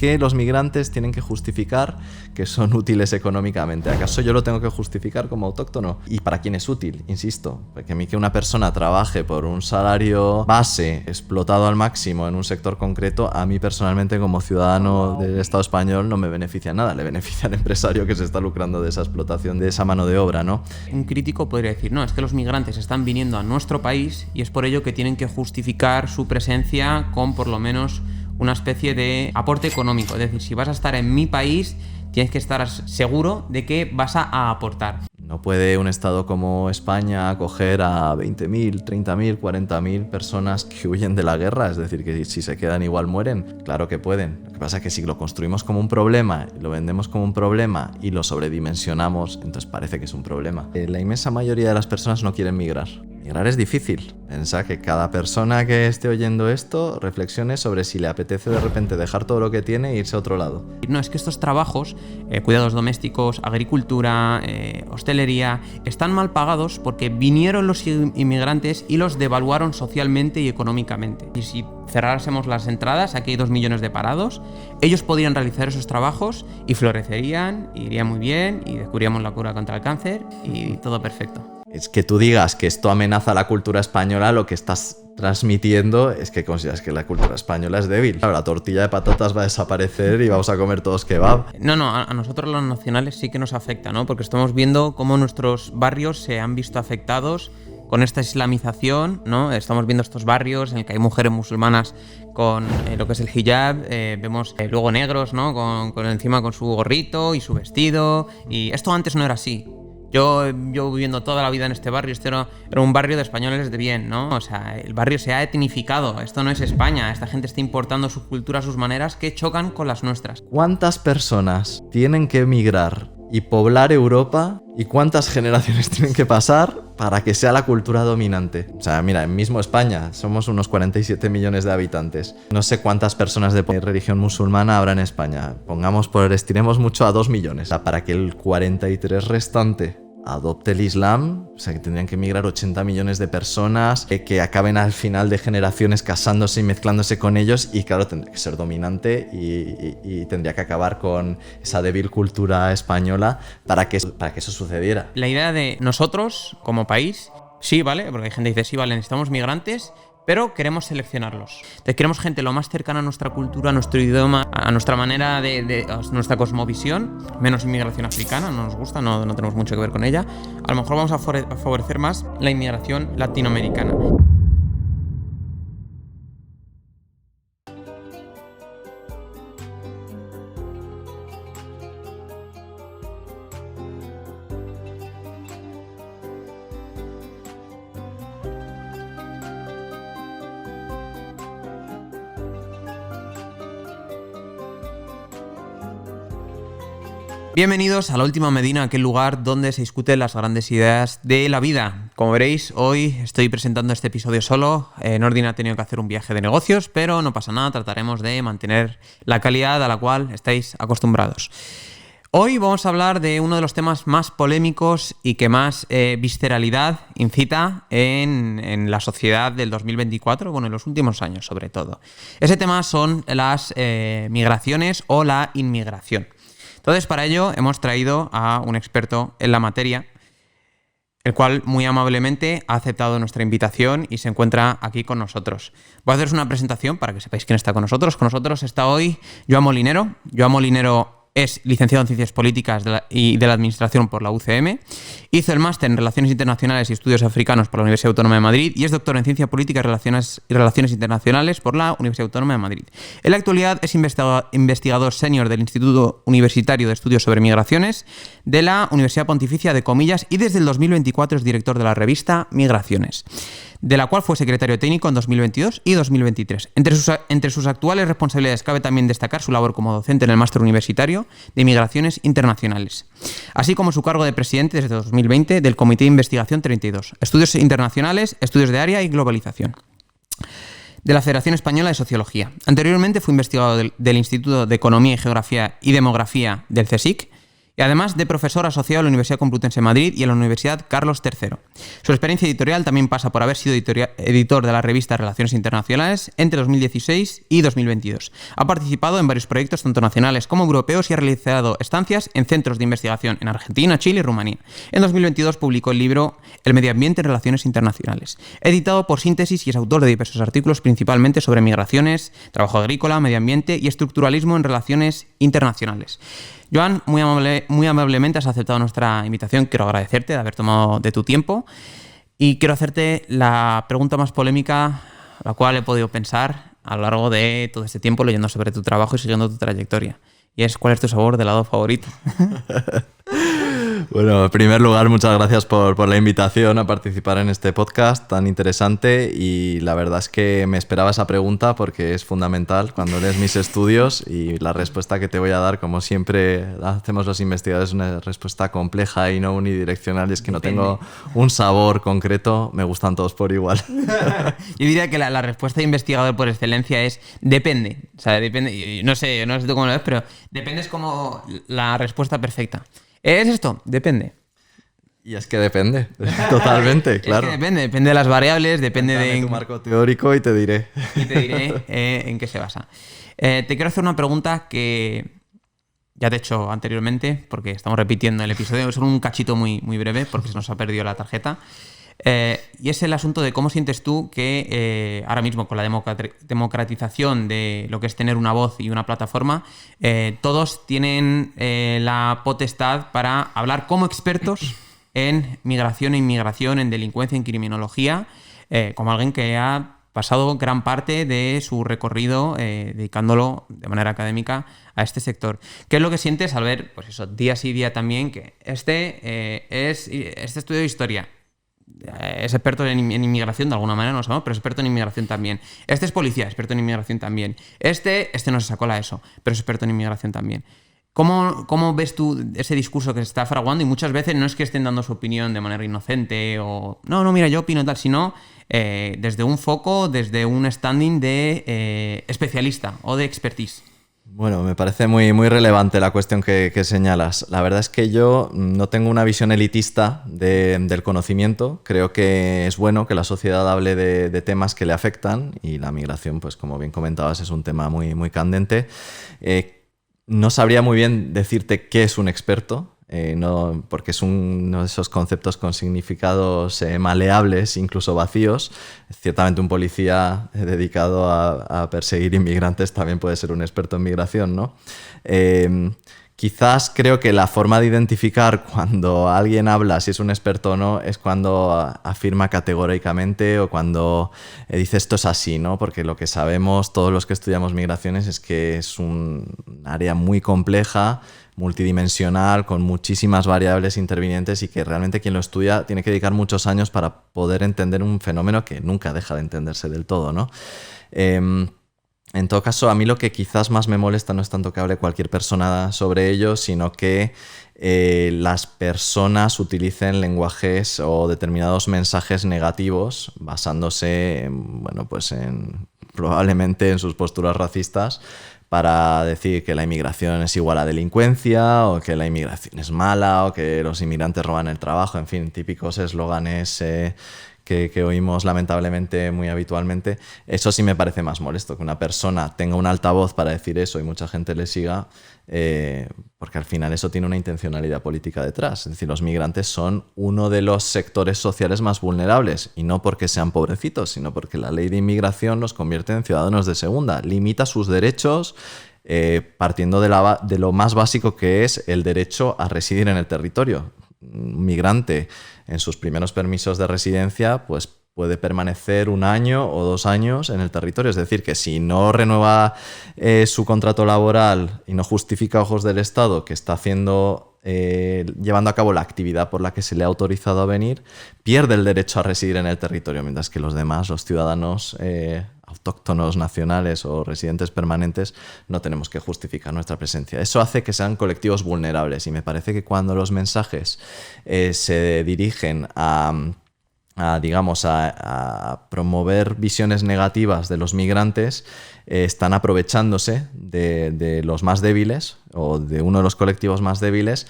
qué los migrantes tienen que justificar que son útiles económicamente? ¿Acaso yo lo tengo que justificar como autóctono? ¿Y para quién es útil? Insisto, porque a mí que una persona trabaje por un salario base explotado al máximo en un sector concreto, a mí personalmente como ciudadano del Estado español no me beneficia nada, le beneficia al empresario que se está lucrando de esa explotación, de esa mano de obra, ¿no? Un crítico podría decir, no, es que los migrantes están viniendo a nuestro país y es por ello que tienen que justificar su presencia con por lo menos una especie de aporte económico. Es decir, si vas a estar en mi país, tienes que estar seguro de que vas a aportar. No puede un Estado como España acoger a 20.000, 30.000, 40.000 personas que huyen de la guerra, es decir, que si se quedan igual mueren. Claro que pueden. Lo que pasa es que si lo construimos como un problema, lo vendemos como un problema y lo sobredimensionamos, entonces parece que es un problema. La inmensa mayoría de las personas no quieren migrar. Migrar es difícil. Pensá que cada persona que esté oyendo esto reflexione sobre si le apetece de repente dejar todo lo que tiene e irse a otro lado. No, es que estos trabajos, cuidados domésticos, agricultura, hostelería, están mal pagados porque vinieron los inmigrantes y los devaluaron socialmente y económicamente. Y si cerrásemos las entradas, aquí hay 2 millones de parados, ellos podrían realizar esos trabajos y florecerían, iría muy bien y descubriríamos la cura contra el cáncer y todo perfecto. Es que tú digas que esto amenaza la cultura española, lo que estás transmitiendo es que consideras que la cultura española es débil. Claro, la tortilla de patatas va a desaparecer y vamos a comer todos kebab. No, a nosotros los nacionales sí que nos afecta, ¿no? Porque estamos viendo cómo nuestros barrios se han visto afectados con esta islamización, ¿no? Estamos viendo estos barrios en el que hay mujeres musulmanas con lo que es el hijab, vemos luego negros, ¿no? Con encima con su gorrito y su vestido, y esto antes no era así. Yo viviendo toda la vida en este barrio, este era un barrio de españoles de bien, ¿no? O sea, el barrio se ha etnificado, esto no es España, esta gente está importando su cultura, sus maneras que chocan con las nuestras. ¿Cuántas personas tienen que emigrar y poblar Europa y cuántas generaciones tienen que pasar para que sea la cultura dominante? O sea, mira, en mismo España somos unos 47 millones de habitantes. No sé cuántas personas de religión musulmana habrá en España. Estiremos mucho a 2 millones. O sea, para que el 43 restante adopte el Islam, o sea que tendrían que emigrar 80 millones de personas que acaben al final de generaciones casándose y mezclándose con ellos, y claro, tendría que ser dominante y tendría que acabar con esa débil cultura española para que eso sucediera. La idea de nosotros como país, sí, vale, porque hay gente que dice, sí, vale, necesitamos migrantes, pero queremos seleccionarlos. Entonces, queremos gente lo más cercana a nuestra cultura, a nuestro idioma, a nuestra manera a nuestra cosmovisión, menos inmigración africana, no nos gusta, no tenemos mucho que ver con ella. A lo mejor vamos a favorecer más la inmigración latinoamericana. Bienvenidos a La Última Medina, aquel lugar donde se discuten las grandes ideas de la vida. Como veréis, hoy estoy presentando este episodio solo. Nordin ha tenido que hacer un viaje de negocios, pero no pasa nada, trataremos de mantener la calidad a la cual estáis acostumbrados. Hoy vamos a hablar de uno de los temas más polémicos y que más visceralidad incita en la sociedad del 2024, bueno, en los últimos años sobre todo. Ese tema son las migraciones o la inmigración. Entonces, para ello hemos traído a un experto en la materia, el cual muy amablemente ha aceptado nuestra invitación y se encuentra aquí con nosotros. Voy a haceros una presentación para que sepáis quién está con nosotros. Con nosotros está hoy Joan Molinero. Joan Molinero es licenciado en Ciencias Políticas y de la Administración por la UCM. Hizo el máster en Relaciones Internacionales y Estudios Africanos por la Universidad Autónoma de Madrid y es doctor en Ciencia Política y Relaciones Internacionales por la Universidad Autónoma de Madrid. En la actualidad es investigador senior del Instituto Universitario de Estudios sobre Migraciones de la Universidad Pontificia de Comillas y desde el 2024 es director de la revista Migraciones, de la cual fue secretario técnico en 2022 y 2023. Entre sus actuales responsabilidades cabe también destacar su labor como docente en el Máster Universitario de Migraciones Internacionales, así como su cargo de presidente desde 2020 del Comité de Investigación 32, Estudios Internacionales, Estudios de Área y Globalización, de la Federación Española de Sociología. Anteriormente fue investigador del Instituto de Economía y Geografía y Demografía del CSIC y además de profesor asociado a la Universidad Complutense de Madrid y a la Universidad Carlos III. Su experiencia editorial también pasa por haber sido editor de la revista Relaciones Internacionales entre 2016 y 2022. Ha participado en varios proyectos tanto nacionales como europeos y ha realizado estancias en centros de investigación en Argentina, Chile y Rumanía. En 2022 publicó el libro El medio ambiente en relaciones internacionales, editado por Síntesis, y es autor de diversos artículos principalmente sobre migraciones, trabajo agrícola, medio ambiente y estructuralismo en relaciones internacionales. Joan, muy amablemente has aceptado nuestra invitación. Quiero agradecerte de haber tomado de tu tiempo y quiero hacerte la pregunta más polémica, la cual he podido pensar a lo largo de todo este tiempo leyendo sobre tu trabajo y siguiendo tu trayectoria. Y es, ¿cuál es tu sabor de helado favorito? Bueno, en primer lugar, muchas gracias por la invitación a participar en este podcast tan interesante, y la verdad es que me esperaba esa pregunta porque es fundamental cuando lees mis estudios, y la respuesta que te voy a dar, como siempre hacemos los investigadores, es una respuesta compleja y no unidireccional, y es que Depende. no tengo un sabor concreto, me gustan todos por igual. Yo diría que la respuesta de investigador por excelencia es depende. O sea, depende. No sé tú cómo lo ves, pero depende es como la respuesta perfecta. ¿Es esto? Depende. Y es que depende, totalmente, claro. Es que depende de las variables, depende Dame de... tu marco teórico y te diré. Y te diré en qué se basa. Te quiero hacer una pregunta que ya te he hecho anteriormente, porque estamos repitiendo el episodio, es un cachito muy, muy breve, porque se nos ha perdido la tarjeta. Y es el asunto de cómo sientes tú que ahora mismo con la democratización de lo que es tener una voz y una plataforma, todos tienen la potestad para hablar como expertos en migración e inmigración, en delincuencia, en criminología, como alguien que ha pasado gran parte de su recorrido dedicándolo de manera académica a este sector. ¿Qué es lo que sientes al ver, pues eso, día sí día también, que este estudio de historia es experto en inmigración de alguna manera, no lo sabemos, pero es experto en inmigración también? Este es policía, experto en inmigración también. Este no se sacó la ESO, pero es experto en inmigración también. ¿Cómo ves tú ese discurso que se está fraguando? Y muchas veces no es que estén dando su opinión de manera inocente o no, mira, yo opino tal, sino desde un foco, desde un standing de especialista o de expertise. Bueno, me parece muy, muy relevante la cuestión que señalas. La verdad es que yo no tengo una visión elitista del conocimiento. Creo que es bueno que la sociedad hable de temas que le afectan, y la migración, pues como bien comentabas, es un tema muy, muy candente. No sabría muy bien decirte qué es un experto. No, porque es uno de esos conceptos con significados maleables, incluso vacíos. Ciertamente un policía dedicado a perseguir inmigrantes también puede ser un experto en migración, ¿no? Quizás creo que la forma de identificar cuando alguien habla si es un experto o no es cuando afirma categóricamente o cuando dice esto es así, ¿no? Porque lo que sabemos todos los que estudiamos migraciones es que es un área muy compleja, multidimensional, con muchísimas variables intervinientes, y que realmente quien lo estudia tiene que dedicar muchos años para poder entender un fenómeno que nunca deja de entenderse del todo, ¿no? En todo caso, a mí lo que quizás más me molesta no es tanto que hable cualquier persona sobre ello, sino que las personas utilicen lenguajes o determinados mensajes negativos basándose probablemente en sus posturas racistas, para decir que la inmigración es igual a delincuencia, o que la inmigración es mala, o que los inmigrantes roban el trabajo, en fin, típicos eslóganes que oímos lamentablemente muy habitualmente. Eso sí me parece más molesto, que una persona tenga un altavoz para decir eso y mucha gente le siga, porque al final eso tiene una intencionalidad política detrás. Es decir, los migrantes son uno de los sectores sociales más vulnerables, y no porque sean pobrecitos, sino porque la ley de inmigración los convierte en ciudadanos de segunda, limita sus derechos, partiendo de lo más básico, que es el derecho a residir en el territorio. Un migrante en sus primeros permisos de residencia pues puede permanecer 1 año o 2 años en el territorio. Es decir, que si no renueva su contrato laboral y no justifica a ojos del Estado que está llevando a cabo la actividad por la que se le ha autorizado a venir, pierde el derecho a residir en el territorio, mientras que los demás, los ciudadanos autóctonos, nacionales o residentes permanentes, no tenemos que justificar nuestra presencia. Eso hace que sean colectivos vulnerables, y me parece que cuando los mensajes se dirigen a digamos, a promover visiones negativas de los migrantes, están aprovechándose de los más débiles o de uno de los colectivos más débiles,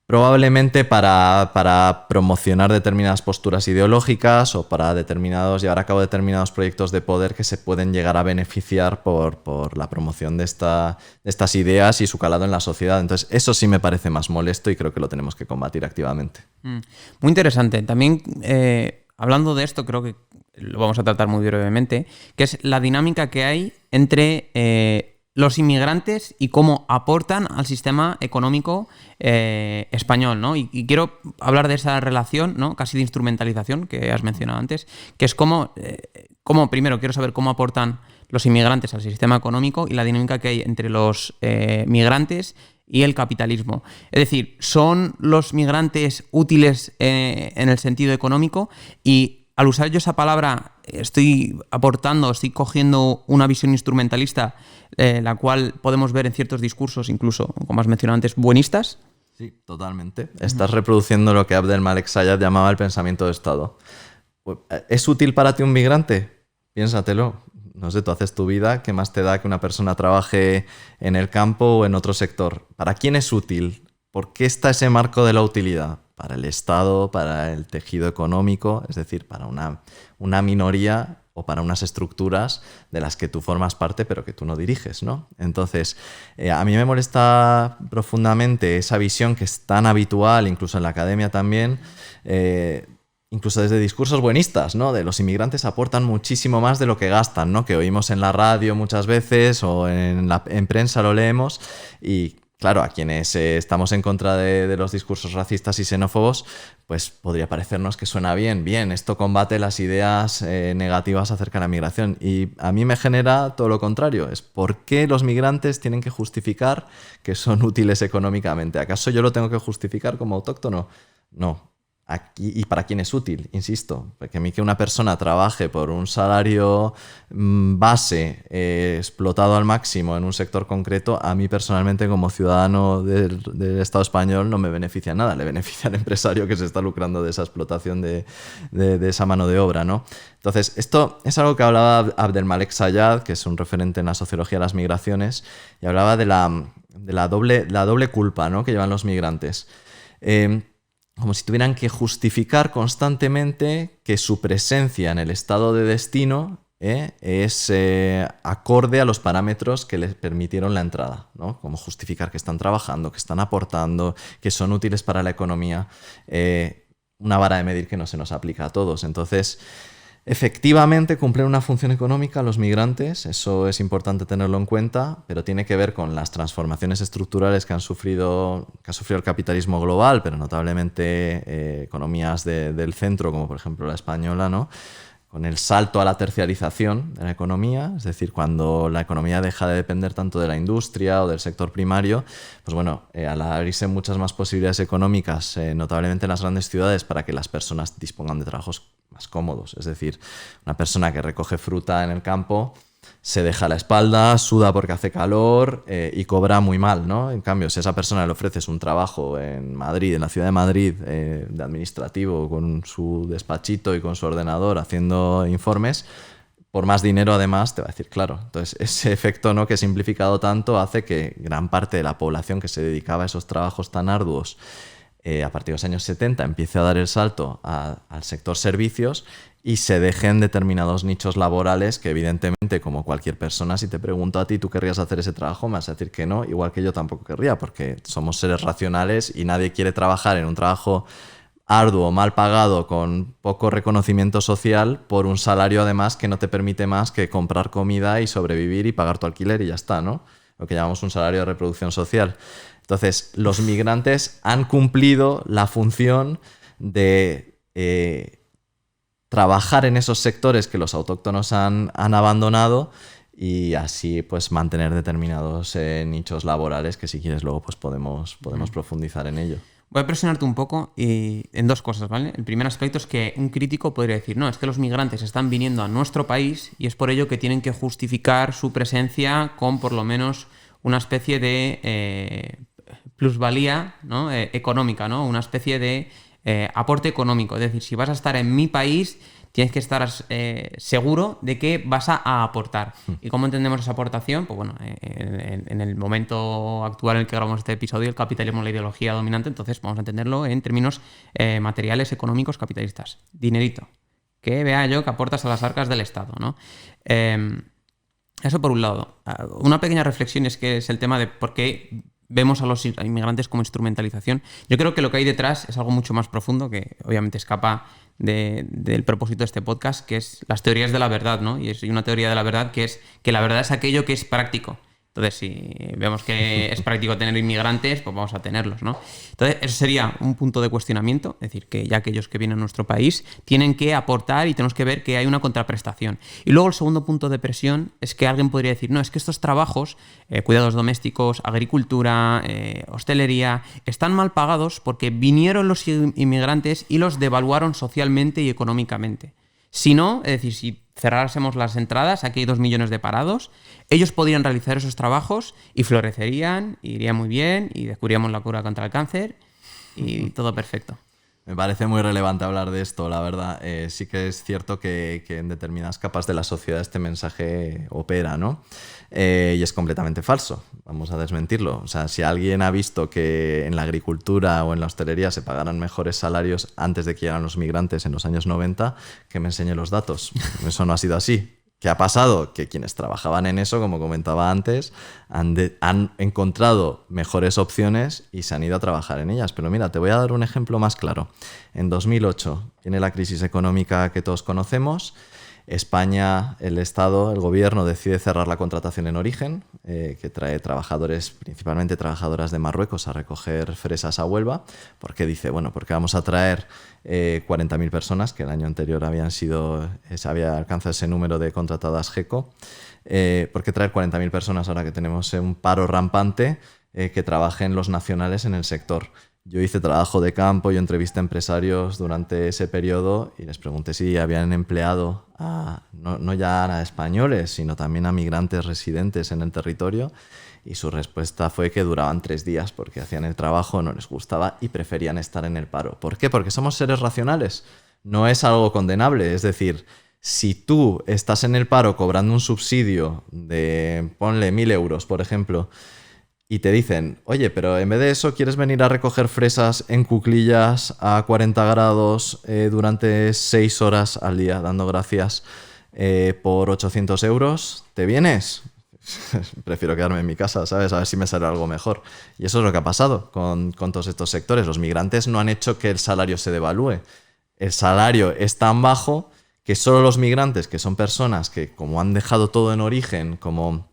probablemente para promocionar determinadas posturas ideológicas o para llevar a cabo determinados proyectos de poder que se pueden llegar a beneficiar por la promoción de estas ideas y su calado en la sociedad. Entonces, eso sí me parece más molesto y creo que lo tenemos que combatir activamente. Muy interesante. También, hablando de esto, creo que lo vamos a tratar muy brevemente, que es la dinámica que hay entre los inmigrantes y cómo aportan al sistema económico español, ¿no? Y quiero hablar de esa relación, ¿no? Casi de instrumentalización que has mencionado antes, que es cómo primero quiero saber cómo aportan los inmigrantes al sistema económico y la dinámica que hay entre los migrantes y el capitalismo. Es decir, ¿son los migrantes útiles en el sentido económico? Y al usar yo esa palabra, estoy cogiendo una visión instrumentalista, la cual podemos ver en ciertos discursos, incluso, como has mencionado antes, buenistas. Sí, totalmente. Estás reproduciendo lo que Abdelmalek Sayad llamaba el pensamiento de Estado. ¿Es útil para ti un migrante? Piénsatelo. No sé, tú haces tu vida, ¿qué más te da que una persona trabaje en el campo o en otro sector? ¿Para quién es útil? ¿Por qué está ese marco de la utilidad? Para el Estado, para el tejido económico, es decir, para una minoría o para unas estructuras de las que tú formas parte pero que tú no diriges, ¿no? Entonces, a mí me molesta profundamente esa visión que es tan habitual, incluso en la academia también, incluso desde discursos buenistas, ¿no? De los inmigrantes aportan muchísimo más de lo que gastan, ¿no? Que oímos en la radio muchas veces o en prensa lo leemos y claro, a quienes estamos en contra de los discursos racistas y xenófobos, pues podría parecernos que suena bien, esto combate las ideas negativas acerca de la migración. Y a mí me genera todo lo contrario, es ¿por qué los migrantes tienen que justificar que son útiles económicamente? ¿Acaso yo lo tengo que justificar como autóctono? No. ¿Y para quién es útil? Insisto, porque a mí que una persona trabaje por un salario base explotado al máximo en un sector concreto, a mí personalmente como ciudadano del Estado español no me beneficia nada, le beneficia al empresario que se está lucrando de esa explotación de esa mano de obra, ¿no? Entonces, esto es algo que hablaba Abdelmalek Sayad, que es un referente en la sociología de las migraciones, y hablaba de la doble culpa, ¿no? Que llevan los migrantes. Como si tuvieran que justificar constantemente que su presencia en el estado de destino es acorde a los parámetros que les permitieron la entrada, ¿no? Como justificar que están trabajando, que están aportando, que son útiles para la economía. Una vara de medir que no se nos aplica a todos. Entonces, efectivamente cumplen una función económica los migrantes, eso es importante tenerlo en cuenta, pero tiene que ver con las transformaciones estructurales que ha sufrido el capitalismo global, pero notablemente economías del centro, como por ejemplo la española, ¿no? Con el salto a la terciarización de la economía, es decir, cuando la economía deja de depender tanto de la industria o del sector primario, pues bueno, al abrirse muchas más posibilidades económicas, notablemente en las grandes ciudades, para que las personas dispongan de trabajos más cómodos. Es decir, una persona que recoge fruta en el campo se deja la espalda, suda porque hace calor y cobra muy mal, ¿no? En cambio, si a esa persona le ofreces un trabajo en Madrid, en la ciudad de Madrid, de administrativo, con su despachito y con su ordenador haciendo informes, por más dinero además te va a decir, claro. Entonces, ese efecto, ¿no?, que simplificado tanto hace que gran parte de la población que se dedicaba a esos trabajos tan arduos a partir de los años 70 empiece a dar el salto al sector servicios y se dejen determinados nichos laborales que evidentemente, como cualquier persona, si te pregunto a ti, ¿tú querrías hacer ese trabajo? Me vas a decir que no, igual que yo tampoco querría, porque somos seres racionales y nadie quiere trabajar en un trabajo arduo, mal pagado, con poco reconocimiento social, por un salario además que no te permite más que comprar comida y sobrevivir y pagar tu alquiler y ya está, ¿no? Lo que llamamos un salario de reproducción social. Entonces, los migrantes han cumplido la función de trabajar en esos sectores que los autóctonos han abandonado y así pues mantener determinados nichos laborales que si quieres luego pues podemos profundizar en ello. Voy a presionarte un poco en dos cosas, ¿vale? El primer aspecto es que un crítico podría decir, no, es que los migrantes están viniendo a nuestro país y es por ello que tienen que justificar su presencia con por lo menos una especie de plusvalía, ¿no?, económica, ¿no? Una especie de aporte económico. Es decir, si vas a estar en mi país, tienes que estar seguro de que vas a aportar. ¿Y cómo entendemos esa aportación? Pues bueno, en el momento actual en el que grabamos este episodio, el capitalismo es la ideología dominante, entonces vamos a entenderlo en términos materiales, económicos, capitalistas. Dinerito. Que vea yo que aportas a las arcas del Estado, ¿no? Eso por un lado. Una pequeña reflexión es el tema de por qué vemos a los inmigrantes como instrumentalización. Yo creo que lo que hay detrás es algo mucho más profundo, que obviamente escapa del propósito de este podcast, que es las teorías de la verdad, ¿no? Y es una teoría de la verdad que es que la verdad es aquello que es práctico. Entonces, si vemos que es práctico tener inmigrantes, pues vamos a tenerlos, ¿no? Entonces, eso sería un punto de cuestionamiento, es decir, que ya aquellos que vienen a nuestro país tienen que aportar y tenemos que ver que hay una contraprestación. Y luego el segundo punto de presión es que alguien podría decir, no, es que estos trabajos, cuidados domésticos, agricultura, hostelería, están mal pagados porque vinieron los inmigrantes y los devaluaron socialmente y económicamente. Si no, es decir, si cerrásemos las entradas, aquí hay 2 millones de parados, ellos podrían realizar esos trabajos y florecerían, iría muy bien y descubriríamos la cura contra el cáncer y todo perfecto. Me parece muy relevante hablar de esto, la verdad. Sí que es cierto que en determinadas capas de la sociedad este mensaje opera, ¿no? Y es completamente falso. Vamos a desmentirlo. O sea, si alguien ha visto que en la agricultura o en la hostelería se pagaran mejores salarios antes de que llegaran los migrantes en los años 90, que me enseñe los datos. Eso no ha sido así. ¿Qué ha pasado? Que quienes trabajaban en eso, como comentaba antes, han encontrado mejores opciones y se han ido a trabajar en ellas. Pero mira, te voy a dar un ejemplo más claro. En 2008 viene la crisis económica que todos conocemos. España, el Estado, el gobierno decide cerrar la contratación en origen, que trae trabajadores, principalmente trabajadoras de Marruecos, a recoger fresas a Huelva, porque dice, bueno, porque vamos a traer 40.000 personas, que el año anterior se había alcanzado ese número de contratadas GECO. ¿Por qué traer 40.000 personas ahora que tenemos un paro rampante que trabajen los nacionales en el sector? Yo hice trabajo de campo, yo entrevisté a empresarios durante ese periodo y les pregunté si habían empleado no ya a españoles, sino también a migrantes residentes en el territorio, y su respuesta fue que duraban 3 días porque hacían el trabajo, no les gustaba y preferían estar en el paro. ¿Por qué? Porque somos seres racionales. No es algo condenable, es decir, si tú estás en el paro cobrando un subsidio de, ponle 1.000 euros, por ejemplo, y te dicen, oye, pero en vez de eso, ¿quieres venir a recoger fresas en cuclillas a 40 grados durante 6 horas al día, dando gracias por 800 euros? ¿Te vienes? Prefiero quedarme en mi casa, ¿sabes? A ver si me sale algo mejor. Y eso es lo que ha pasado con todos estos sectores. Los migrantes no han hecho que el salario se devalúe. El salario es tan bajo que solo los migrantes, que son personas que como han dejado todo en origen, como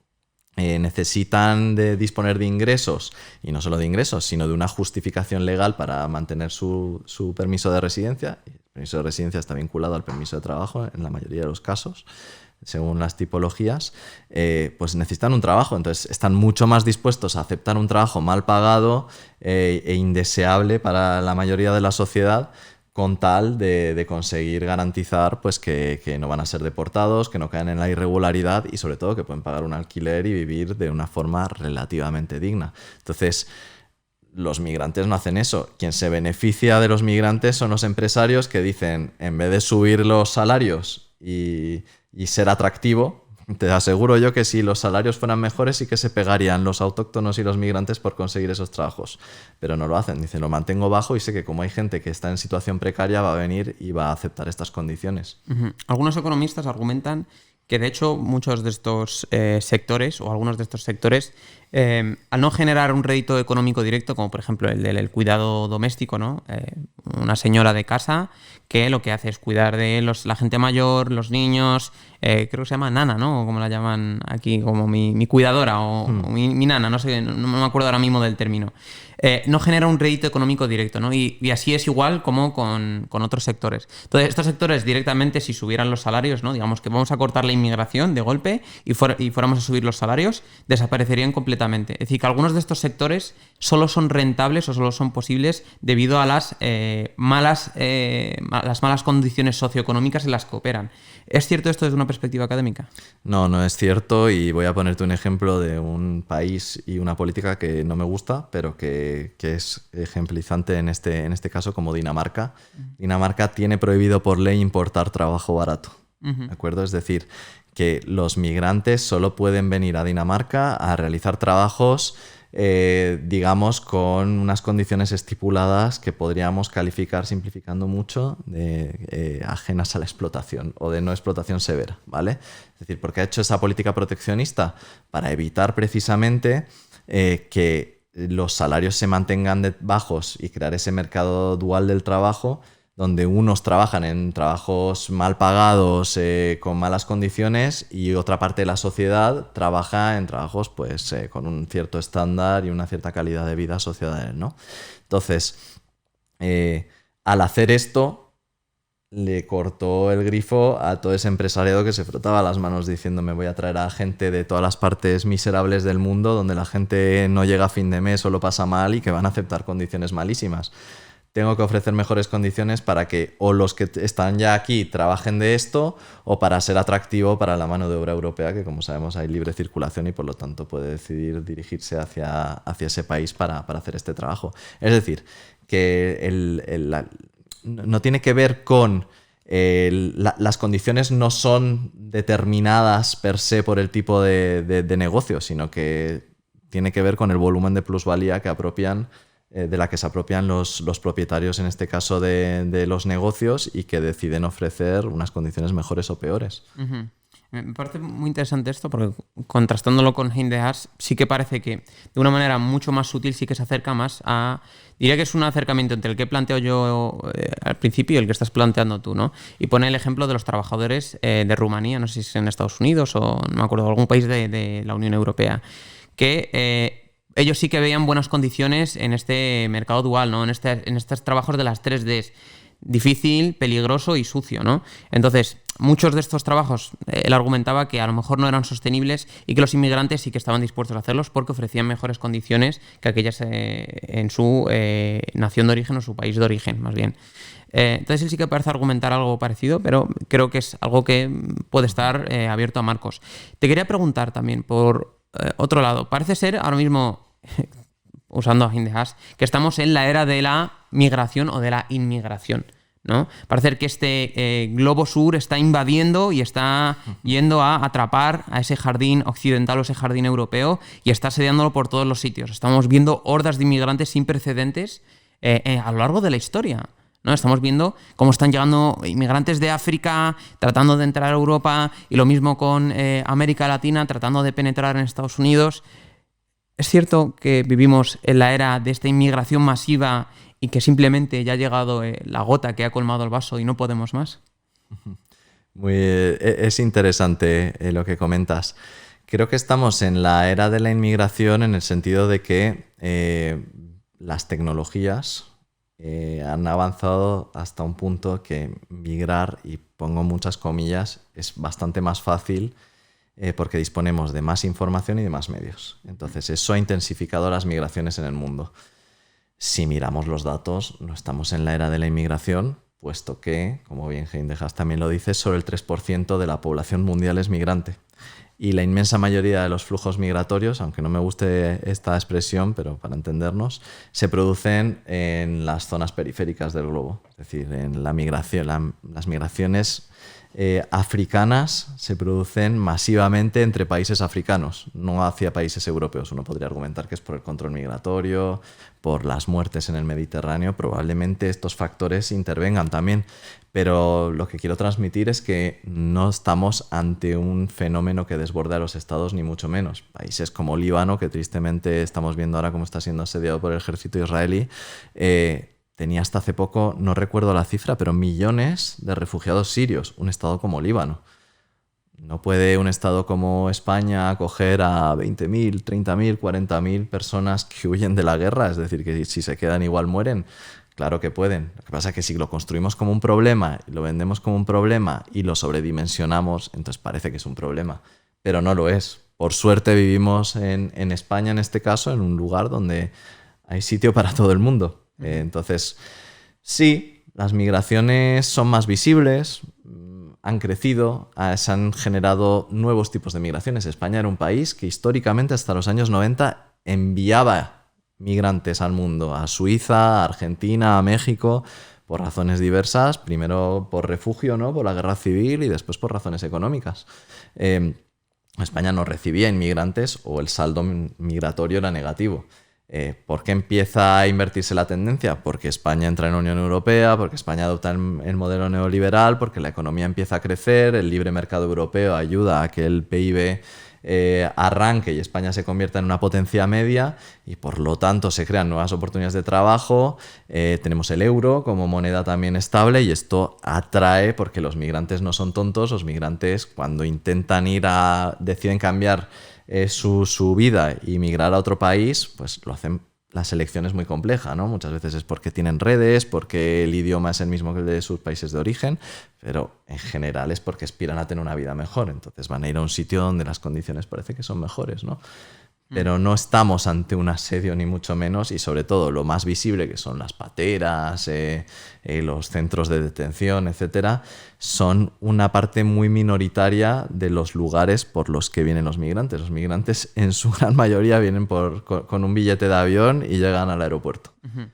necesitan de disponer de ingresos, y no solo de ingresos, sino de una justificación legal para mantener su permiso de residencia. El permiso de residencia está vinculado al permiso de trabajo en la mayoría de los casos, según las tipologías, pues necesitan un trabajo. Entonces están mucho más dispuestos a aceptar un trabajo mal pagado e indeseable para la mayoría de la sociedad, con tal de conseguir garantizar pues, que no van a ser deportados, que no caen en la irregularidad y sobre todo que pueden pagar un alquiler y vivir de una forma relativamente digna. Entonces, los migrantes no hacen eso. Quien se beneficia de los migrantes son los empresarios que dicen, en vez de subir los salarios y ser atractivo, te aseguro yo que si los salarios fueran mejores sí que se pegarían los autóctonos y los migrantes por conseguir esos trabajos. Pero no lo hacen. Dicen, lo mantengo bajo y sé que como hay gente que está en situación precaria va a venir y va a aceptar estas condiciones. Uh-huh. Algunos economistas argumentan que de hecho muchos de estos sectores o algunos de estos sectores al no generar un rédito económico directo, como por ejemplo el del cuidado doméstico, ¿no? Una señora de casa que lo que hace es cuidar de la gente mayor, los niños, creo que se llama nana, ¿no? O como la llaman aquí, como mi cuidadora o mi nana, no sé, no me acuerdo ahora mismo del término. No genera un rédito económico directo, ¿no? Y así es igual como con otros sectores. Entonces, estos sectores directamente, si subieran los salarios, ¿no? Digamos que vamos a cortar la inmigración de golpe y fuéramos a subir los salarios, desaparecerían completamente. Es decir, que algunos de estos sectores solo son rentables o solo son posibles debido a las malas condiciones socioeconómicas en las que operan. ¿Es cierto esto desde una perspectiva académica? No, no es cierto, y voy a ponerte un ejemplo de un país y una política que no me gusta, pero que es ejemplizante en este caso, como Dinamarca. Dinamarca tiene prohibido por ley importar trabajo barato, ¿de acuerdo? Es decir, que los migrantes solo pueden venir a Dinamarca a realizar trabajos digamos, con unas condiciones estipuladas que podríamos calificar, simplificando mucho, de ajenas a la explotación o de no explotación severa, ¿vale? Es decir, ¿por qué ha hecho esa política proteccionista? Para evitar precisamente que los salarios se mantengan bajos y crear ese mercado dual del trabajo, donde unos trabajan en trabajos mal pagados, con malas condiciones, y otra parte de la sociedad trabaja en trabajos pues, con un cierto estándar y una cierta calidad de vida asociada a él, ¿no? Entonces, al hacer esto, le cortó el grifo a todo ese empresariado que se frotaba las manos diciendo: me voy a traer a gente de todas las partes miserables del mundo, donde la gente no llega a fin de mes o lo pasa mal y que van a aceptar condiciones malísimas. Tengo que ofrecer mejores condiciones para que o los que están ya aquí trabajen de esto, o para ser atractivo para la mano de obra europea, que como sabemos hay libre circulación y por lo tanto puede decidir dirigirse hacia ese país para hacer este trabajo. Es decir, que no tiene que ver con... las condiciones no son determinadas per se por el tipo de negocio, sino que tiene que ver con el volumen de plusvalía que apropian, de la que se apropian los propietarios, en este caso de los negocios, y que deciden ofrecer unas condiciones mejores o peores. Uh-huh. Me parece muy interesante esto, porque contrastándolo con Hein de Haas, sí que parece que de una manera mucho más sutil sí que se acerca más a... Diría que es un acercamiento entre el que planteo yo al principio y el que estás planteando tú, ¿no? Y pone el ejemplo de los trabajadores de Rumanía, no sé si es en Estados Unidos o no me acuerdo, algún país de la Unión Europea, que... ellos sí que veían buenas condiciones en este mercado dual, ¿no? En estos trabajos de las 3Ds. Difícil, peligroso y sucio, ¿no? Entonces, muchos de estos trabajos, él argumentaba que a lo mejor no eran sostenibles y que los inmigrantes sí que estaban dispuestos a hacerlos porque ofrecían mejores condiciones que aquellas en su nación de origen o su país de origen, más bien. Entonces él sí que parece argumentar algo parecido, pero creo que es algo que puede estar abierto a Marcos. Te quería preguntar también, por otro lado, parece ser ahora mismo... usando a Hein de Haas, que estamos en la era de la migración o de la inmigración, ¿no? Parece que este globo sur está invadiendo y está yendo a atrapar a ese jardín occidental o ese jardín europeo y está asediándolo por todos los sitios. Estamos viendo hordas de inmigrantes sin precedentes a lo largo de la historia, ¿no? Estamos viendo cómo están llegando inmigrantes de África tratando de entrar a Europa, y lo mismo con América Latina tratando de penetrar en Estados Unidos. ¿Es cierto que vivimos en la era de esta inmigración masiva y que simplemente ya ha llegado la gota que ha colmado el vaso y no podemos más? Es interesante lo que comentas. Creo que estamos en la era de la inmigración en el sentido de que las tecnologías han avanzado hasta un punto que migrar, y pongo muchas comillas, es bastante más fácil, porque disponemos de más información y de más medios. Entonces, eso ha intensificado las migraciones en el mundo. Si miramos los datos, no estamos en la era de la inmigración, puesto que, como bien Hein de Haas también lo dice, solo el 3% de la población mundial es migrante. Y la inmensa mayoría de los flujos migratorios, aunque no me guste esta expresión, pero para entendernos, se producen en las zonas periféricas del globo. Es decir, en la migración, las migraciones africanas se producen masivamente entre países africanos, no hacia países europeos. Uno podría argumentar que es por el control migratorio, por las muertes en el Mediterráneo. Probablemente estos factores intervengan también, pero lo que quiero transmitir es que no estamos ante un fenómeno que desborde a los estados, ni mucho menos. Países como Líbano, que tristemente estamos viendo ahora cómo está siendo asediado por el ejército israelí, tenía hasta hace poco, no recuerdo la cifra, pero millones de refugiados sirios. Un estado como Líbano. No puede un estado como España acoger a 20.000, 30.000, 40.000 personas que huyen de la guerra. Es decir, que si se quedan igual mueren. Claro que pueden. Lo que pasa es que si lo construimos como un problema, lo vendemos como un problema y lo sobredimensionamos, entonces parece que es un problema. Pero no lo es. Por suerte vivimos en España, en este caso, en un lugar donde hay sitio para todo el mundo. Entonces, sí, las migraciones son más visibles, han crecido, se han generado nuevos tipos de migraciones. España era un país que históricamente hasta los años 90 enviaba migrantes al mundo, a Suiza, a Argentina, a México, por razones diversas, primero por refugio, ¿no? Por la guerra civil y después por razones económicas. España no recibía inmigrantes o el saldo migratorio era negativo. ¿Por qué empieza a invertirse la tendencia? Porque España entra en la Unión Europea, porque España adopta el modelo neoliberal, porque la economía empieza a crecer, el libre mercado europeo ayuda a que el PIB arranque y España se convierta en una potencia media y por lo tanto se crean nuevas oportunidades de trabajo, tenemos el euro como moneda también estable y esto atrae porque los migrantes no son tontos, los migrantes cuando deciden cambiar su vida y migrar a otro país, pues lo hacen. La selección es muy compleja, ¿no? Muchas veces es porque tienen redes, porque el idioma es el mismo que el de sus países de origen, pero en general es porque aspiran a tener una vida mejor. Entonces van a ir a un sitio donde las condiciones parece que son mejores, ¿no? Pero no estamos ante un asedio ni mucho menos y sobre todo lo más visible que son las pateras, los centros de detención, etcétera, son una parte muy minoritaria de los lugares por los que vienen los migrantes. Los migrantes en su gran mayoría vienen con un billete de avión y llegan al aeropuerto. Uh-huh.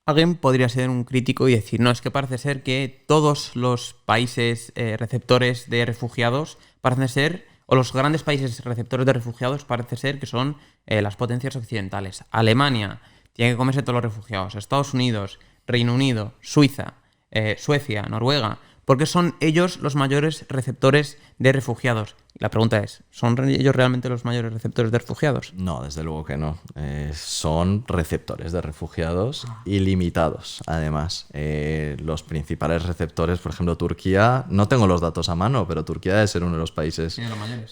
Alguien podría ser un crítico y decir, no, es que parece ser que todos los países receptores de refugiados parecen ser, o los grandes países receptores de refugiados parece ser que son las potencias occidentales. Alemania tiene que comerse todos los refugiados. Estados Unidos, Reino Unido, Suiza, Suecia, Noruega, porque son ellos los mayores receptores de refugiados. Y la pregunta es, ¿son ellos realmente los mayores receptores de refugiados? No, desde luego que no. Son receptores de refugiados ilimitados, además. Los principales receptores, por ejemplo, Turquía, no tengo los datos a mano, pero Turquía debe ser uno de los países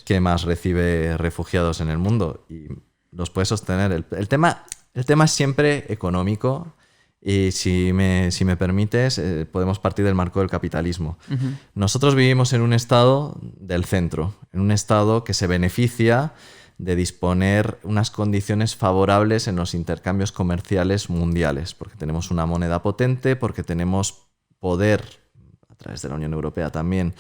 que más recibe refugiados en el mundo y los puede sostener. El tema es siempre económico. Y si me permites, podemos partir del marco del capitalismo. Uh-huh. Nosotros vivimos en un estado del centro, en un estado que se beneficia de disponer unas condiciones favorables en los intercambios comerciales mundiales, porque tenemos una moneda potente, porque tenemos poder, a través de la Unión Europea también,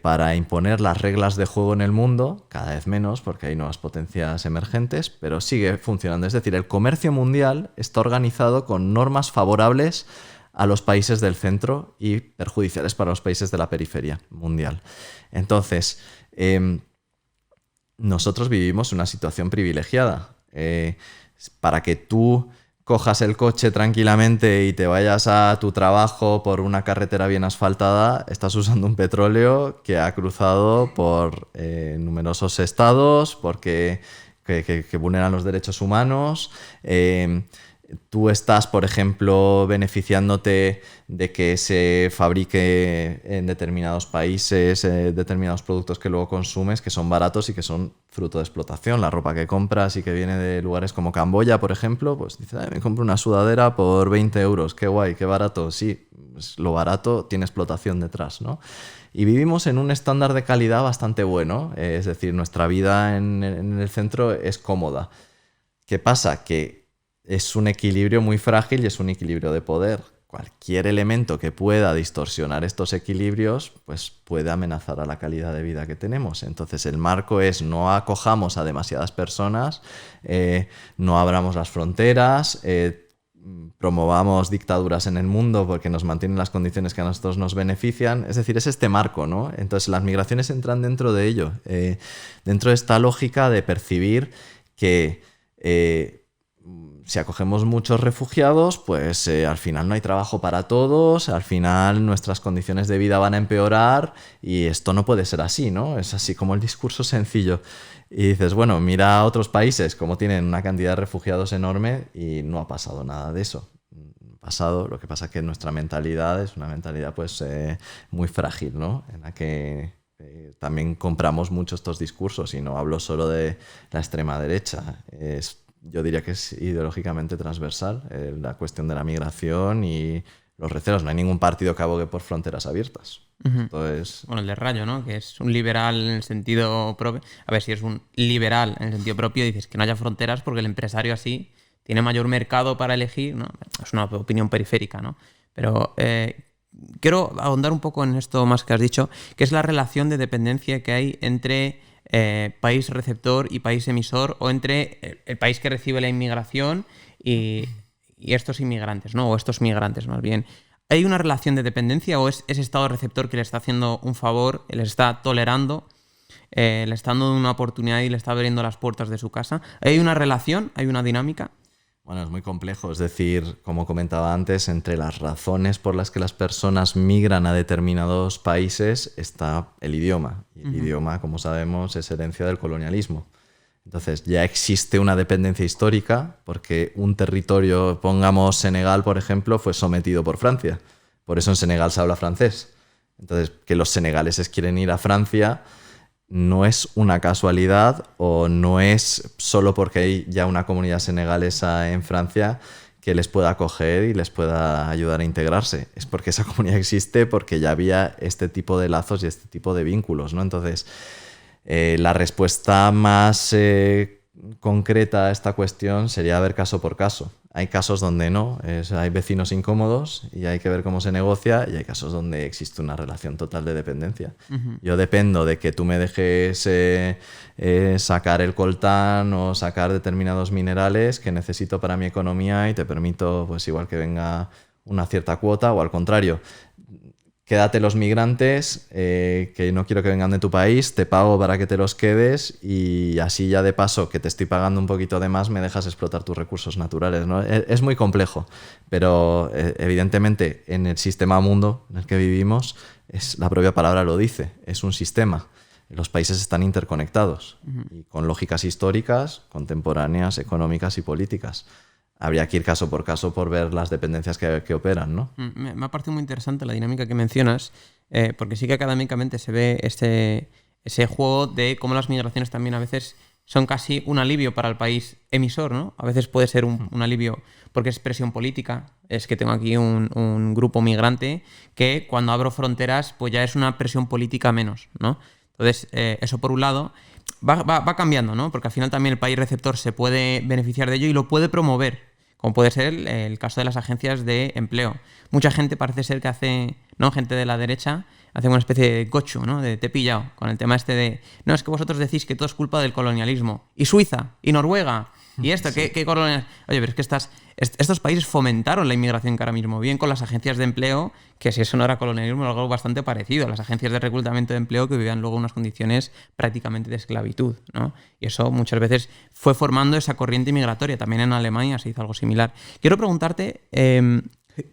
para imponer las reglas de juego en el mundo, cada vez menos porque hay nuevas potencias emergentes, pero sigue funcionando. Es decir, el comercio mundial está organizado con normas favorables a los países del centro y perjudiciales para los países de la periferia mundial. Entonces, nosotros vivimos una situación privilegiada. Para que tú cojas el coche tranquilamente y te vayas a tu trabajo por una carretera bien asfaltada, estás usando un petróleo que ha cruzado por numerosos estados, que vulneran los derechos humanos. Tú estás, por ejemplo, beneficiándote de que se fabrique en determinados países determinados productos que luego consumes que son baratos y que son fruto de explotación. La ropa que compras y que viene de lugares como Camboya, por ejemplo, pues dices, me compro una sudadera por 20 euros, qué guay, qué barato. Sí, pues lo barato tiene explotación detrás, ¿no? Y vivimos en un estándar de calidad bastante bueno, es decir, nuestra vida en el centro es cómoda. ¿Qué pasa? Que es un equilibrio muy frágil y es un equilibrio de poder. Cualquier elemento que pueda distorsionar estos equilibrios, pues puede amenazar a la calidad de vida que tenemos. Entonces el marco es no acojamos a demasiadas personas, no abramos las fronteras, promovamos dictaduras en el mundo porque nos mantienen las condiciones que a nosotros nos benefician. Es decir, es este marco, ¿no? Entonces las migraciones entran dentro de ello, dentro de esta lógica de percibir que si acogemos muchos refugiados, pues al final no hay trabajo para todos, al final nuestras condiciones de vida van a empeorar y esto no puede ser así, ¿no? Es así como el discurso sencillo. Y dices, bueno, mira a otros países cómo tienen una cantidad de refugiados enorme y no ha pasado nada de eso. Lo que pasa es que nuestra mentalidad es una mentalidad pues muy frágil, ¿no? En la que también compramos mucho estos discursos y no hablo solo de la extrema derecha. yo diría que es ideológicamente transversal, la cuestión de la migración y los recelos. No hay ningún partido que abogue por fronteras abiertas. Entonces... Bueno, el de Rayo, ¿no? Que es un liberal en el sentido propio. A ver, si es un liberal en el sentido propio, dices que no haya fronteras porque el empresario así tiene mayor mercado para elegir, ¿no? Es una opinión periférica, ¿no? Pero quiero ahondar un poco en esto más que has dicho, que es la relación de dependencia que hay entre país receptor y país emisor, o entre el país que recibe la inmigración y estos inmigrantes, ¿no? O estos migrantes, más bien. ¿Hay una relación de dependencia o es ese estado receptor que le está haciendo un favor, le está tolerando, le está dando una oportunidad y le está abriendo las puertas de su casa? ¿Hay una relación? ¿Hay una dinámica? Bueno, es muy complejo. Es decir, como comentaba antes, entre las razones por las que las personas migran a determinados países está el idioma. Y el idioma, como sabemos, es herencia del colonialismo. Entonces ya existe una dependencia histórica porque un territorio, pongamos Senegal, por ejemplo, fue sometido por Francia. Por eso en Senegal se habla francés. Entonces, que los senegaleses quieren ir a Francia no es una casualidad o no es solo porque hay ya una comunidad senegalesa en Francia que les pueda acoger y les pueda ayudar a integrarse. Es porque esa comunidad existe, porque ya había este tipo de lazos y este tipo de vínculos, ¿no? Entonces... la respuesta más concreta a esta cuestión sería ver caso por caso. Hay casos donde no, hay vecinos incómodos y hay que ver cómo se negocia, y hay casos donde existe una relación total de dependencia. Yo dependo de que tú me dejes sacar el coltán o sacar determinados minerales que necesito para mi economía y te permito, pues igual que venga una cierta cuota, o al contrario. Quédate los migrantes, que no quiero que vengan de tu país, te pago para que te los quedes y así ya de paso que te estoy pagando un poquito de más me dejas explotar tus recursos naturales, ¿no? Es muy complejo, pero evidentemente en el sistema mundo en el que vivimos, la propia palabra lo dice, es un sistema. Los países están interconectados y con lógicas históricas, contemporáneas, económicas y políticas. Habría que ir caso por ver las dependencias que operan, ¿no? Me ha parecido muy interesante la dinámica que mencionas, porque sí que académicamente se ve ese juego de cómo las migraciones también a veces son casi un alivio para el país emisor, ¿no? A veces puede ser un alivio porque es presión política. Es que tengo aquí un grupo migrante que cuando abro fronteras pues ya es una presión política menos, ¿no? Entonces, eso por un lado... Va cambiando, ¿no? Porque al final también el país receptor se puede beneficiar de ello y lo puede promover, como puede ser el caso de las agencias de empleo. Mucha gente parece ser que hace, ¿no? Gente de la derecha hace una especie de gochu, ¿no? De te he pillado, con el tema este de, no, es que vosotros decís que todo es culpa del colonialismo. Y Suiza, y Noruega, y esto, sí. ¿Qué colonialismo? Oye, pero es que estos países fomentaron la inmigración que ahora mismo, bien con las agencias de empleo, que si eso no era colonialismo, era algo bastante parecido, las agencias de reclutamiento de empleo que vivían luego unas condiciones prácticamente de esclavitud, ¿no? Y eso muchas veces fue formando esa corriente migratoria. También en Alemania se hizo algo similar. Quiero preguntarte,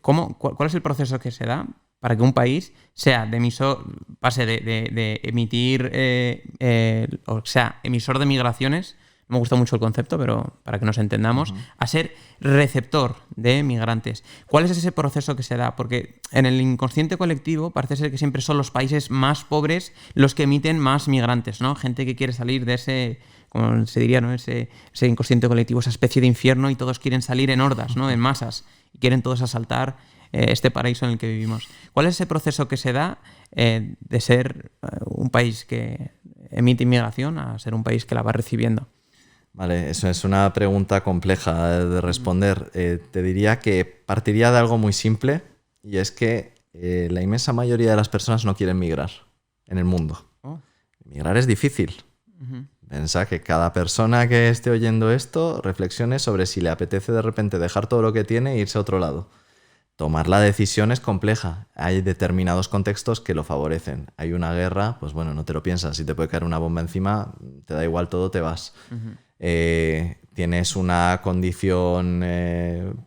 ¿cuál es el proceso que se da para que un país sea de emisor, pase de emitir, o sea, emisor de migraciones? Me gusta mucho el concepto, pero para que nos entendamos, a ser receptor de migrantes. ¿Cuál es ese proceso que se da? Porque en el inconsciente colectivo parece ser que siempre son los países más pobres los que emiten más migrantes, ¿no? Gente que quiere salir de ese, como se diría, ¿no? Ese inconsciente colectivo, esa especie de infierno, y todos quieren salir en hordas, ¿no? En masas, y quieren todos asaltar este paraíso en el que vivimos. ¿Cuál es ese proceso que se da de ser un país que emite inmigración a ser un país que la va recibiendo? Vale, eso es una pregunta compleja de responder. Te diría que partiría de algo muy simple, y es que la inmensa mayoría de las personas no quieren migrar en el mundo. Migrar es difícil. Piensa que cada persona que esté oyendo esto reflexione sobre si le apetece de repente dejar todo lo que tiene e irse a otro lado. Tomar la decisión es compleja. Hay determinados contextos que lo favorecen. Hay una guerra, pues bueno, no te lo piensas. Si te puede caer una bomba encima, te da igual todo, te vas. Tienes una condición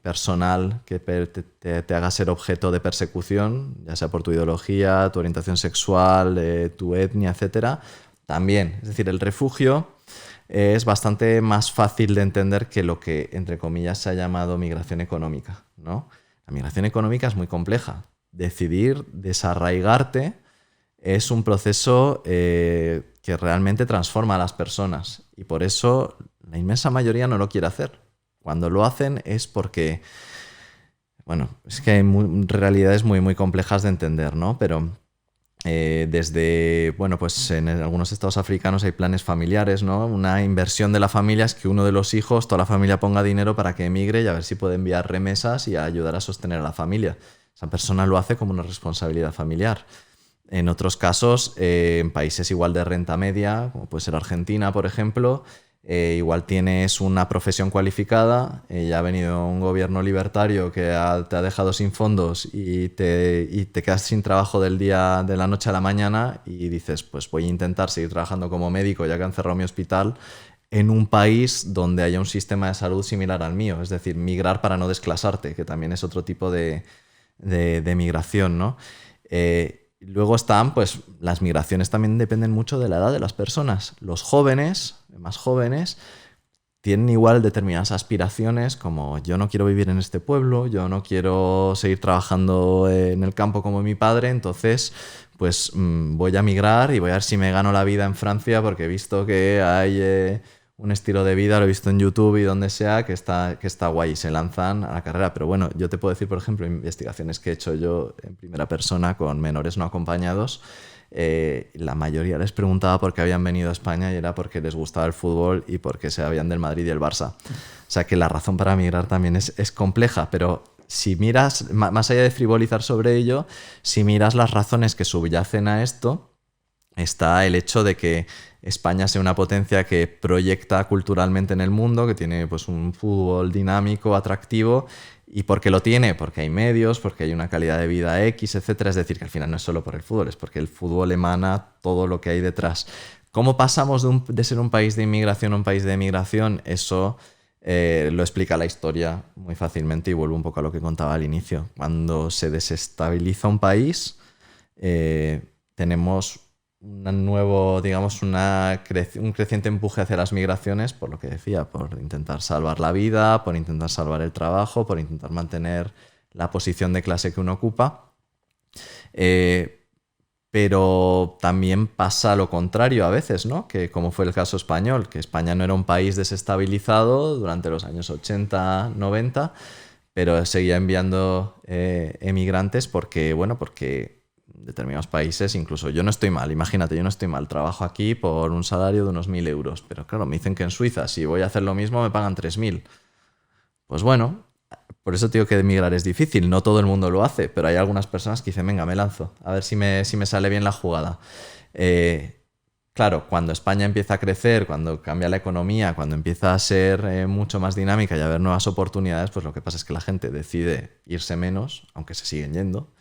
personal que te haga ser objeto de persecución, ya sea por tu ideología, tu orientación sexual, tu etnia, etc. También, es decir, el refugio es bastante más fácil de entender que lo que, entre comillas, se ha llamado migración económica, ¿no? La migración económica es muy compleja. Decidir desarraigarte es un proceso que realmente transforma a las personas, y por eso la inmensa mayoría no lo quiere hacer. Cuando lo hacen es porque, bueno, es que hay realidades muy, muy complejas de entender, ¿no? Pero desde, bueno, pues en algunos estados africanos hay planes familiares, ¿no? Una inversión de la familia es que uno de los hijos, toda la familia ponga dinero para que emigre y a ver si puede enviar remesas y ayudar a sostener a la familia. Esa persona lo hace como una responsabilidad familiar. En otros casos, en países igual de renta media, como puede ser Argentina, por ejemplo, igual tienes una profesión cualificada, ya ha venido un gobierno libertario que te ha dejado sin fondos y te quedas sin trabajo de la noche a la mañana y dices, pues voy a intentar seguir trabajando como médico ya que han cerrado mi hospital en un país donde haya un sistema de salud similar al mío, es decir, migrar para no desclasarte, que también es otro tipo de migración, ¿no? Luego están, pues las migraciones también dependen mucho de la edad de las personas. Los jóvenes, más jóvenes, tienen igual determinadas aspiraciones como yo no quiero vivir en este pueblo, yo no quiero seguir trabajando en el campo como mi padre, entonces pues voy a migrar y voy a ver si me gano la vida en Francia porque he visto que hay un estilo de vida, lo he visto en YouTube y donde sea, que está guay y se lanzan a la carrera. Pero bueno, yo te puedo decir, por ejemplo, investigaciones que he hecho yo en primera persona con menores no acompañados. La mayoría les preguntaba por qué habían venido a España y era porque les gustaba el fútbol y porque se habían del Madrid y el Barça. O sea que la razón para migrar también es compleja, pero si miras, más allá de frivolizar sobre ello, si miras las razones que subyacen a esto, está el hecho de que España sea una potencia que proyecta culturalmente en el mundo, que tiene pues un fútbol dinámico, atractivo. ¿Y por qué lo tiene? Porque hay medios, porque hay una calidad de vida X, etcétera. Es decir, que al final no es solo por el fútbol, es porque el fútbol emana todo lo que hay detrás. ¿Cómo pasamos de ser un país de inmigración a un país de emigración? Eso lo explica la historia muy fácilmente y vuelvo un poco a lo que contaba al inicio. Cuando se desestabiliza un país, tenemos un creciente empuje hacia las migraciones, por lo que decía, por intentar salvar la vida, por intentar salvar el trabajo, por intentar mantener la posición de clase que uno ocupa. Pero también pasa lo contrario a veces, ¿no? Que como fue el caso español, que España no era un país desestabilizado durante los años 80, 90, pero seguía enviando emigrantes porque determinados países, incluso yo no estoy mal, imagínate, yo no estoy mal, trabajo aquí por un salario de unos 1.000 euros, pero claro, me dicen que en Suiza, si voy a hacer lo mismo, me pagan 3.000. Pues bueno, por eso te digo que emigrar es difícil, no todo el mundo lo hace, pero hay algunas personas que dicen, venga, me lanzo, a ver si me sale bien la jugada. Claro, cuando España empieza a crecer, cuando cambia la economía, cuando empieza a ser mucho más dinámica y a haber nuevas oportunidades, pues lo que pasa es que la gente decide irse menos, aunque se siguen yendo,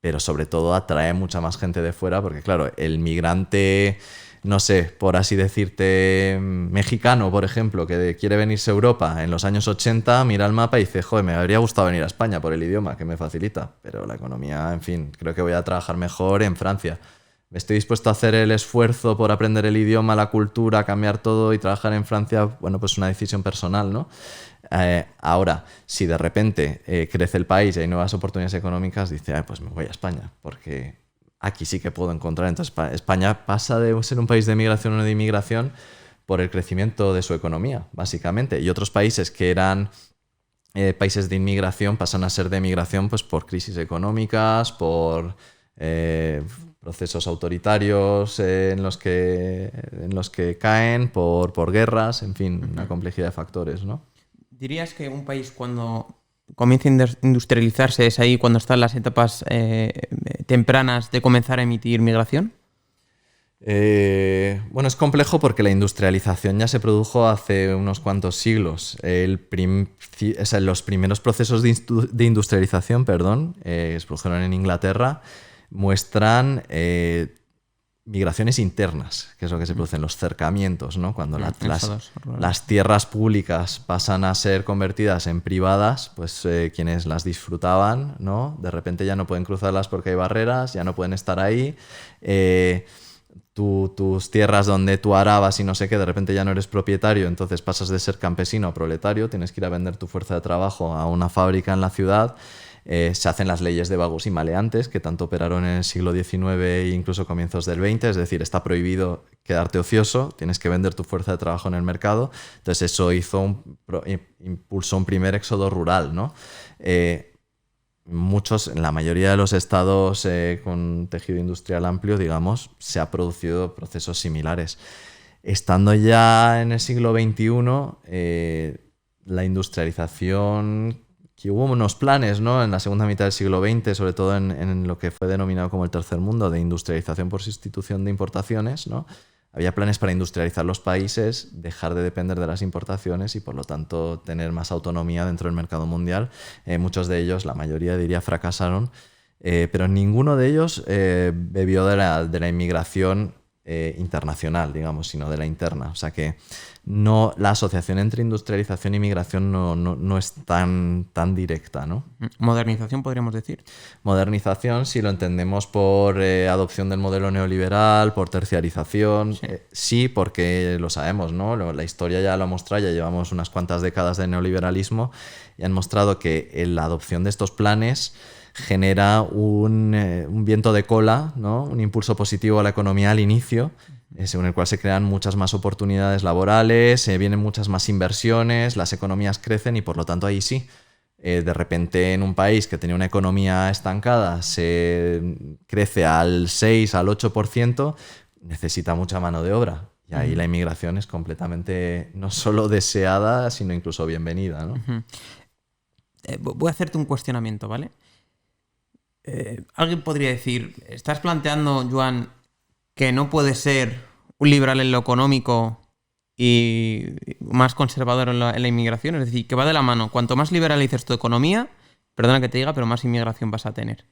pero sobre todo atrae mucha más gente de fuera porque, claro, el migrante, no sé, por así decirte, mexicano, por ejemplo, que quiere venirse a Europa en los años 80, mira el mapa y dice, joder, me habría gustado venir a España por el idioma, que me facilita, pero la economía, en fin, creo que voy a trabajar mejor en Francia. Estoy dispuesto a hacer el esfuerzo por aprender el idioma, la cultura, cambiar todo y trabajar en Francia, bueno, pues una decisión personal, ¿no? Ahora, si de repente crece el país y hay nuevas oportunidades económicas, dice, pues me voy a España, porque aquí sí que puedo encontrar. Entonces, España pasa de ser un país de migración o no de inmigración por el crecimiento de su economía, básicamente. Y otros países que eran países de inmigración pasan a ser de migración pues, por crisis económicas, por procesos autoritarios en los que caen, por guerras, en fin, una complejidad de factores, ¿no? ¿Dirías que un país cuando comienza a industrializarse es ahí cuando están las etapas tempranas de comenzar a emitir migración? Bueno, es complejo porque la industrialización ya se produjo hace unos cuantos siglos. Los primeros procesos de industrialización, que se produjeron en Inglaterra, muestran migraciones internas, que es lo que se producen, los cercamientos, ¿no? Cuando las tierras públicas pasan a ser convertidas en privadas, pues quienes las disfrutaban, ¿no? De repente ya no pueden cruzarlas porque hay barreras, ya no pueden estar ahí. Tus tierras donde tú arabas y no sé qué, de repente ya no eres propietario, entonces pasas de ser campesino a proletario, tienes que ir a vender tu fuerza de trabajo a una fábrica en la ciudad. Se hacen las leyes de vagos y maleantes, que tanto operaron en el siglo XIX e incluso comienzos del XX, es decir, está prohibido quedarte ocioso, tienes que vender tu fuerza de trabajo en el mercado. Entonces eso impulsó un primer éxodo rural, ¿no? En la mayoría de los estados con tejido industrial amplio, digamos, se ha producido procesos similares. Estando ya en el siglo XXI, la industrialización, que hubo unos planes, ¿no?, en la segunda mitad del siglo XX, sobre todo en lo que fue denominado como el tercer mundo, de industrialización por sustitución de importaciones, ¿no? Había planes para industrializar los países, dejar de depender de las importaciones y, por lo tanto, tener más autonomía dentro del mercado mundial. Muchos de ellos, la mayoría diría, fracasaron, pero ninguno de ellos bebió de la inmigración internacional, digamos, sino de la interna. O sea que la asociación entre industrialización y migración no es tan directa, ¿no? ¿Modernización podríamos decir? Modernización, si lo entendemos por adopción del modelo neoliberal, por terciarización, sí, porque lo sabemos, ¿no? La historia ya lo ha mostrado, ya llevamos unas cuantas décadas de neoliberalismo y han mostrado que la adopción de estos planes genera un viento de cola, ¿no? Un impulso positivo a la economía al inicio, según el cual se crean muchas más oportunidades laborales, vienen muchas más inversiones, las economías crecen y, por lo tanto, ahí sí, de repente en un país que tenía una economía estancada se crece al 6, al 8%, necesita mucha mano de obra. Y ahí la inmigración es completamente no solo deseada, sino incluso bienvenida, ¿no? Voy a hacerte un cuestionamiento, ¿vale? Alguien podría decir, ¿estás planteando, Joan, que no puede ser un liberal en lo económico y más conservador en la inmigración? Es decir, que va de la mano. Cuanto más liberalices tu economía, perdona que te diga, pero más inmigración vas a tener.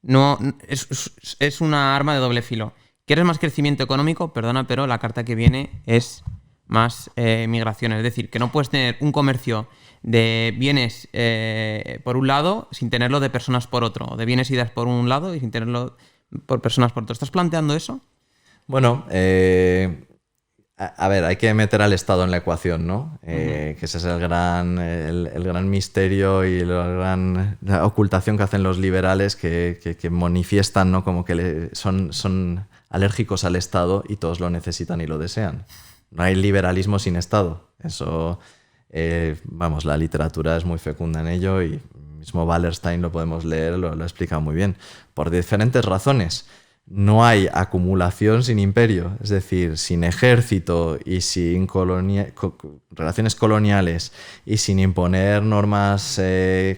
No, es una arma de doble filo. ¿Quieres más crecimiento económico? Perdona, pero la carta que viene es más migración. Es decir, que no puedes tener un comercio de bienes por un lado sin tenerlo de personas por otro, o de bienes y ideas por un lado y sin tenerlo por personas por otro. ¿Estás planteando eso? Bueno, a ver, hay que meter al Estado en la ecuación, ¿no? Que ese es el gran misterio y la ocultación que hacen los liberales que manifiestan, ¿no?, como que son alérgicos al Estado y todos lo necesitan y lo desean. No hay liberalismo sin Estado. Eso, la literatura es muy fecunda en ello y mismo Wallerstein lo podemos leer, lo explica muy bien. Por diferentes razones. No hay acumulación sin imperio, es decir, sin ejército y sin relaciones coloniales y sin imponer normas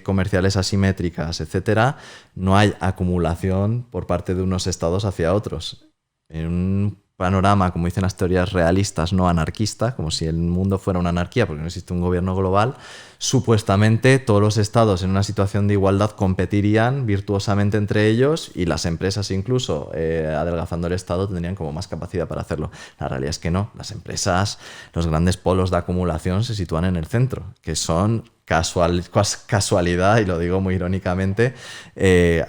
comerciales asimétricas, etc., no hay acumulación por parte de unos estados hacia otros. En un panorama, como dicen las teorías realistas, no anarquista, como si el mundo fuera una anarquía porque no existe un gobierno global, supuestamente todos los estados en una situación de igualdad competirían virtuosamente entre ellos y las empresas, incluso adelgazando el Estado, tendrían como más capacidad para hacerlo. La realidad es que no. Las empresas, los grandes polos de acumulación se sitúan en el centro, que son casualidad, y lo digo muy irónicamente,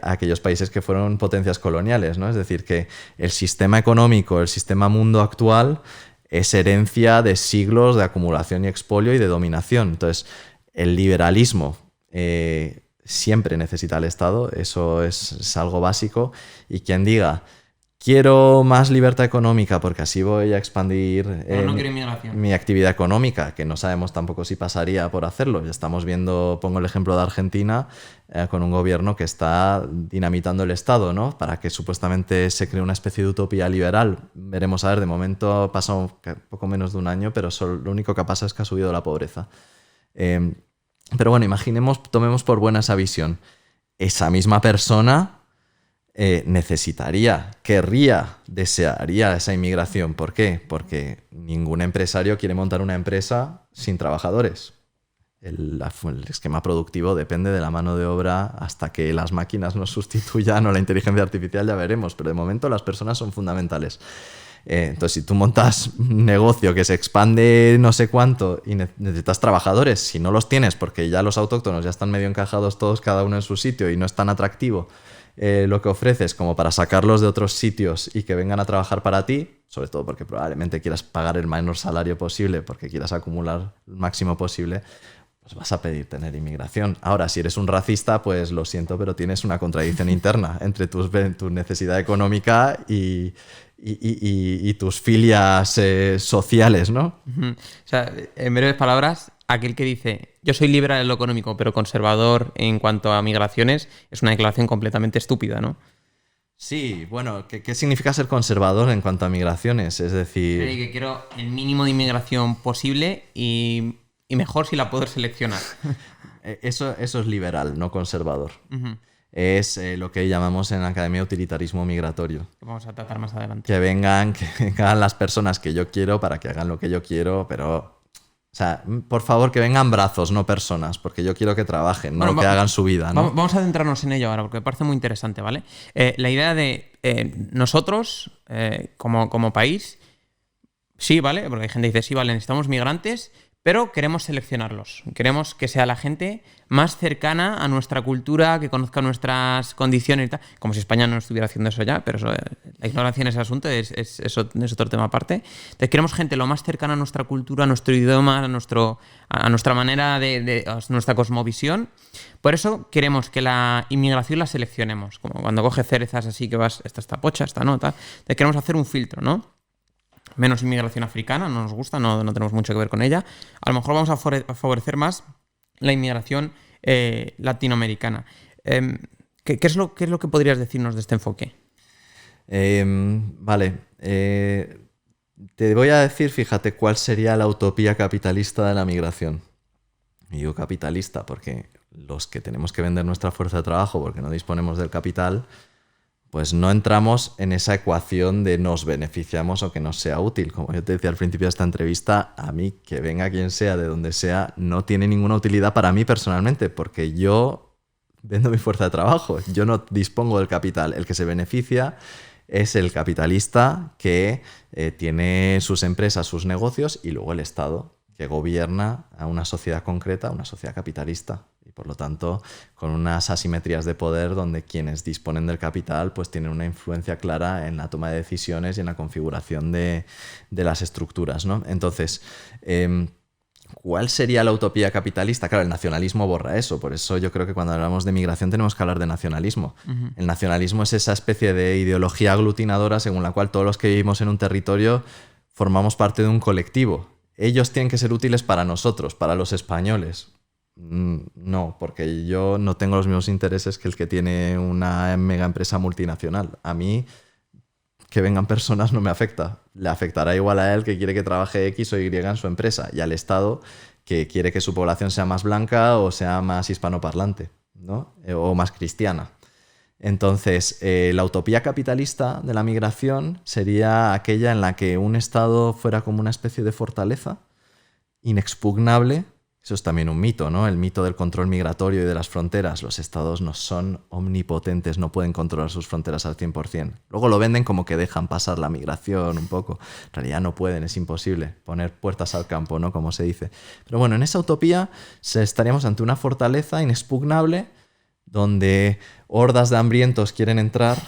aquellos países que fueron potencias coloniales, ¿no? Es decir, que el sistema económico, el sistema mundo actual es herencia de siglos de acumulación y expolio y de dominación. Entonces, el liberalismo siempre necesita al Estado, eso es algo básico, y quien diga quiero más libertad económica porque así voy a expandir mi actividad económica, que no sabemos tampoco si pasaría por hacerlo. Ya estamos viendo, pongo el ejemplo de Argentina, con un gobierno que está dinamitando el Estado, ¿no?, para que supuestamente se cree una especie de utopía liberal. Veremos, a ver, de momento ha pasado poco menos de un año, pero lo único que ha pasado es que ha subido la pobreza. Pero bueno, tomemos por buena esa visión. Esa misma persona desearía esa inmigración. ¿Por qué? Porque ningún empresario quiere montar una empresa sin trabajadores. El esquema productivo depende de la mano de obra hasta que las máquinas nos sustituyan o la inteligencia artificial, ya veremos, pero de momento las personas son fundamentales. Entonces, si tú montas un negocio que se expande no sé cuánto y necesitas trabajadores, si no los tienes porque ya los autóctonos ya están medio encajados todos cada uno en su sitio y no es tan atractivo lo que ofreces como para sacarlos de otros sitios y que vengan a trabajar para ti, sobre todo porque probablemente quieras pagar el menor salario posible porque quieras acumular el máximo posible, pues vas a pedir tener inmigración. Ahora, si eres un racista, pues lo siento, pero tienes una contradicción interna entre tu necesidad económica y tus filias sociales, ¿no? O sea, en breves palabras, aquel que dice yo soy liberal en lo económico pero conservador en cuanto a migraciones es una declaración completamente estúpida, ¿no? Sí, bueno, ¿qué significa ser conservador en cuanto a migraciones? Es decir... Que quiero el mínimo de inmigración posible y mejor si la puedo seleccionar. Eso es liberal, no conservador. Es lo que llamamos en la academia utilitarismo migratorio. Que vamos a tratar más adelante. Que vengan las personas que yo quiero para que hagan lo que yo quiero, pero... O sea, por favor, que vengan brazos, no personas, porque yo quiero que trabajen, no que hagan su vida, ¿no? Vamos a centrarnos en ello ahora, porque me parece muy interesante, ¿vale? La idea de nosotros, como país, sí, ¿vale? Porque hay gente que dice, sí, vale, necesitamos migrantes, pero queremos seleccionarlos. Queremos que sea la gente más cercana a nuestra cultura, que conozca nuestras condiciones y tal. Como si España no estuviera haciendo eso ya, pero eso, la ignorancia en ese asunto es otro tema aparte. Entonces queremos gente lo más cercana a nuestra cultura, a nuestro idioma, a nuestra manera a nuestra cosmovisión. Por eso queremos que la inmigración la seleccionemos. Como cuando coges cerezas así que vas, esta está pocha, esta no, tal. Entonces queremos hacer un filtro, ¿no? Menos inmigración africana, no nos gusta, no tenemos mucho que ver con ella. A lo mejor vamos a favorecer más la inmigración latinoamericana. ¿Qué es lo que podrías decirnos de este enfoque? Vale. Te voy a decir, fíjate, cuál sería la utopía capitalista de la migración. Y digo capitalista porque los que tenemos que vender nuestra fuerza de trabajo porque no disponemos del capital, pues no entramos en esa ecuación de nos beneficiamos o que nos sea útil. Como yo te decía al principio de esta entrevista, a mí, que venga quien sea, de donde sea, no tiene ninguna utilidad para mí personalmente, porque yo vendo mi fuerza de trabajo, yo no dispongo del capital. El que se beneficia es el capitalista que tiene sus empresas, sus negocios, y luego el Estado, que gobierna a una sociedad concreta, una sociedad capitalista. Y por lo tanto, con unas asimetrías de poder donde quienes disponen del capital pues tienen una influencia clara en la toma de decisiones y en la configuración de las estructuras, ¿no? Entonces, ¿cuál sería la utopía capitalista? Claro, el nacionalismo borra eso. Por eso yo creo que cuando hablamos de migración tenemos que hablar de nacionalismo. Uh-huh. El nacionalismo es esa especie de ideología aglutinadora según la cual todos los que vivimos en un territorio formamos parte de un colectivo. Ellos tienen que ser útiles para nosotros, para los españoles. No, porque yo no tengo los mismos intereses que el que tiene una mega empresa multinacional. A mí, que vengan personas no me afecta. Le afectará igual a él que quiere que trabaje X o Y en su empresa, y al Estado que quiere que su población sea más blanca o sea más hispanoparlante, ¿no? O más cristiana. Entonces, la utopía capitalista de la migración sería aquella en la que un Estado fuera como una especie de fortaleza inexpugnable. Eso es también un mito, ¿no? El mito del control migratorio y de las fronteras. Los estados no son omnipotentes, no pueden controlar sus fronteras al 100%. Luego lo venden como que dejan pasar la migración un poco. En realidad no pueden, es imposible poner puertas al campo, ¿no? Como se dice. Pero bueno, en esa utopía estaríamos ante una fortaleza inexpugnable donde hordas de hambrientos quieren entrar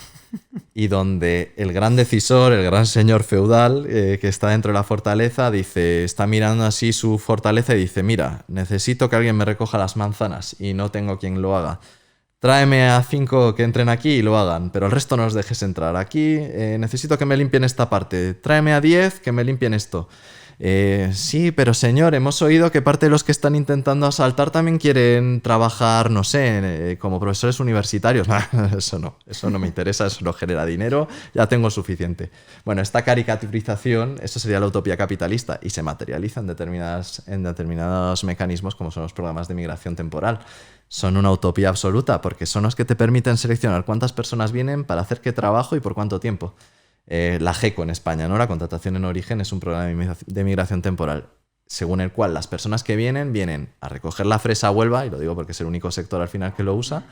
y donde el gran decisor, el gran señor feudal que está dentro de la fortaleza, está mirando así su fortaleza y dice: mira, necesito que alguien me recoja las manzanas y no tengo quien lo haga. Tráeme a 5 que entren aquí y lo hagan, pero el resto no los dejes entrar. Aquí necesito que me limpien esta parte. Tráeme a 10 que me limpien esto. Sí, pero señor, hemos oído que parte de los que están intentando asaltar también quieren trabajar, no sé, como profesores universitarios. Eso no me interesa, eso no genera dinero, ya tengo suficiente. Bueno, esta caricaturización, eso sería la utopía capitalista y se materializa en determinados mecanismos como son los programas de migración temporal. Son una utopía absoluta porque son los que te permiten seleccionar cuántas personas vienen, para hacer qué trabajo y por cuánto tiempo. La GECO en España, ¿no? La contratación en origen es un programa de migración temporal, según el cual las personas que vienen a recoger la fresa a Huelva, y lo digo porque es el único sector al final que lo usa,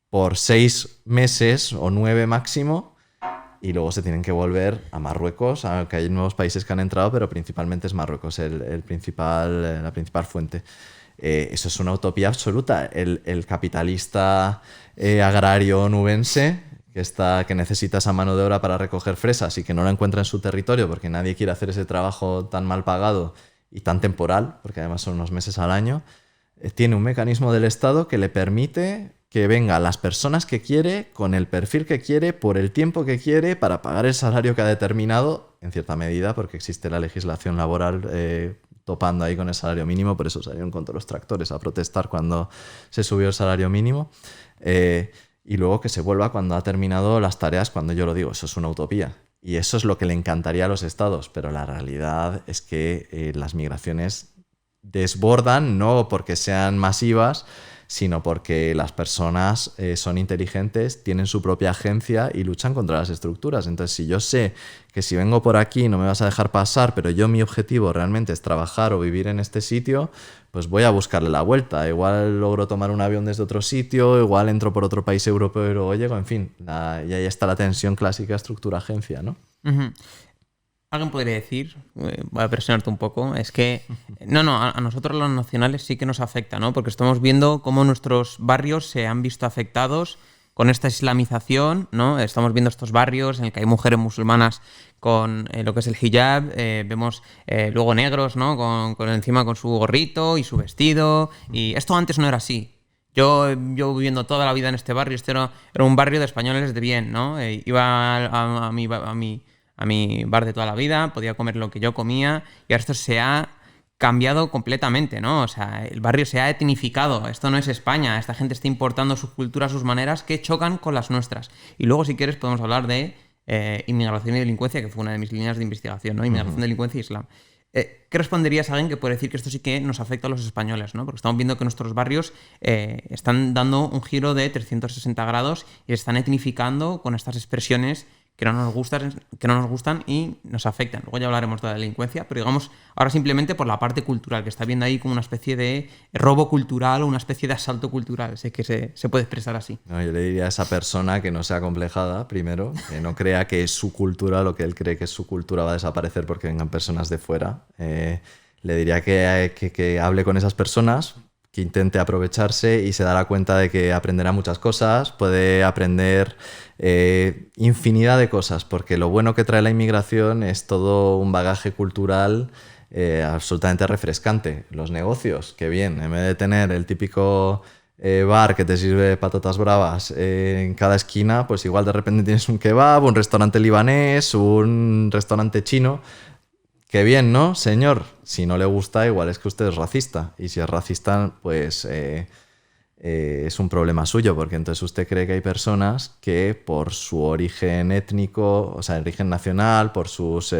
por 6 meses o 9 máximo, y luego se tienen que volver a Marruecos, aunque hay nuevos países que han entrado, pero principalmente es Marruecos la principal fuente. Eso es una utopía absoluta. El capitalista agrario onubense que necesita esa mano de obra para recoger fresas y que no la encuentra en su territorio porque nadie quiere hacer ese trabajo tan mal pagado y tan temporal, porque además son unos meses al año, tiene un mecanismo del Estado que le permite que vengan las personas que quiere, con el perfil que quiere, por el tiempo que quiere, para pagar el salario que ha determinado, en cierta medida, porque existe la legislación laboral topando ahí con el salario mínimo, por eso salieron contra los tractores a protestar cuando se subió el salario mínimo, y luego que se vuelva cuando ha terminado las tareas, cuando yo lo digo, eso es una utopía. Y eso es lo que le encantaría a los estados, pero la realidad es que las migraciones desbordan, no porque sean masivas, sino porque las personas son inteligentes, tienen su propia agencia y luchan contra las estructuras. Entonces, si yo sé que si vengo por aquí no me vas a dejar pasar, pero mi objetivo realmente es trabajar o vivir en este sitio, pues voy a buscarle la vuelta. Igual logro tomar un avión desde otro sitio, igual entro por otro país europeo y luego llego, en fin. Y ahí está la tensión clásica estructura-agencia, ¿no? Uh-huh. Alguien podría decir, voy a presionarte un poco, es que a nosotros los nacionales sí que nos afecta, ¿no? Porque estamos viendo cómo nuestros barrios se han visto afectados con esta islamización, ¿no? Estamos viendo estos barrios en el que hay mujeres musulmanas con lo que es el hijab, vemos luego negros, ¿no? Con encima con su gorrito y su vestido, y esto antes no era así. Yo viviendo toda la vida en este barrio, era un barrio de españoles de bien, ¿no? Iba a mi bar de toda la vida, podía comer lo que yo comía, y ahora esto se ha cambiado completamente, ¿no? O sea, el barrio se ha etnificado. Esto no es España. Esta gente está importando su cultura, sus maneras, que chocan con las nuestras. Y luego, si quieres, podemos hablar de inmigración y delincuencia, que fue una de mis líneas de investigación, ¿no? Inmigración, delincuencia e Islam. ¿Qué responderías a alguien que puede decir que esto sí que nos afecta a los españoles, ¿no? Porque estamos viendo que nuestros barrios están dando un giro de 360 grados y están etnificando con estas expresiones que no nos gustan y nos afectan. Luego ya hablaremos de la delincuencia, pero digamos ahora simplemente por la parte cultural, que está viendo ahí como una especie de robo cultural o una especie de asalto cultural, sé que se puede expresar así. No, yo le diría a esa persona que no sea complejada, primero, que no crea que su cultura, lo que él cree que es su cultura, va a desaparecer porque vengan personas de fuera. Le diría que hable con esas personas, que intente aprovecharse y se dará cuenta de que aprenderá muchas cosas, puede aprender infinidad de cosas, porque lo bueno que trae la inmigración es todo un bagaje cultural absolutamente refrescante. Los negocios, que bien, en vez de tener el típico bar que te sirve patatas bravas en cada esquina, pues igual de repente tienes un kebab, un restaurante libanés, un restaurante chino. Qué bien, ¿no, señor? Si no le gusta, igual es que usted es racista. Y si es racista, pues es un problema suyo, porque entonces usted cree que hay personas que por su origen étnico, o sea, origen nacional, por sus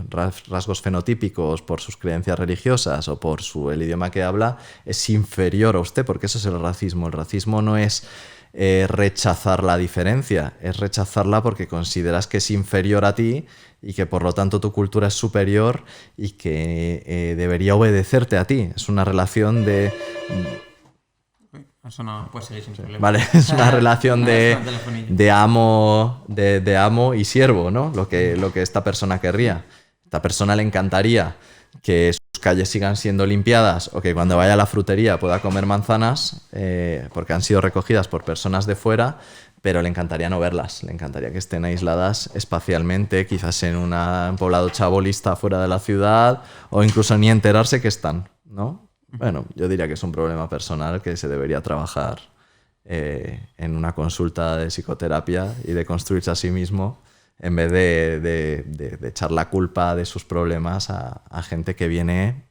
rasgos fenotípicos, por sus creencias religiosas o por el idioma que habla, es inferior a usted, porque eso es el racismo. El racismo no es rechazar la diferencia, es rechazarla porque consideras que es inferior a ti y que por lo tanto tu cultura es superior y que debería obedecerte a ti. Es una relación de... Eso no puede seguir sin problema. Vale, es una relación de amo y siervo, ¿no? Lo que esta persona querría. A esta persona le encantaría que sus calles sigan siendo limpiadas o que cuando vaya a la frutería pueda comer manzanas porque han sido recogidas por personas de fuera, pero le encantaría no verlas, le encantaría que estén aisladas espacialmente, quizás en un poblado chabolista fuera de la ciudad o incluso ni enterarse que están, ¿no? Bueno, yo diría que es un problema personal que se debería trabajar en una consulta de psicoterapia y de construirse a sí mismo en vez de echar la culpa de sus problemas a gente que viene,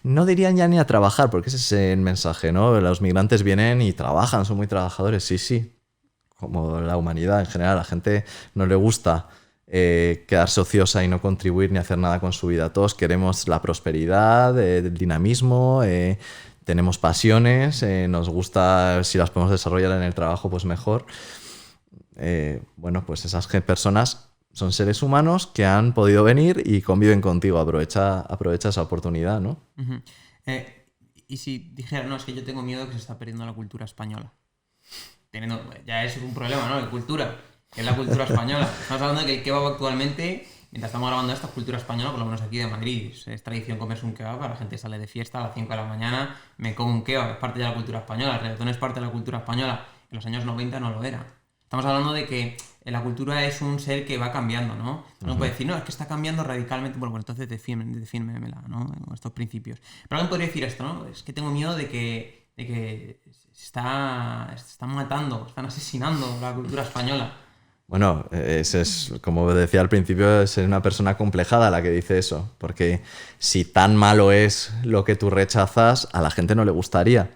no dirían ya ni a trabajar, porque ese es el mensaje, ¿no? Los migrantes vienen y trabajan, son muy trabajadores, sí, como la humanidad en general. A la gente no le gusta quedarse ociosa y no contribuir ni hacer nada con su vida. Todos queremos la prosperidad, el dinamismo, tenemos pasiones, nos gusta, si las podemos desarrollar en el trabajo, pues mejor. Bueno, pues esas personas son seres humanos que han podido venir y conviven contigo. Aprovecha esa oportunidad, ¿no? Uh-huh. Y si dijera, no, es que yo tengo miedo que se está perdiendo la cultura española. Ya es un problema, ¿no? De cultura, que es la cultura española. Estamos hablando de que el kebab actualmente, mientras estamos grabando esto, es cultura española, por lo menos aquí de Madrid. Es tradición comerse un kebab, la gente sale de fiesta a las 5 de la mañana, me como un kebab, es parte de la cultura española. El reggaetón es parte de la cultura española. En los años 90 no lo era. Estamos hablando de que la cultura es un ser que va cambiando, ¿no? Uno puede decir, no, es que está cambiando radicalmente. Bueno, pues entonces defínmela, ¿no? Estos principios. Pero alguien podría decir esto, ¿no? Es que tengo miedo de que se están matando, están asesinando la cultura española. Bueno, es, como decía al principio, es una persona acomplejada la que dice eso, porque si tan malo es lo que tú rechazas, a la gente no le gustaría.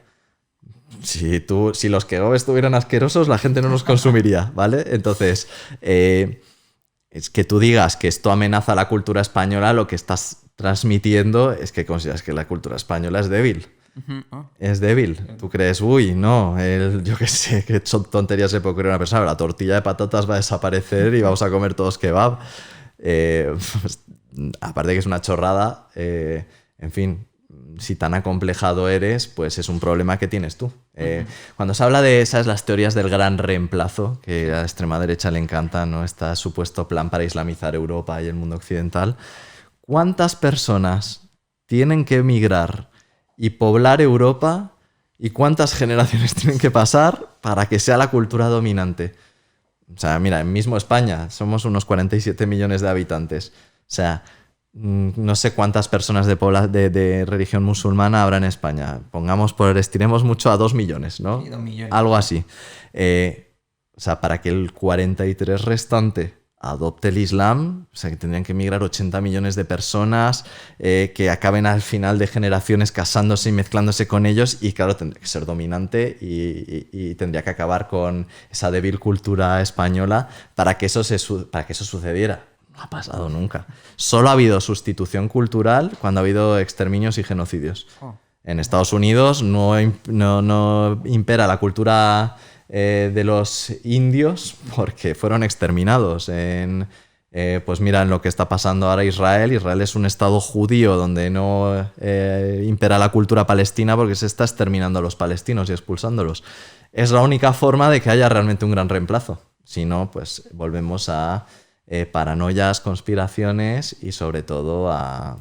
Si los kebabs estuvieran asquerosos, la gente no los consumiría, ¿vale? Entonces, es que tú digas que esto amenaza la cultura española, lo que estás transmitiendo es que consideras que la cultura española es débil. Es débil. Tú crees, uy, no, yo qué sé, que son tonterías se puede ocurrir a una persona, la tortilla de patatas va a desaparecer y vamos a comer todos kebab. Pues, aparte que es una chorrada, en fin, si tan acomplejado eres, pues es un problema que tienes tú. Cuando se habla de esas, las teorías del gran reemplazo, que a la extrema derecha le encanta, ¿no? Este supuesto plan para islamizar Europa y el mundo occidental, ¿cuántas personas tienen que emigrar y poblar Europa y cuántas generaciones tienen que pasar para que sea la cultura dominante? O sea, mira, en mismo España somos unos 47 millones de habitantes. O sea, no sé cuántas personas de religión musulmana habrá en España. Estiremos mucho a 2 millones, ¿no? Sí, 2 millones. Algo así. O sea, para que el 43 restante adopte el Islam, o sea, que tendrían que emigrar 80 millones de personas, que acaben al final de generaciones casándose y mezclándose con ellos, y claro, tendría que ser dominante y tendría que acabar con esa débil cultura española para que eso sucediera. No ha pasado nunca. Solo ha habido sustitución cultural cuando ha habido exterminios y genocidios. En Estados Unidos no impera la cultura de los indios porque fueron exterminados. Pues mira, en lo que está pasando ahora Israel es un estado judío donde no impera la cultura palestina porque se está exterminando a los palestinos y expulsándolos. Es la única forma de que haya realmente un gran reemplazo. Si no, pues volvemos a paranoias, conspiraciones y sobre todo a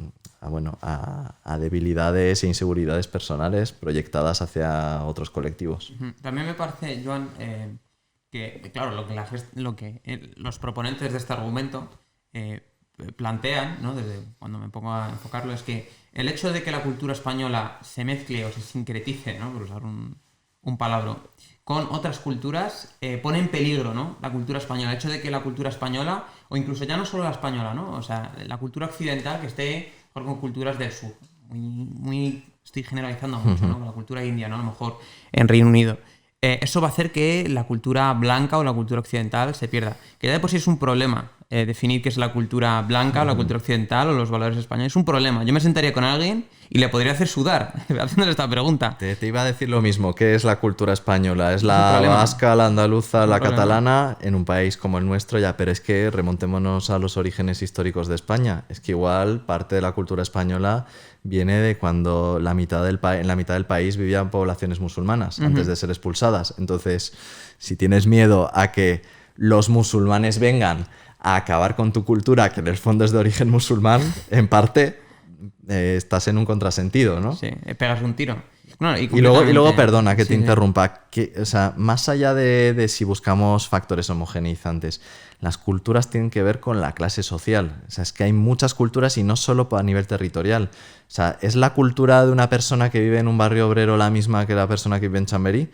debilidades e inseguridades personales proyectadas hacia otros colectivos. También me parece, Joan, que claro, lo que los proponentes de este argumento plantean, ¿no? Desde cuando me pongo a enfocarlo, es que el hecho de que la cultura española se mezcle o se sincretice, ¿no? Por usar un palabra, con otras culturas, pone en peligro, ¿no? La cultura española. El hecho de que la cultura española, o incluso ya no solo la española, ¿no? O sea, la cultura occidental que esté con culturas del sur. Estoy generalizando mucho, ¿no? Con la cultura india, ¿no? A lo mejor en Reino Unido. Eso va a hacer que la cultura blanca o la cultura occidental se pierda. Que ya de por sí es un problema definir qué es la cultura blanca o la cultura occidental o los valores españoles. Es un problema. Yo me sentaría con alguien y le podría hacer sudar haciéndole esta pregunta. Te iba a decir lo mismo. ¿Qué es la cultura española? ¿Es la vasca, la andaluza, la catalana? En un país como el nuestro ya, pero es que remontémonos a los orígenes históricos de España. Es que igual parte de la cultura española viene de cuando en la mitad del país vivían poblaciones musulmanas antes de ser expulsadas. Entonces, si tienes miedo a que los musulmanes vengan a acabar con tu cultura, que en el fondo es de origen musulmán, en parte estás en un contrasentido, ¿no? Sí, pegas un tiro. Bueno, y luego, perdona que te interrumpa, o sea, más allá de si buscamos factores homogeneizantes, las culturas tienen que ver con la clase social. O sea, es que hay muchas culturas y no solo a nivel territorial. O sea, ¿es la cultura de una persona que vive en un barrio obrero la misma que la persona que vive en Chamberí?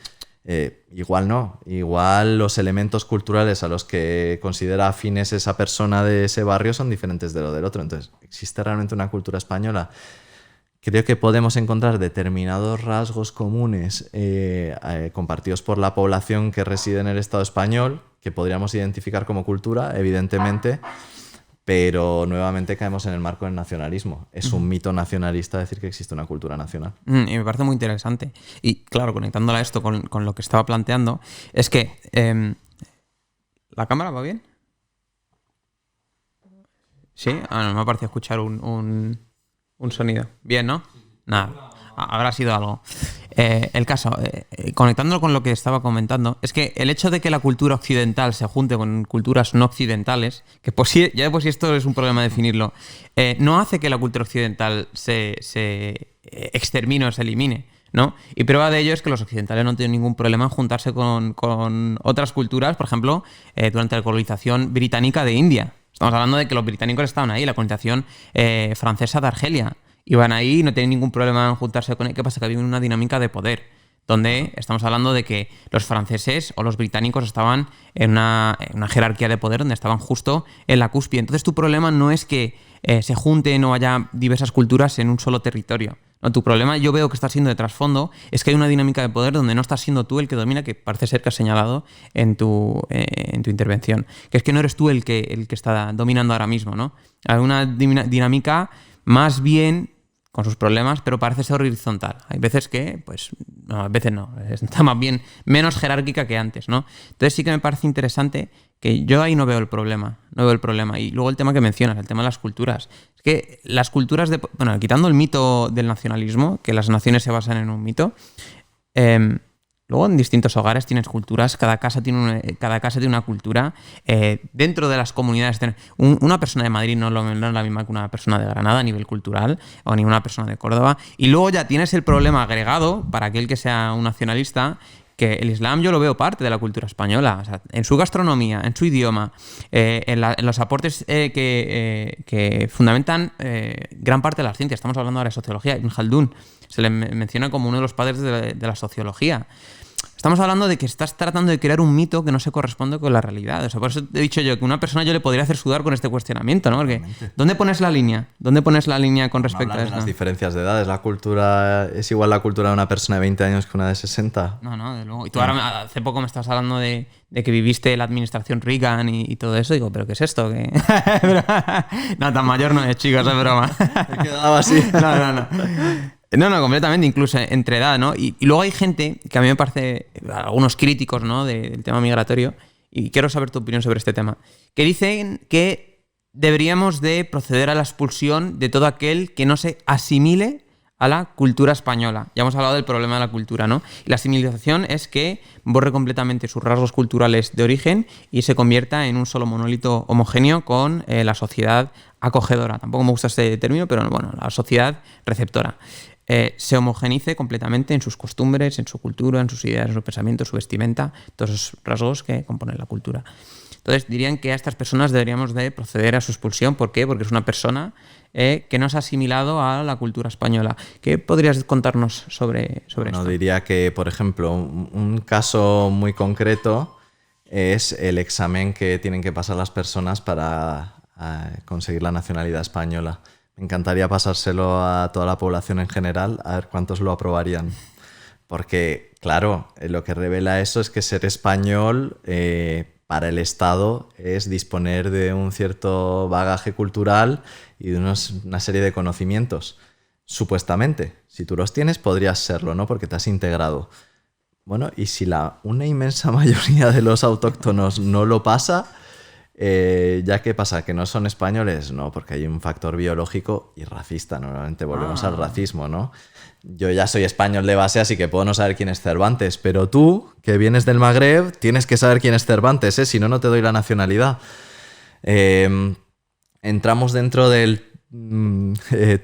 Igual no. Igual los elementos culturales a los que considera afines esa persona de ese barrio son diferentes de lo del otro. Entonces, ¿existe realmente una cultura española? Creo que podemos encontrar determinados rasgos comunes compartidos por la población que reside en el Estado español, que podríamos identificar como cultura, evidentemente, pero nuevamente caemos en el marco del nacionalismo. Es un mito nacionalista decir que existe una cultura nacional. Y me parece muy interesante. Y claro, conectándola a esto con lo que estaba planteando, es que... ¿la cámara va bien? ¿Sí? No me ha parecido escuchar un sonido. Bien, ¿no? Nada, habrá sido algo. El caso, conectándolo con lo que estaba comentando, es que el hecho de que la cultura occidental se junte con culturas no occidentales, que ya de por sí esto es un problema definirlo, no hace que la cultura occidental se extermine o se elimine. ¿no? Y prueba de ello es que los occidentales no tienen ningún problema en juntarse con otras culturas, por ejemplo, durante la colonización británica de India. Estamos hablando de que los británicos estaban ahí, la colonización francesa de Argelia. Iban ahí y no tenían ningún problema en juntarse con él. ¿Qué pasa? Que había una dinámica de poder, donde estamos hablando de que los franceses o los británicos estaban en una jerarquía de poder donde estaban justo en la cúspide. Entonces tu problema no es que se junten o haya diversas culturas en un solo territorio. No, tu problema, yo veo que está siendo de trasfondo, es que hay una dinámica de poder donde no estás siendo tú el que domina, que parece ser que has señalado en tu intervención. Que es que no eres tú el que está dominando ahora mismo, ¿no? Hay una dinámica más bien con sus problemas, pero parece ser horizontal. Hay veces que, pues, no, a veces no, está más bien menos jerárquica que antes, ¿no? Entonces sí que me parece interesante que yo ahí no veo el problema. Y luego el tema que mencionas, el tema de las culturas. Es que las culturas bueno, quitando el mito del nacionalismo, que las naciones se basan en un mito, luego en distintos hogares tienes culturas, cada casa tiene una cultura. Dentro de las comunidades, una persona de Madrid no es la misma que una persona de Granada a nivel cultural, o ni una persona de Córdoba. Y luego ya tienes el problema agregado, para aquel que sea un nacionalista, que el Islam yo lo veo parte de la cultura española. O sea, en su gastronomía, en su idioma, en los aportes que fundamentan gran parte de la ciencia. Estamos hablando ahora de sociología. Ibn Khaldun se le menciona como uno de los padres de la sociología. Estamos hablando de que estás tratando de crear un mito que no se corresponde con la realidad. O sea, por eso he dicho yo que una persona yo le podría hacer sudar con este cuestionamiento, ¿no? Porque ¿dónde pones la línea? ¿Dónde pones la línea con respecto a eso? Las diferencias de edades. ¿La cultura es igual la cultura de una persona de 20 años que una de 60? No, de luego. Y tú ahora hace poco me estás hablando de que viviste la administración Reagan y todo eso. Digo, ¿pero qué es esto? No, tan mayor no es, chicos, es broma. Me quedaba así. No, completamente, incluso entre edad, ¿no? Y luego hay gente que a mí me parece, algunos críticos, ¿no?, del tema migratorio, y quiero saber tu opinión sobre este tema, que dicen que deberíamos de proceder a la expulsión de todo aquel que no se asimile a la cultura española. Ya hemos hablado del problema de la cultura, ¿no? Y la asimilización es que borre completamente sus rasgos culturales de origen y se convierta en un solo monolito homogéneo con la sociedad acogedora. Tampoco me gusta este término, pero bueno, la sociedad receptora. Se homogenice completamente en sus costumbres, en su cultura, en sus ideas, en su pensamiento, su vestimenta, todos esos rasgos que componen la cultura. Entonces dirían que a estas personas deberíamos de proceder a su expulsión. ¿Por qué? Porque es una persona que no se ha asimilado a la cultura española. ¿Qué podrías contarnos sobre esto? Diría que, por ejemplo, un caso muy concreto es el examen que tienen que pasar las personas para conseguir la nacionalidad española. Me encantaría pasárselo a toda la población en general, a ver cuántos lo aprobarían. Porque, claro, lo que revela eso es que ser español para el Estado es disponer de un cierto bagaje cultural y de una serie de conocimientos. Supuestamente, si tú los tienes, podrías serlo, ¿no? Porque te has integrado. Bueno, y si una inmensa mayoría de los autóctonos no lo pasa, ¿ya qué pasa? ¿Que no son españoles? No, porque hay un factor biológico y racista. Normalmente volvemos al racismo, ¿no? Yo ya soy español de base, así que puedo no saber quién es Cervantes, pero tú, que vienes del Magreb, tienes que saber quién es Cervantes, ¿eh? Si no, no te doy la nacionalidad. Entramos dentro del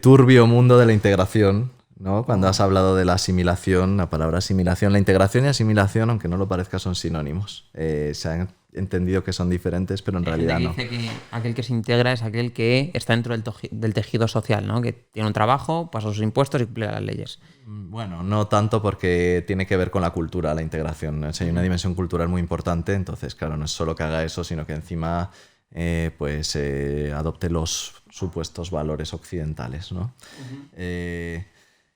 turbio mundo de la integración, ¿no? Cuando has hablado de la asimilación, la palabra asimilación, la integración y asimilación, aunque no lo parezca, son sinónimos. Se han entendido que son diferentes, pero en realidad no. Dice que aquel que se integra es aquel que está dentro del tejido social, ¿no? Que tiene un trabajo, pasa sus impuestos y cumple las leyes. Bueno, no tanto, porque tiene que ver con la cultura, la integración. O sea, hay una dimensión cultural muy importante, entonces, claro, no es solo que haga eso, sino que encima adopte los supuestos valores occidentales, ¿no?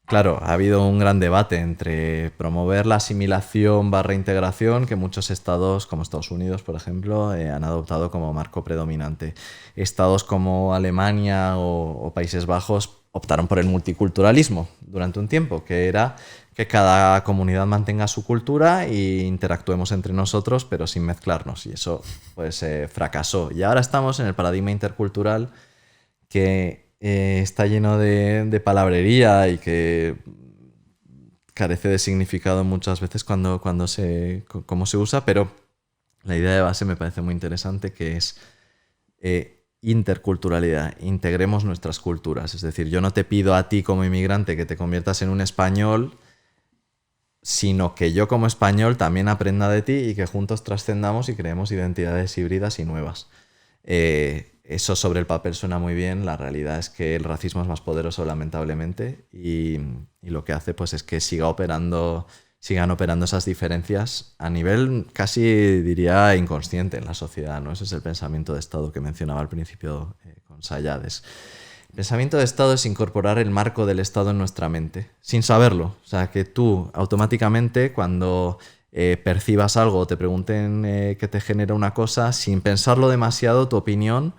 Claro, ha habido un gran debate entre promover la asimilación / integración, que muchos estados, como Estados Unidos, por ejemplo, han adoptado como marco predominante. Estados como Alemania o Países Bajos optaron por el multiculturalismo durante un tiempo, que era que cada comunidad mantenga su cultura e interactuemos entre nosotros, pero sin mezclarnos. Y eso pues fracasó. Y ahora estamos en el paradigma intercultural, que está lleno de palabrería y que carece de significado muchas veces cómo se usa, pero la idea de base me parece muy interesante, que es interculturalidad. Integremos nuestras culturas. Es decir, yo no te pido a ti como inmigrante que te conviertas en un español sino que yo como español también aprenda de ti y que juntos trascendamos y creemos identidades híbridas y nuevas. Eso sobre el papel suena muy bien, la realidad es que el racismo es más poderoso, lamentablemente, y lo que hace pues es que sigan operando esas diferencias a nivel casi diría inconsciente en la sociedad, ¿no? Ese es el pensamiento de Estado que mencionaba al principio con Sayades. El pensamiento de Estado es incorporar el marco del Estado en nuestra mente, sin saberlo. O sea, que tú automáticamente cuando percibas algo o te pregunten qué te genera una cosa, sin pensarlo demasiado, tu opinión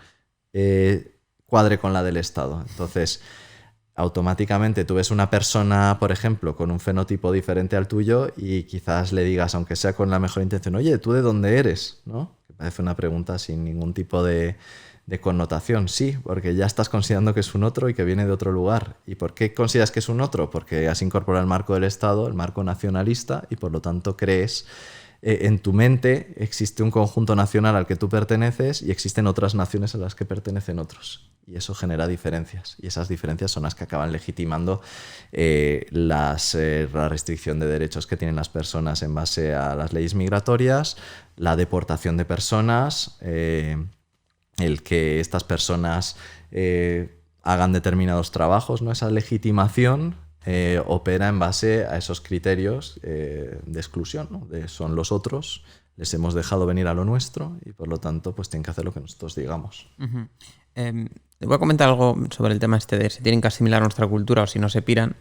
cuadre con la del Estado. Entonces, automáticamente tú ves una persona, por ejemplo, con un fenotipo diferente al tuyo y quizás le digas, aunque sea con la mejor intención, oye, ¿tú de dónde eres? ¿No? Que parece una pregunta sin ningún tipo de connotación. Sí, porque ya estás considerando que es un otro y que viene de otro lugar. ¿Y por qué consideras que es un otro? Porque has incorporado el marco del Estado, el marco nacionalista, y por lo tanto crees en tu mente existe un conjunto nacional al que tú perteneces y existen otras naciones a las que pertenecen otros. Y eso genera diferencias. Y esas diferencias son las que acaban legitimando la restricción de derechos que tienen las personas en base a las leyes migratorias, la deportación de personas, el que estas personas hagan determinados trabajos, ¿no? Esa legitimación opera en base a esos criterios de exclusión, ¿no? Son los otros, les hemos dejado venir a lo nuestro y por lo tanto pues tienen que hacer lo que nosotros digamos. Uh-huh. Voy a comentar algo sobre el tema este de si tienen que asimilar nuestra cultura o si no se piran,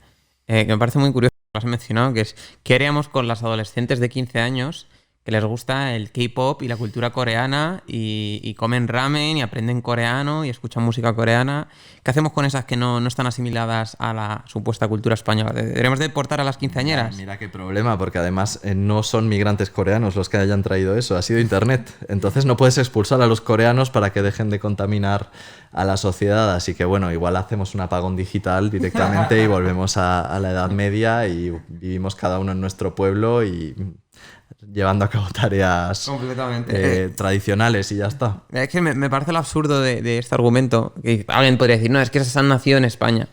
que me parece muy curioso, lo has mencionado, que es ¿qué haríamos con las adolescentes de 15 años que les gusta el K-pop y la cultura coreana y comen ramen y aprenden coreano y escuchan música coreana? ¿Qué hacemos con esas que no están asimiladas a la supuesta cultura española? ¿Deberíamos deportar a las quinceañeras? Mira qué problema, porque además no son migrantes coreanos los que hayan traído eso, ha sido Internet. Entonces no puedes expulsar a los coreanos para que dejen de contaminar a la sociedad. Así que bueno, igual hacemos un apagón digital directamente y volvemos a la Edad Media y vivimos cada uno en nuestro pueblo y llevando a cabo tareas tradicionales y ya está. Es que me parece lo absurdo de este argumento. Que alguien podría decir, no, es que esas han nacido en España.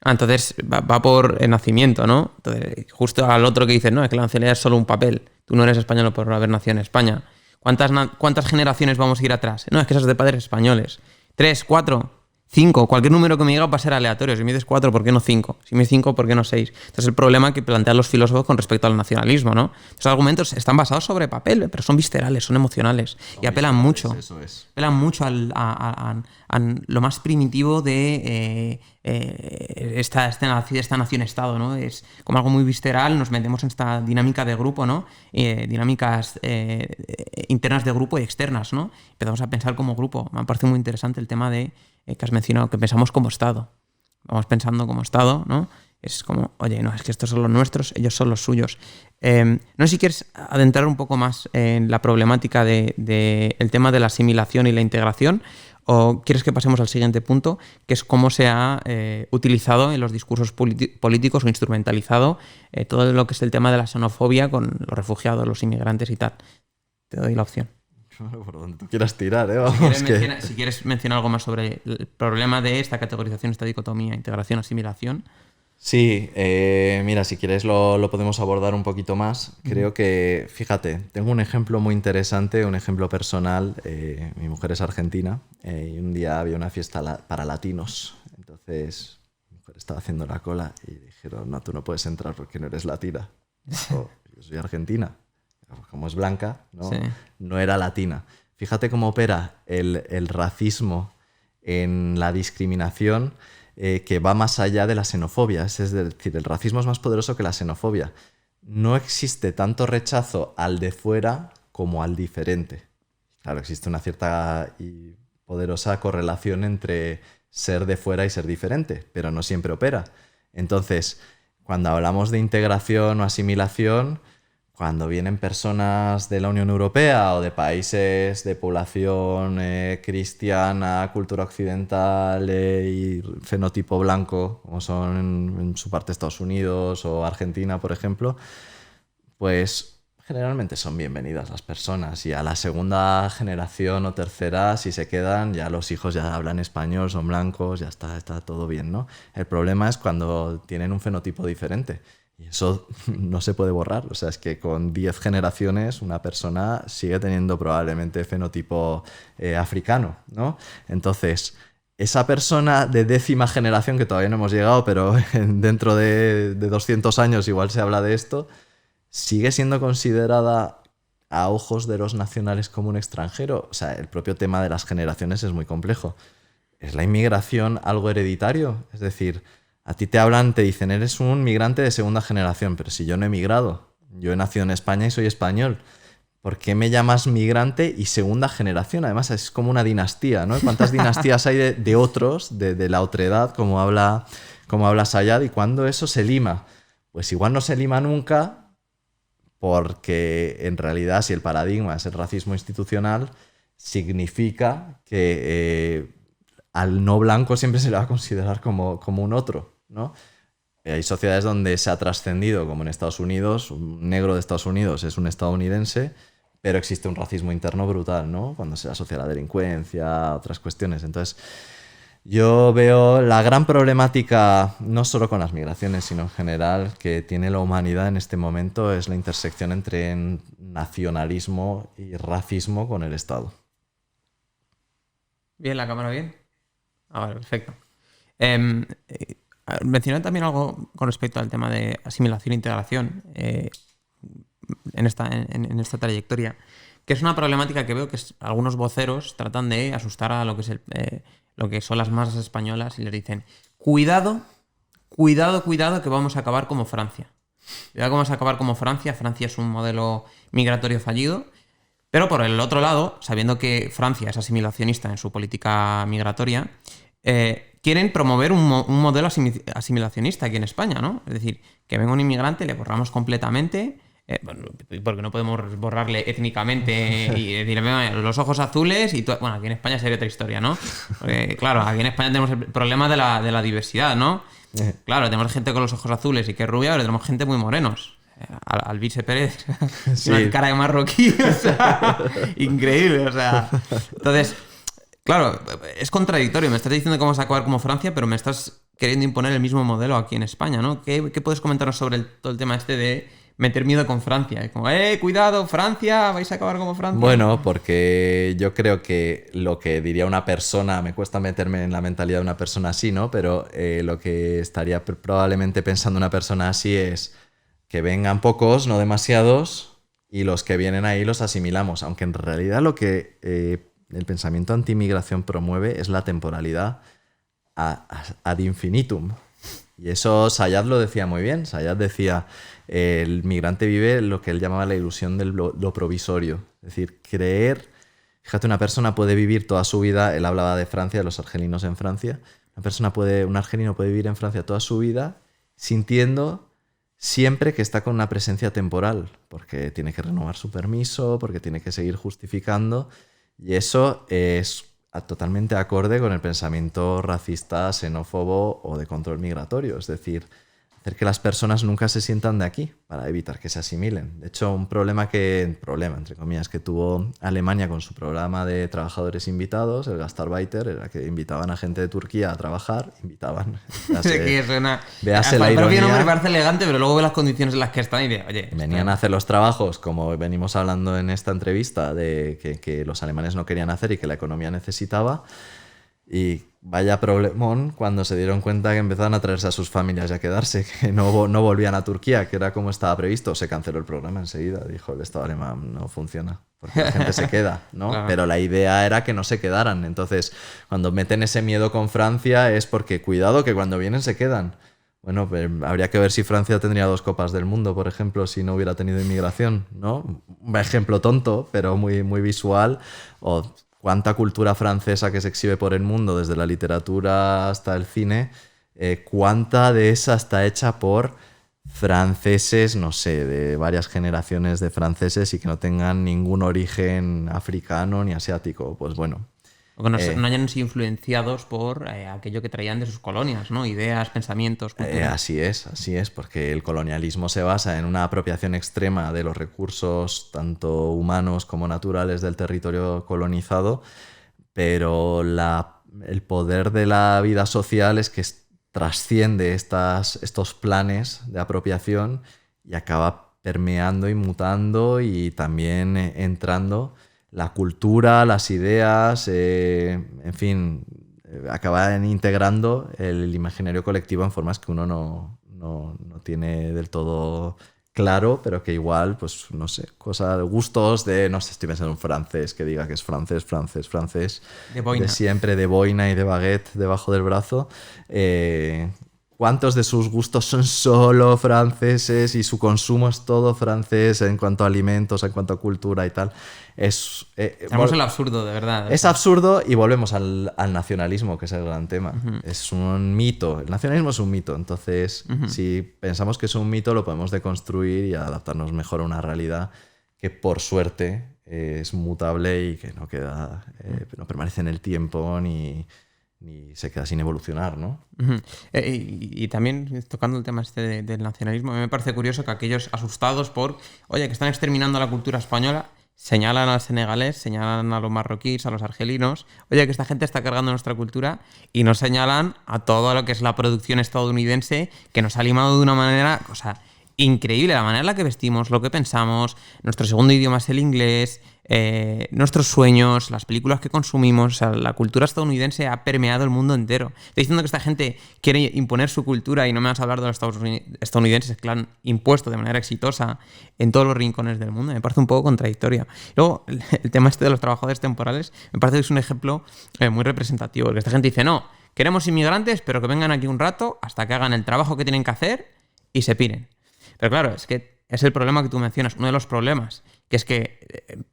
Entonces va por nacimiento, ¿no? Entonces, justo al otro que dice, no, es que la nacionalidad es solo un papel. Tú no eres español por haber nacido en España. ¿Cuántas generaciones vamos a ir atrás? No, es que esas de padres españoles. 3, 4, 5. Cualquier número que me diga va a ser aleatorio. Si me dices 4, ¿por qué no 5? Si me dices 5, ¿por qué no 6? Entonces el problema que plantean los filósofos con respecto al nacionalismo, ¿no? Estos argumentos están basados sobre papel, pero son viscerales, son emocionales y apelan mucho. Eso es. Apelan mucho a lo más primitivo de esta nación-estado, ¿no? Es como algo muy visceral, nos metemos en esta dinámica de grupo, ¿no? Dinámicas internas de grupo y externas, ¿no? Empezamos a pensar como grupo. Me parece muy interesante el tema de que has mencionado, que pensamos como Estado. Vamos pensando como Estado, ¿no? Es como, oye, no, es que estos son los nuestros, ellos son los suyos. No sé si quieres adentrar un poco más en la problemática el tema de la asimilación y la integración, o quieres que pasemos al siguiente punto, que es cómo se ha utilizado en los discursos políticos o instrumentalizado todo lo que es el tema de la xenofobia con los refugiados, los inmigrantes y tal. Te doy la opción. Por donde tú quieras tirar, Vamos, si quieres mencionar algo más sobre el problema de esta categorización, esta dicotomía, integración, asimilación. Sí, mira, si quieres lo podemos abordar un poquito más. Creo que, fíjate, tengo un ejemplo muy interesante, un ejemplo personal. Mi mujer es argentina y un día había una fiesta para latinos. Entonces mi mujer estaba haciendo la cola y dijeron, no, tú no puedes entrar porque no eres latina. Dijo, yo soy argentina. Como es blanca, ¿no? Sí. No era latina. Fíjate cómo opera el racismo en la discriminación que va más allá de la xenofobia. Es decir, el racismo es más poderoso que la xenofobia. No existe tanto rechazo al de fuera como al diferente. Claro, existe una cierta y poderosa correlación entre ser de fuera y ser diferente, pero no siempre opera. Entonces, cuando hablamos de integración o asimilación, cuando vienen personas de la Unión Europea o de países de población cristiana, cultura occidental y fenotipo blanco, como son en su parte Estados Unidos o Argentina, por ejemplo, pues generalmente son bienvenidas las personas. Y a la segunda generación o tercera, si se quedan, ya los hijos ya hablan español, son blancos, ya está todo bien, ¿no? El problema es cuando tienen un fenotipo diferente. Y eso no se puede borrar. O sea, es que con 10 generaciones una persona sigue teniendo probablemente fenotipo africano, ¿no? Entonces, esa persona de 10ª generación, que todavía no hemos llegado, pero dentro de 200 años igual se habla de esto, sigue siendo considerada a ojos de los nacionales como un extranjero. O sea, el propio tema de las generaciones es muy complejo. ¿Es la inmigración algo hereditario? Es decir, a ti te hablan, te dicen, eres un migrante de 2ª generación, pero si yo no he migrado, yo he nacido en España y soy español, ¿por qué me llamas migrante y 2ª generación? Además, es como una dinastía, ¿no? ¿Cuántas dinastías hay de otros, de la otredad, como habla Sayad, y cuándo eso se lima? Pues igual no se lima nunca, porque en realidad, si el paradigma es el racismo institucional, significa que al no blanco siempre se le va a considerar como un otro, ¿no? Hay sociedades donde se ha trascendido, como en Estados Unidos, un negro de Estados Unidos es un estadounidense, pero existe un racismo interno brutal, ¿no? Cuando se asocia a la delincuencia, otras cuestiones. Entonces, yo veo la gran problemática, no solo con las migraciones, sino en general, que tiene la humanidad en este momento, es la intersección entre nacionalismo y racismo con el Estado. Bien, la cámara bien. Vale, perfecto. Mencioné también algo con respecto al tema de asimilación e integración en esta trayectoria, que es una problemática que veo que algunos voceros tratan de asustar a lo que son las masas españolas y les dicen, cuidado, que vamos a acabar como Francia. Cuidado que vamos a acabar como Francia. Francia es un modelo migratorio fallido. Pero por el otro lado, sabiendo que Francia es asimilacionista en su política migratoria, quieren promover un modelo asimilacionista aquí en España, ¿no? Es decir, que venga un inmigrante, le borramos completamente, porque no podemos borrarle étnicamente y decirle los ojos azules y bueno, aquí en España sería otra historia, ¿no? Porque, claro, aquí en España tenemos el problema de la diversidad, ¿no? Claro, tenemos gente con los ojos azules y que es rubia, pero tenemos gente muy morenos. Albice Pérez, sí. Una cara de marroquí, o sea, increíble, o sea. Entonces, claro, es contradictorio. Me estás diciendo que vamos a acabar como Francia, pero me estás queriendo imponer el mismo modelo aquí en España, ¿no? ¿Qué puedes comentarnos sobre todo el tema este de meter miedo con Francia? Como, cuidado, Francia, vais a acabar como Francia. Bueno, porque yo creo que lo que diría una persona, me cuesta meterme en la mentalidad de una persona así, ¿no? Pero lo que estaría probablemente pensando una persona así es que vengan pocos, no demasiados, y los que vienen ahí los asimilamos. Aunque en realidad lo que el pensamiento anti-inmigración promueve es la temporalidad ad infinitum. Y eso Sayad lo decía muy bien. Sayad decía, el migrante vive lo que él llamaba la ilusión de lo provisorio. Es decir, creer... Fíjate, una persona puede vivir toda su vida, él hablaba de Francia, de los argelinos en Francia, un argelino puede vivir en Francia toda su vida sintiendo siempre que está con una presencia temporal, porque tiene que renovar su permiso, porque tiene que seguir justificando, y eso es totalmente acorde con el pensamiento racista, xenófobo o de control migratorio. Es decir, hacer que las personas nunca se sientan de aquí para evitar que se asimilen. De hecho, un problema entre comillas, que tuvo Alemania con su programa de trabajadores invitados, el Gastarbeiter, era que invitaban a gente de Turquía a trabajar, véase la ironía. El nombre me parece elegante, pero luego ve las condiciones en las que están y de, oye... Venían a hacer los trabajos, como venimos hablando en esta entrevista, de que los alemanes no querían hacer y que la economía necesitaba. Y vaya problemón cuando se dieron cuenta que empezaban a traerse a sus familias y a quedarse, que no volvían a Turquía, que era como estaba previsto. Se canceló el programa enseguida, dijo el Estado alemán, no funciona, porque la gente se queda, ¿no? Claro. Pero la idea era que no se quedaran. Entonces, cuando meten ese miedo con Francia es porque, cuidado, que cuando vienen se quedan. Bueno, pues habría que ver si Francia tendría 2 copas del mundo, por ejemplo, si no hubiera tenido inmigración, ¿no? Un ejemplo tonto, pero muy, muy visual. O cuánta cultura francesa que se exhibe por el mundo, desde la literatura hasta el cine, cuánta de esa está hecha por franceses, no sé, de varias generaciones de franceses y que no tengan ningún origen africano ni asiático. Pues bueno. O que no hayan sido influenciados por aquello que traían de sus colonias, ¿no? Ideas, pensamientos, cultura. Así es, porque el colonialismo se basa en una apropiación extrema de los recursos, tanto humanos como naturales, del territorio colonizado, pero el poder de la vida social es que trasciende estos planes de apropiación y acaba permeando y mutando y también entrando la cultura, las ideas, en fin, acaban integrando el imaginario colectivo en formas que uno no tiene del todo claro, pero que igual, pues no sé, cosas, gustos de, no sé, estoy pensando en un francés que diga que es francés, De boina. de siempre, de boina y de baguette debajo del brazo. ¿Cuántos de sus gustos son solo franceses y su consumo es todo francés en cuanto a alimentos, en cuanto a cultura y tal? Estamos en el absurdo, de verdad. Es absurdo y volvemos al nacionalismo, que es el gran tema. Es un mito. El nacionalismo es un mito. Entonces, si pensamos que es un mito, lo podemos deconstruir y adaptarnos mejor a una realidad que, por suerte, es mutable y que no queda, no permanece en el tiempo ni se queda sin evolucionar, ¿no? Y también, tocando el tema este del nacionalismo, a mí me parece curioso que aquellos asustados por, oye, que están exterminando la cultura española, señalan al senegalés, señalan a los marroquíes, a los argelinos, oye, que esta gente está cargando nuestra cultura, y no señalan a todo lo que es la producción estadounidense, que nos ha limado de una manera, o sea, increíble, la manera en la que vestimos, lo que pensamos, nuestro segundo idioma es el inglés, nuestros sueños, las películas que consumimos, o sea, la cultura estadounidense ha permeado el mundo entero. Estoy diciendo que esta gente quiere imponer su cultura y no me vas a hablar de los estadounidenses que la han impuesto de manera exitosa en todos los rincones del mundo. Me parece un poco contradictorio. Luego, el tema este de los trabajadores temporales me parece que es un ejemplo muy representativo, porque esta gente dice, no, queremos inmigrantes, pero que vengan aquí un rato hasta que hagan el trabajo que tienen que hacer y se piren. Pero claro, es que es el problema que tú mencionas, uno de los problemas, que es que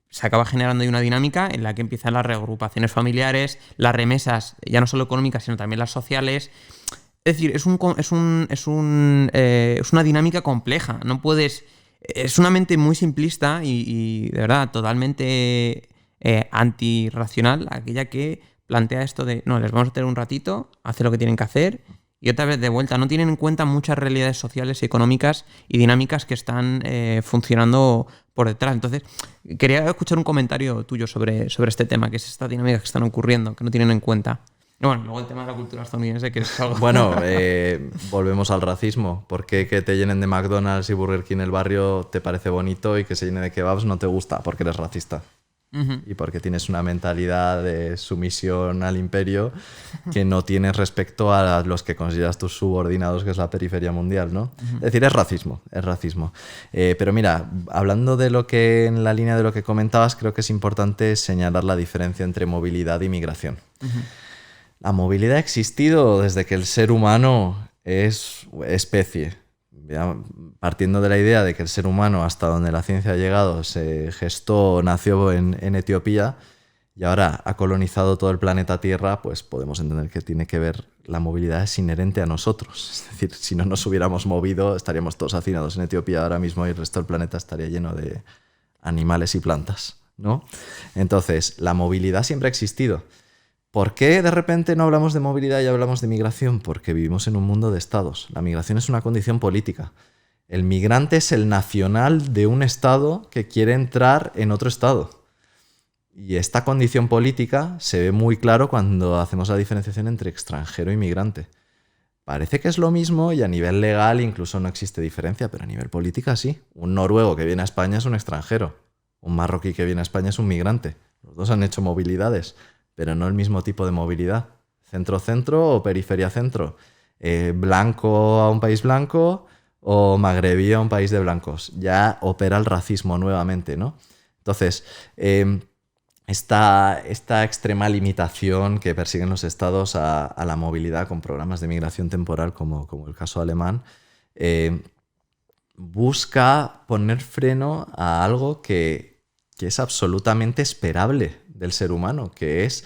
se acaba generando ahí una dinámica en la que empiezan las reagrupaciones familiares, las remesas, ya no solo económicas, sino también las sociales. Es decir, es una dinámica compleja. No puedes... Es una mente muy simplista y de verdad, totalmente antirracional, aquella que plantea esto de, no, les vamos a tener un ratito, hacer lo que tienen que hacer. Y otra vez de vuelta, no tienen en cuenta muchas realidades sociales, económicas y dinámicas que están funcionando por detrás. Entonces, quería escuchar un comentario tuyo sobre este tema, que es esta dinámica que están ocurriendo, que no tienen en cuenta. Y bueno, luego el tema de la cultura estadounidense, que es algo... Bueno, volvemos al racismo. ¿Por qué que te llenen de McDonald's y Burger King el barrio te parece bonito y que se llene de kebabs no te gusta? Porque eres racista. Y porque tienes una mentalidad de sumisión al imperio que no tienes respecto a los que consideras tus subordinados, que es la periferia mundial, ¿no? Es decir, es racismo. Pero mira, hablando de lo que, en la línea de lo que comentabas, creo que es importante señalar la diferencia entre movilidad y migración. La movilidad ha existido desde que el ser humano es especie. Ya, partiendo de la idea de que el ser humano, hasta donde la ciencia ha llegado, se gestó, nació en Etiopía y ahora ha colonizado todo el planeta Tierra, pues podemos entender que tiene que ver, la movilidad es inherente a nosotros. Es decir, si no nos hubiéramos movido, estaríamos todos hacinados en Etiopía ahora mismo y el resto del planeta estaría lleno de animales y plantas, ¿no? Entonces, la movilidad siempre ha existido. ¿Por qué de repente no hablamos de movilidad y hablamos de migración? Porque vivimos en un mundo de estados. La migración es una condición política. El migrante es el nacional de un estado que quiere entrar en otro estado. Y esta condición política se ve muy claro cuando hacemos la diferenciación entre extranjero y migrante. Parece que es lo mismo y a nivel legal incluso no existe diferencia, pero a nivel política sí. Un noruego que viene a España es un extranjero. Un marroquí que viene a España es un migrante. Los dos han hecho movilidades, pero no el mismo tipo de movilidad. Centro-centro o periferia-centro. Blanco a un país blanco o magrebí a un país de blancos. Ya opera el racismo nuevamente, ¿no? Entonces, esta extrema limitación que persiguen los estados a la movilidad con programas de migración temporal, como el caso alemán, busca poner freno a algo que es absolutamente esperable del ser humano, que es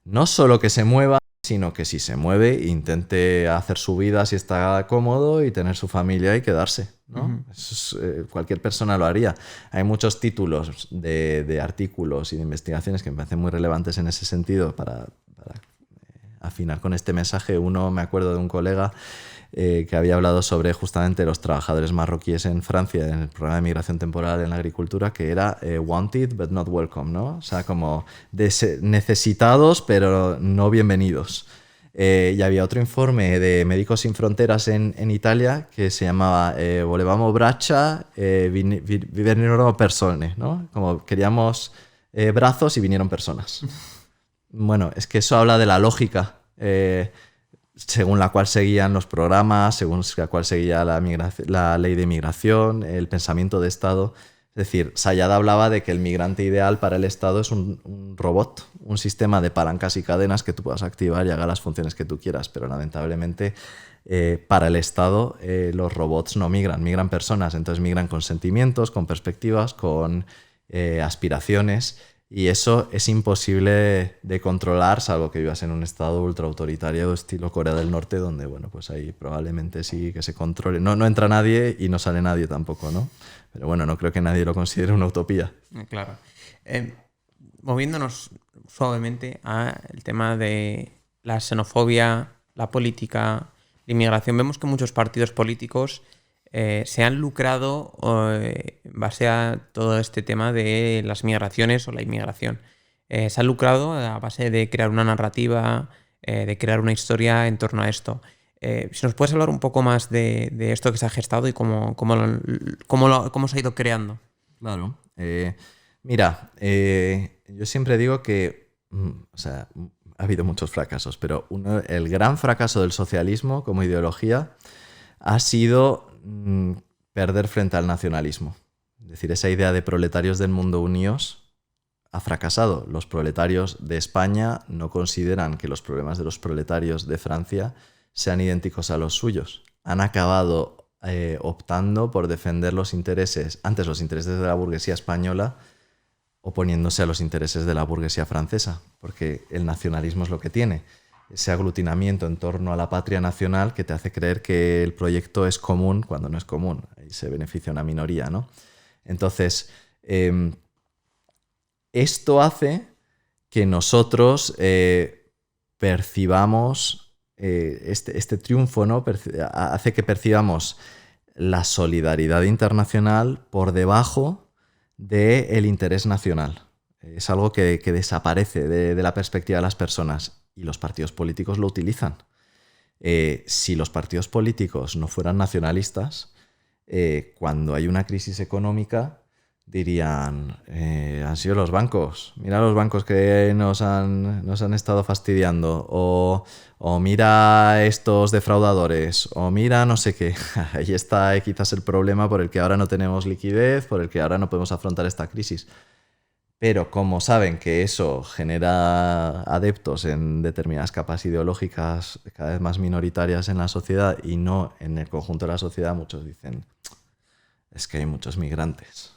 no solo que se mueva, sino que si se mueve intente hacer su vida si está cómodo y tener su familia y quedarse, ¿no? Eso es, cualquier persona lo haría. Hay muchos títulos de artículos y de investigaciones que me parecen muy relevantes en ese sentido para afinar con este mensaje. Uno, me acuerdo de un colega que había hablado sobre justamente los trabajadores marroquíes en Francia en el programa de migración temporal en la agricultura, que era wanted but not welcome, ¿no? O sea, como necesitados pero no bienvenidos. Y había otro informe de Médicos Sin Fronteras en Italia que se llamaba Volevamo braccia, vennero persone, ¿no? Como queríamos brazos y vinieron personas. Bueno, es que eso habla de la lógica según la cual seguían los programas, según la cual seguía la ley de migración, el pensamiento de Estado. Es decir, Sayad hablaba de que el migrante ideal para el Estado es un robot, un sistema de palancas y cadenas que tú puedas activar y haga las funciones que tú quieras, pero lamentablemente para el Estado los robots no migran, migran personas, entonces migran con sentimientos, con perspectivas, con aspiraciones, y eso es imposible de controlar, salvo que vivas en un Estado ultraautoritario estilo Corea del Norte, donde bueno, pues ahí probablemente sí que se controle. No entra nadie y no sale nadie tampoco, ¿no? Pero bueno, no creo que nadie lo considere una utopía. Claro. Moviéndonos suavemente al tema de la xenofobia, la política, la inmigración, vemos que muchos partidos políticos se han lucrado en base a todo este tema de las migraciones o la inmigración. Se han lucrado a base de crear una narrativa, de crear una historia en torno a esto. Si nos puedes hablar un poco más de esto que se ha gestado y cómo se ha ido creando. Claro. Mira, yo siempre digo que ha habido muchos fracasos, pero el gran fracaso del socialismo como ideología ha sido perder frente al nacionalismo. Es decir, esa idea de proletarios del mundo unidos ha fracasado. Los proletarios de España no consideran que los problemas de los proletarios de Francia sean idénticos a los suyos. Han acabado optando por defender los intereses de la burguesía española, oponiéndose a los intereses de la burguesía francesa, porque el nacionalismo es lo que tiene, ese aglutinamiento en torno a la patria nacional que te hace creer que el proyecto es común cuando no es común, ahí se beneficia una minoría, ¿no? Entonces, esto hace que nosotros percibamos este triunfo, ¿no? Hace que percibamos la solidaridad internacional por debajo del interés nacional. Es algo que desaparece de la perspectiva de las personas y los partidos políticos lo utilizan. Si los partidos políticos no fueran nacionalistas, cuando hay una crisis económica dirían, han sido los bancos, mira los bancos que nos han estado fastidiando, o mira estos defraudadores, o mira no sé qué. Ahí está quizás el problema por el que ahora no tenemos liquidez, por el que ahora no podemos afrontar esta crisis. Pero como saben que eso genera adeptos en determinadas capas ideológicas cada vez más minoritarias en la sociedad y no en el conjunto de la sociedad, muchos dicen, es que hay muchos migrantes.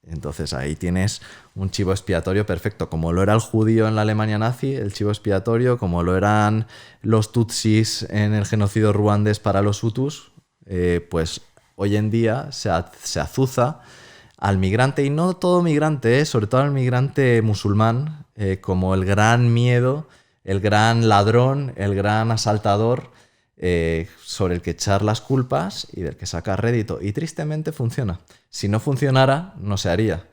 Entonces ahí tienes un chivo expiatorio perfecto, como lo era el judío en la Alemania nazi, el chivo expiatorio, como lo eran los tutsis en el genocidio ruandés para los hutus, pues hoy en día se azuza al migrante, y no todo migrante, sobre todo al migrante musulmán, como el gran miedo, el gran ladrón, el gran asaltador, sobre el que echar las culpas y del que sacar rédito. Y tristemente funciona. Si no funcionara, no se haría.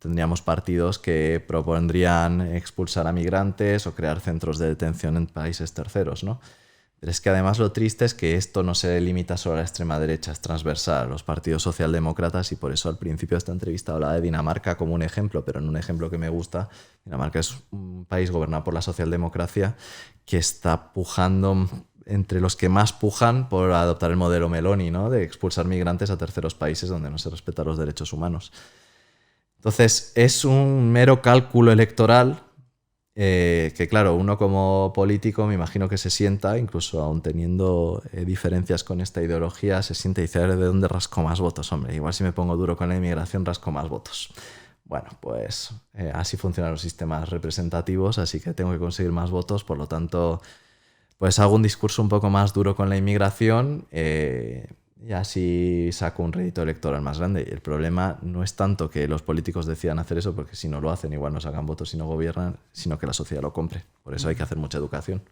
Tendríamos partidos que propondrían expulsar a migrantes o crear centros de detención en países terceros, ¿no? Pero es que además lo triste es que esto no se limita solo a la extrema derecha, es transversal a los partidos socialdemócratas, y por eso al principio de esta entrevista hablaba de Dinamarca como un ejemplo, pero en un ejemplo que me gusta. Dinamarca es un país gobernado por la socialdemocracia que está pujando, entre los que más pujan, por adoptar el modelo Meloni, ¿no? De expulsar migrantes a terceros países donde no se respetan los derechos humanos. Entonces es un mero cálculo electoral que claro, uno como político me imagino que se sienta, incluso aún teniendo diferencias con esta ideología, se siente y dice, a ver, ¿de dónde rasco más votos? Hombre, igual si me pongo duro con la inmigración rasco más votos. Bueno, pues así funcionan los sistemas representativos, así que tengo que conseguir más votos, por lo tanto, pues hago un discurso un poco más duro con la inmigración, y así saco un rédito electoral más grande. Y el problema no es tanto que los políticos decidan hacer eso, porque si no lo hacen igual no sacan votos y no gobiernan, sino que la sociedad lo compre. Por eso hay que hacer mucha educación.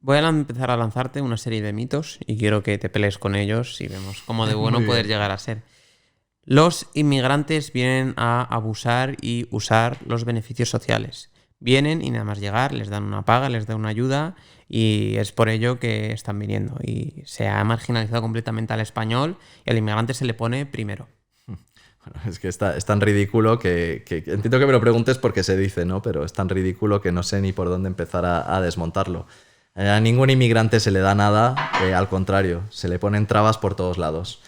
Voy a empezar a lanzarte una serie de mitos y quiero que te pelees con ellos y vemos cómo de bueno poder llegar a ser. Los inmigrantes vienen a abusar y usar los beneficios sociales. vienen y nada más llegar les dan una paga, les dan una ayuda y es por ello que están viniendo. Y se ha marginalizado completamente al español y al inmigrante se le pone primero. Bueno, es que es tan ridículo que entiendo que me lo preguntes porque se dice, ¿no? Pero es tan ridículo que no sé ni por dónde empezar a desmontarlo. A ningún inmigrante se le da nada, al contrario, se le ponen trabas por todos lados.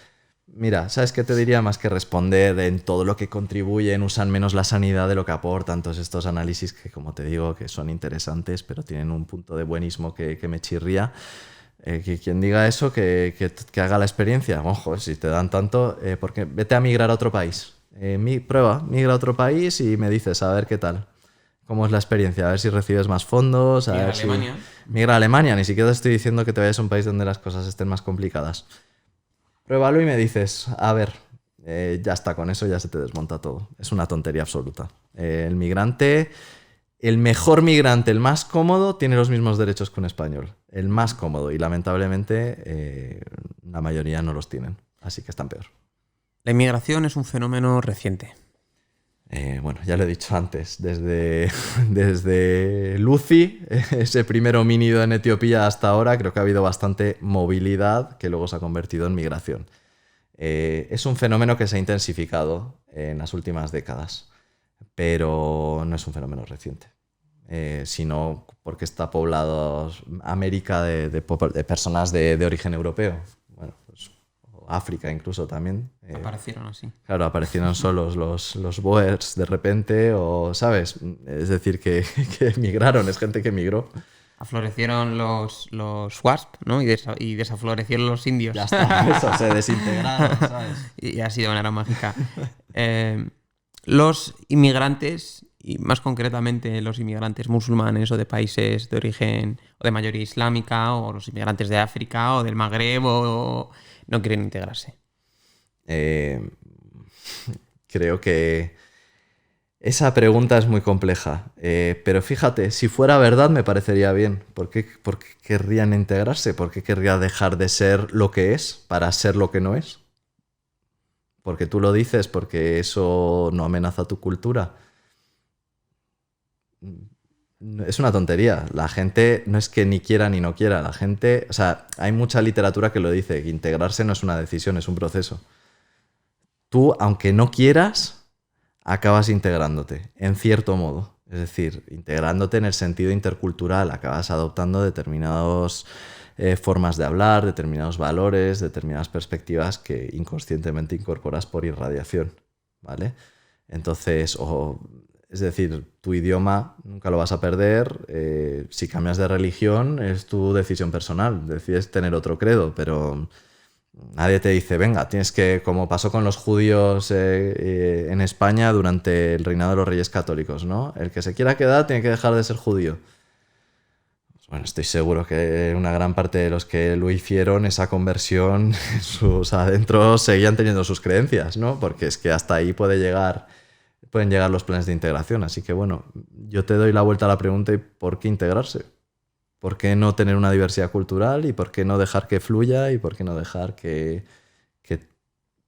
Mira, ¿sabes qué te diría? Más que responder en todo lo que contribuyen, usan menos la sanidad de lo que aportan, todos estos análisis que, como te digo, que son interesantes, pero tienen un punto de buenismo que me chirría. Que quien diga eso, que haga la experiencia. Ojo, si te dan tanto, porque vete a migrar a otro país. Migra a otro país y me dices, a ver qué tal. ¿Cómo es la experiencia? A ver si recibes más fondos. A ver Alemania. Migra a Alemania, ni siquiera te estoy diciendo que te vayas a un país donde las cosas estén más complicadas. Pruébalo y me dices, a ver, ya está, con eso ya se te desmonta todo. Es una tontería absoluta. El migrante, el mejor migrante, el más cómodo, tiene los mismos derechos que un español. El más cómodo. Y lamentablemente la mayoría no los tienen. Así que están peor. La inmigración es un fenómeno reciente. Bueno, ya lo he dicho antes, desde Lucy, ese primer homínido en Etiopía hasta ahora, creo que ha habido bastante movilidad que luego se ha convertido en migración. Es un fenómeno que se ha intensificado en las últimas décadas, pero no es un fenómeno reciente, sino porque está poblado América de personas de origen europeo. Bueno, pues África incluso también. Aparecieron así. Claro, aparecieron solos los Boers de repente, o, ¿sabes? Es decir, que emigraron, es gente que emigró. Aflorecieron los WASP, ¿no? Y desaflorecieron los indios. Ya está, eso, se desintegraron, ¿sabes? Y así de manera mágica. Los inmigrantes, y más concretamente los inmigrantes musulmanes o de países de origen o de mayoría islámica, o los inmigrantes de África o del Magreb, o no quieren integrarse. Creo que esa pregunta es muy compleja, pero fíjate, si fuera verdad me parecería bien. ¿Por qué querrían integrarse? ¿Por qué querría dejar de ser lo que es para ser lo que no es? Porque tú lo dices, porque eso no amenaza tu cultura. Es una tontería. La gente no es que ni quiera ni no quiera. La gente, o sea, hay mucha literatura que lo dice, que integrarse no es una decisión, es un proceso. Tú, aunque no quieras, acabas integrándote, en cierto modo. Es decir, integrándote en el sentido intercultural, acabas adoptando determinadas formas de hablar, determinados valores, determinadas perspectivas que inconscientemente incorporas por irradiación, ¿vale? Entonces, es decir, tu idioma nunca lo vas a perder. Si cambias de religión, es tu decisión personal. Decides tener otro credo, pero nadie te dice, venga, tienes que, como pasó con los judíos en España durante el reinado de los reyes católicos, ¿no? El que se quiera quedar tiene que dejar de ser judío. Pues bueno, estoy seguro que una gran parte de los que lo hicieron, esa conversión, sus adentros seguían teniendo sus creencias, ¿no? Porque es que hasta ahí pueden llegar los planes de integración. Así que bueno, yo te doy la vuelta a la pregunta: ¿y por qué integrarse? ¿Por qué no tener una diversidad cultural? ¿Y por qué no dejar que fluya? ¿Y por qué no dejar que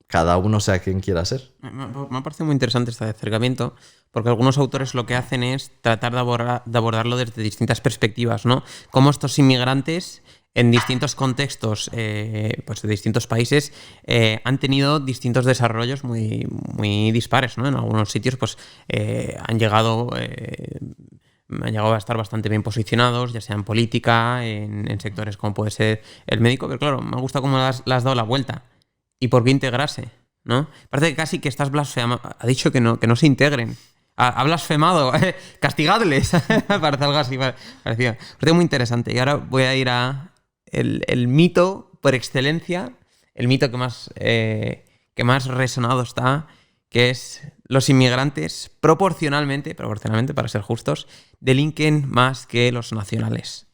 cada uno sea quien quiera ser? Me parece muy interesante este acercamiento, porque algunos autores lo que hacen es tratar de abordarlo desde distintas perspectivas, ¿no? Cómo estos inmigrantes en distintos contextos, pues de distintos países, han tenido distintos desarrollos muy, muy dispares, ¿no? En algunos sitios pues han llegado a estar bastante bien posicionados, ya sea en política, en sectores como puede ser el médico, pero claro, me gusta cómo le has dado la vuelta. ¿Y por qué integrarse? ¿No? Parece que casi que estás blasfemando. Ha dicho que no se integren. Ha blasfemado. Castigadles. Parece algo así. Parece muy interesante. Y ahora voy a ir a el mito por excelencia, el mito que más resonado está, que es: los inmigrantes proporcionalmente, para ser justos, delinquen más que los nacionales.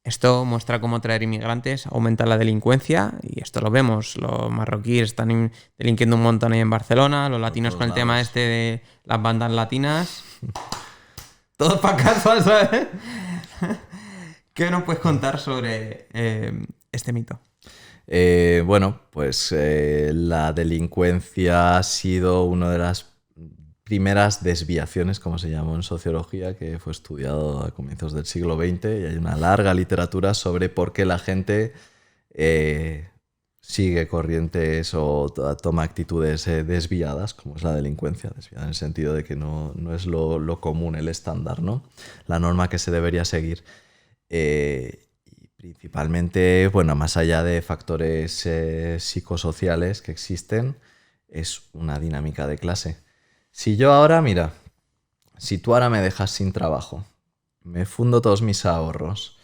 Esto muestra cómo traer inmigrantes aumenta la delincuencia, y esto lo vemos. Los marroquíes están delinquiendo un montón ahí en Barcelona, los latinos con el tema este de las bandas latinas. Todos para casa, ¿sabes? ¿Qué nos puedes contar sobre este mito? Bueno, pues la delincuencia ha sido una de las primeras desviaciones, como se llamó en sociología, que fue estudiado a comienzos del siglo XX, y hay una larga literatura sobre por qué la gente sigue corrientes o toma actitudes desviadas, como es la delincuencia, desviada en el sentido de que no es lo común, el estándar, ¿no? La norma que se debería seguir. Y principalmente, bueno, más allá de factores psicosociales que existen, es una dinámica de clase. Si yo ahora, mira, si tú ahora me dejas sin trabajo, me fundo todos mis ahorros,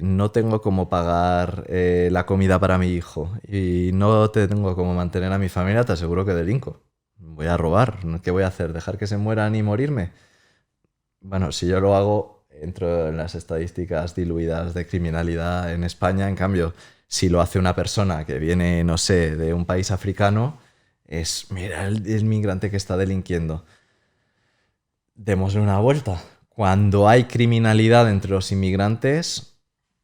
no tengo cómo pagar la comida para mi hijo y no tengo cómo mantener a mi familia, te aseguro que delinco. Voy a robar. ¿Qué voy a hacer? ¿Dejar que se mueran y morirme? Bueno, si yo lo hago, entro en las estadísticas diluidas de criminalidad en España. En cambio, si lo hace una persona que viene, no sé, de un país africano, mira, el migrante que está delinquiendo. Démosle una vuelta. Cuando hay criminalidad entre los inmigrantes,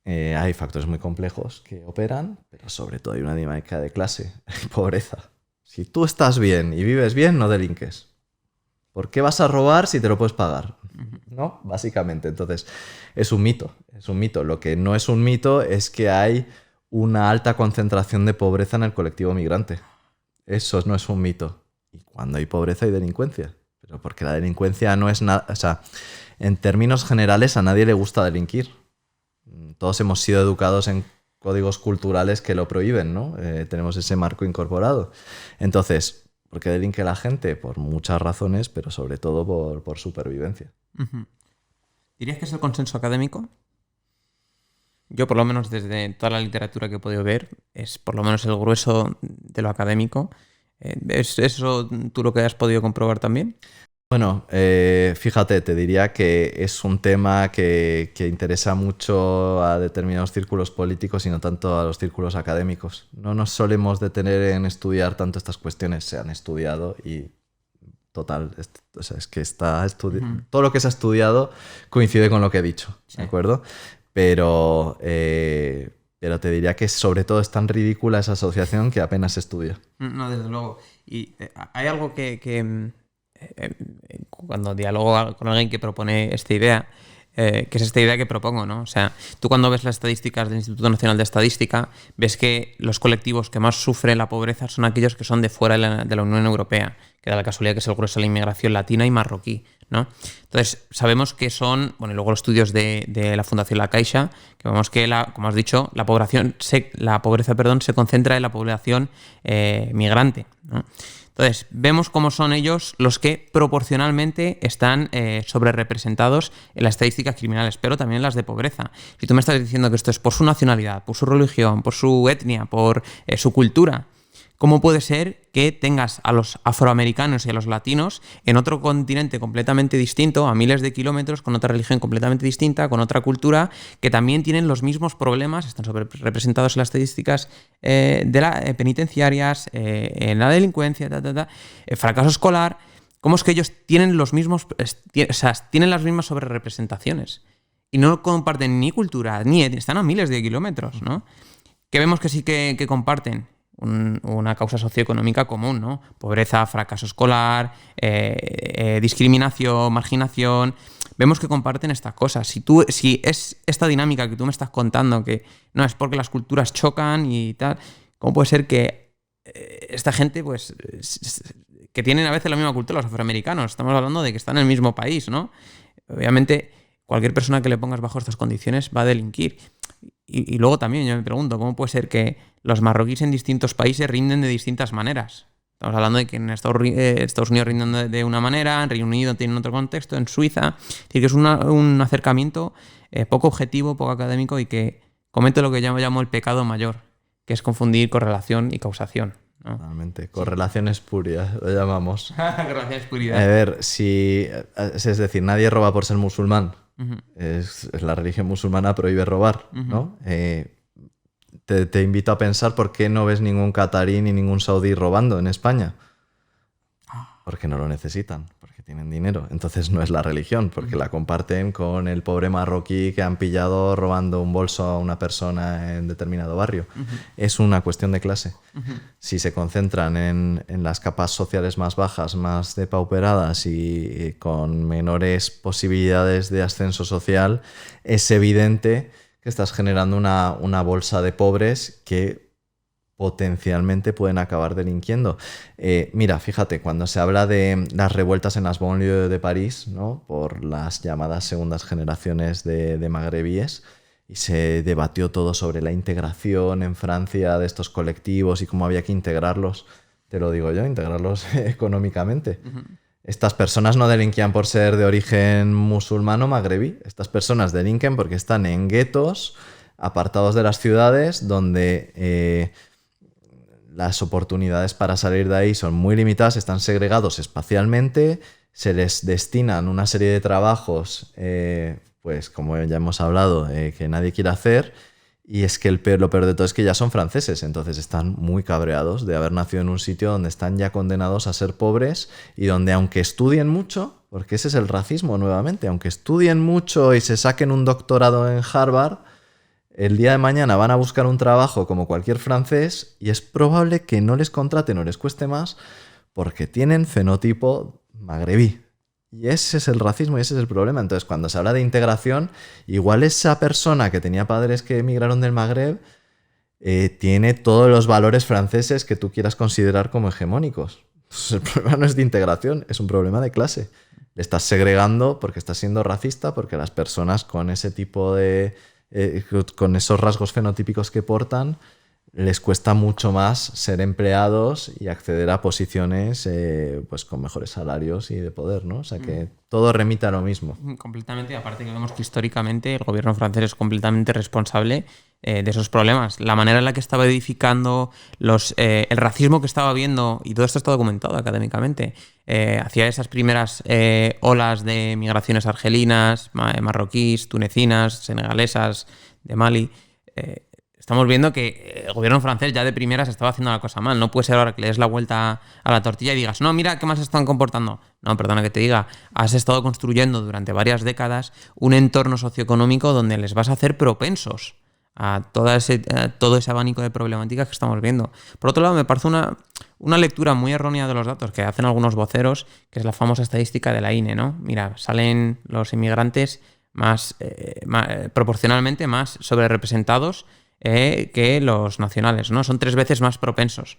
hay factores muy complejos que operan, pero sobre todo hay una dinámica de clase, hay pobreza. Si tú estás bien y vives bien, no delinques. ¿Por qué vas a robar si te lo puedes pagar? ¿No? Básicamente. Entonces, es un mito, es un mito. Lo que no es un mito es que hay una alta concentración de pobreza en el colectivo migrante. Eso no es un mito. Y cuando hay pobreza hay delincuencia. Pero porque la delincuencia no es nada... O sea, en términos generales a nadie le gusta delinquir. Todos hemos sido educados en códigos culturales que lo prohíben, ¿no? Tenemos ese marco incorporado. Entonces, ¿por qué delinque la gente? Por muchas razones, pero sobre todo por supervivencia. ¿Dirías que es el consenso académico? Yo, por lo menos desde toda la literatura que he podido ver, es por lo menos el grueso de lo académico. ¿Es eso tú lo que has podido comprobar también? Bueno, fíjate, te diría que es un tema que interesa mucho a determinados círculos políticos y no tanto a los círculos académicos. No nos solemos detener en estudiar tanto estas cuestiones, se han estudiado y total, o sea, es que está todo lo que se ha estudiado coincide con lo que he dicho, Sí. ¿de acuerdo? Pero te diría que sobre todo es tan ridícula esa asociación que apenas se estudia. No, desde luego. Y hay algo que cuando dialogo con alguien que propone esta idea, que es esta idea que propongo, ¿no? O sea, tú cuando ves las estadísticas del Instituto Nacional de Estadística, ves que los colectivos que más sufren la pobreza son aquellos que son de fuera de la Unión Europea, que da la casualidad que es el grueso de la inmigración latina y marroquí, ¿no? Entonces, sabemos que son, bueno, y luego los estudios de la Fundación La Caixa, que vemos que, como has dicho, la pobreza se concentra en la población migrante, ¿no? Entonces, vemos cómo son ellos los que proporcionalmente están sobrerepresentados en las estadísticas criminales, pero también en las de pobreza. Si tú me estás diciendo que esto es por su nacionalidad, por su religión, por su etnia, por su cultura, ¿cómo puede ser que tengas a los afroamericanos y a los latinos en otro continente completamente distinto, a miles de kilómetros, con otra religión completamente distinta, con otra cultura, que también tienen los mismos problemas, están representados en las estadísticas penitenciarias, en la delincuencia, fracaso escolar? ¿Cómo es que ellos tienen los mismos, tienen las mismas sobrerepresentaciones y no comparten ni cultura, ni están a miles de kilómetros, ¿no? Que vemos que sí que comparten una causa socioeconómica común, ¿no? Pobreza, fracaso escolar, discriminación, marginación. Vemos que comparten estas cosas. Si es esta dinámica que tú me estás contando, que no es porque las culturas chocan y tal, ¿cómo puede ser que esta gente, pues, que tienen a veces la misma cultura, los afroamericanos, estamos hablando de que están en el mismo país, ¿no? Obviamente, cualquier persona que le pongas bajo estas condiciones va a delinquir. Y luego también yo me pregunto, ¿cómo puede ser que los marroquíes en distintos países rinden de distintas maneras? Estamos hablando de que en Estados Unidos rinden de una manera, en Reino Unido tienen otro contexto, en Suiza. Es decir, que es un acercamiento poco objetivo, poco académico y que comete lo que yo llamo el pecado mayor, que es confundir correlación y causación, ¿no? Totalmente. Correlación espuria, lo llamamos. Correlación espuria. A ver, es decir, nadie roba por ser musulmán. Uh-huh. Es la religión musulmana prohíbe robar, ¿no? Te invito a pensar por qué no ves ningún catarí ni ningún saudí robando en España. Porque no lo necesitan, porque tienen dinero. Entonces no es la religión, porque la comparten con el pobre marroquí que han pillado robando un bolso a una persona en determinado barrio. Es una cuestión de clase. Si se concentran en las capas sociales más bajas, más depauperadas y con menores posibilidades de ascenso social, es evidente que estás generando una bolsa de pobres que potencialmente pueden acabar delinquiendo. Mira, fíjate, cuando se habla de las revueltas en las banlieues de París, ¿no?, por las llamadas segundas generaciones de magrebíes, y se debatió todo sobre la integración en Francia de estos colectivos y cómo había que integrarlos, te lo digo yo, integrarlos económicamente. Estas personas no delinquían por ser de origen musulmán o magrebí. Estas personas delinquen porque están en guetos, apartados de las ciudades, donde las oportunidades para salir de ahí son muy limitadas, están segregados espacialmente, se les destinan una serie de trabajos, pues como ya hemos hablado, que nadie quiere hacer, y es que lo peor de todo es que ya son franceses, entonces están muy cabreados de haber nacido en un sitio donde están ya condenados a ser pobres y donde, aunque estudien mucho, porque ese es el racismo nuevamente, aunque estudien mucho y se saquen un doctorado en Harvard, el día de mañana van a buscar un trabajo como cualquier francés y es probable que no les contraten o les cueste más porque tienen fenotipo magrebí. Y ese es el racismo y ese es el problema. Entonces, cuando se habla de integración, igual esa persona que tenía padres que emigraron del Magreb tiene todos los valores franceses que tú quieras considerar como hegemónicos. Entonces, el problema no es de integración, es un problema de clase. Le estás segregando porque estás siendo racista, porque las personas con ese tipo de... con esos rasgos fenotípicos que portan, les cuesta mucho más ser empleados y acceder a posiciones pues con mejores salarios y de poder, ¿no? O sea que todo remite a lo mismo. Completamente, aparte que vemos que históricamente el gobierno francés es completamente responsable de esos problemas. La manera en la que estaba edificando el racismo que estaba viendo, y todo esto está documentado académicamente, hacia esas primeras olas de migraciones argelinas, marroquíes, tunecinas, senegalesas, de Mali. Estamos viendo que el gobierno francés ya de primeras estaba haciendo la cosa mal. No puede ser ahora que le des la vuelta a la tortilla y digas, no, mira qué más se están comportando. No, perdona que te diga, has estado construyendo durante varias décadas un entorno socioeconómico donde les vas a hacer propensos a todo ese abanico de problemáticas que estamos viendo. Por otro lado, me parece una lectura muy errónea de los datos que hacen algunos voceros, que es la famosa estadística de la INE, ¿no? Mira, salen los inmigrantes proporcionalmente más sobrerepresentados que los nacionales, ¿no? Son 3 veces más propensos.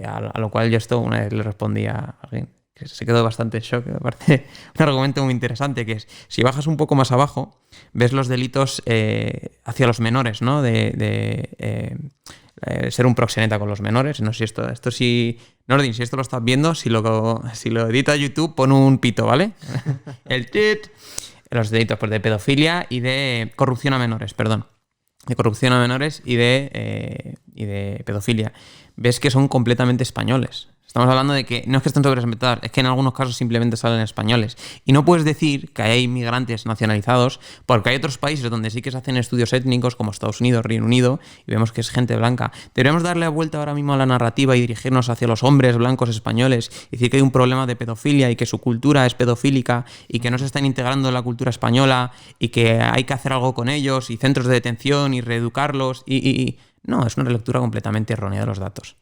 A lo cual yo esto una vez le respondí a alguien que se quedó bastante en shock. Me parece un argumento muy interesante, que es, si bajas un poco más abajo, ves los delitos hacia los menores, ¿no? De ser un proxeneta con los menores. No sé si esto sí... Nordin, si esto lo estás viendo, si lo edita YouTube, pon un pito, ¿vale? El tit. Los delitos pues, de pedofilia y de corrupción a menores, perdón. De corrupción a menores y de pedofilia. Ves que son completamente españoles. Estamos hablando de que no es que estén sobrerepresentados, es que en algunos casos simplemente salen españoles. Y no puedes decir que hay inmigrantes nacionalizados, porque hay otros países donde sí que se hacen estudios étnicos, como Estados Unidos, Reino Unido, y vemos que es gente blanca. Deberíamos darle la vuelta ahora mismo a la narrativa y dirigirnos hacia los hombres blancos españoles, y decir que hay un problema de pedofilia y que su cultura es pedofílica y que no se están integrando en la cultura española y que hay que hacer algo con ellos, y centros de detención y reeducarlos. No, es una relectura completamente errónea de los datos.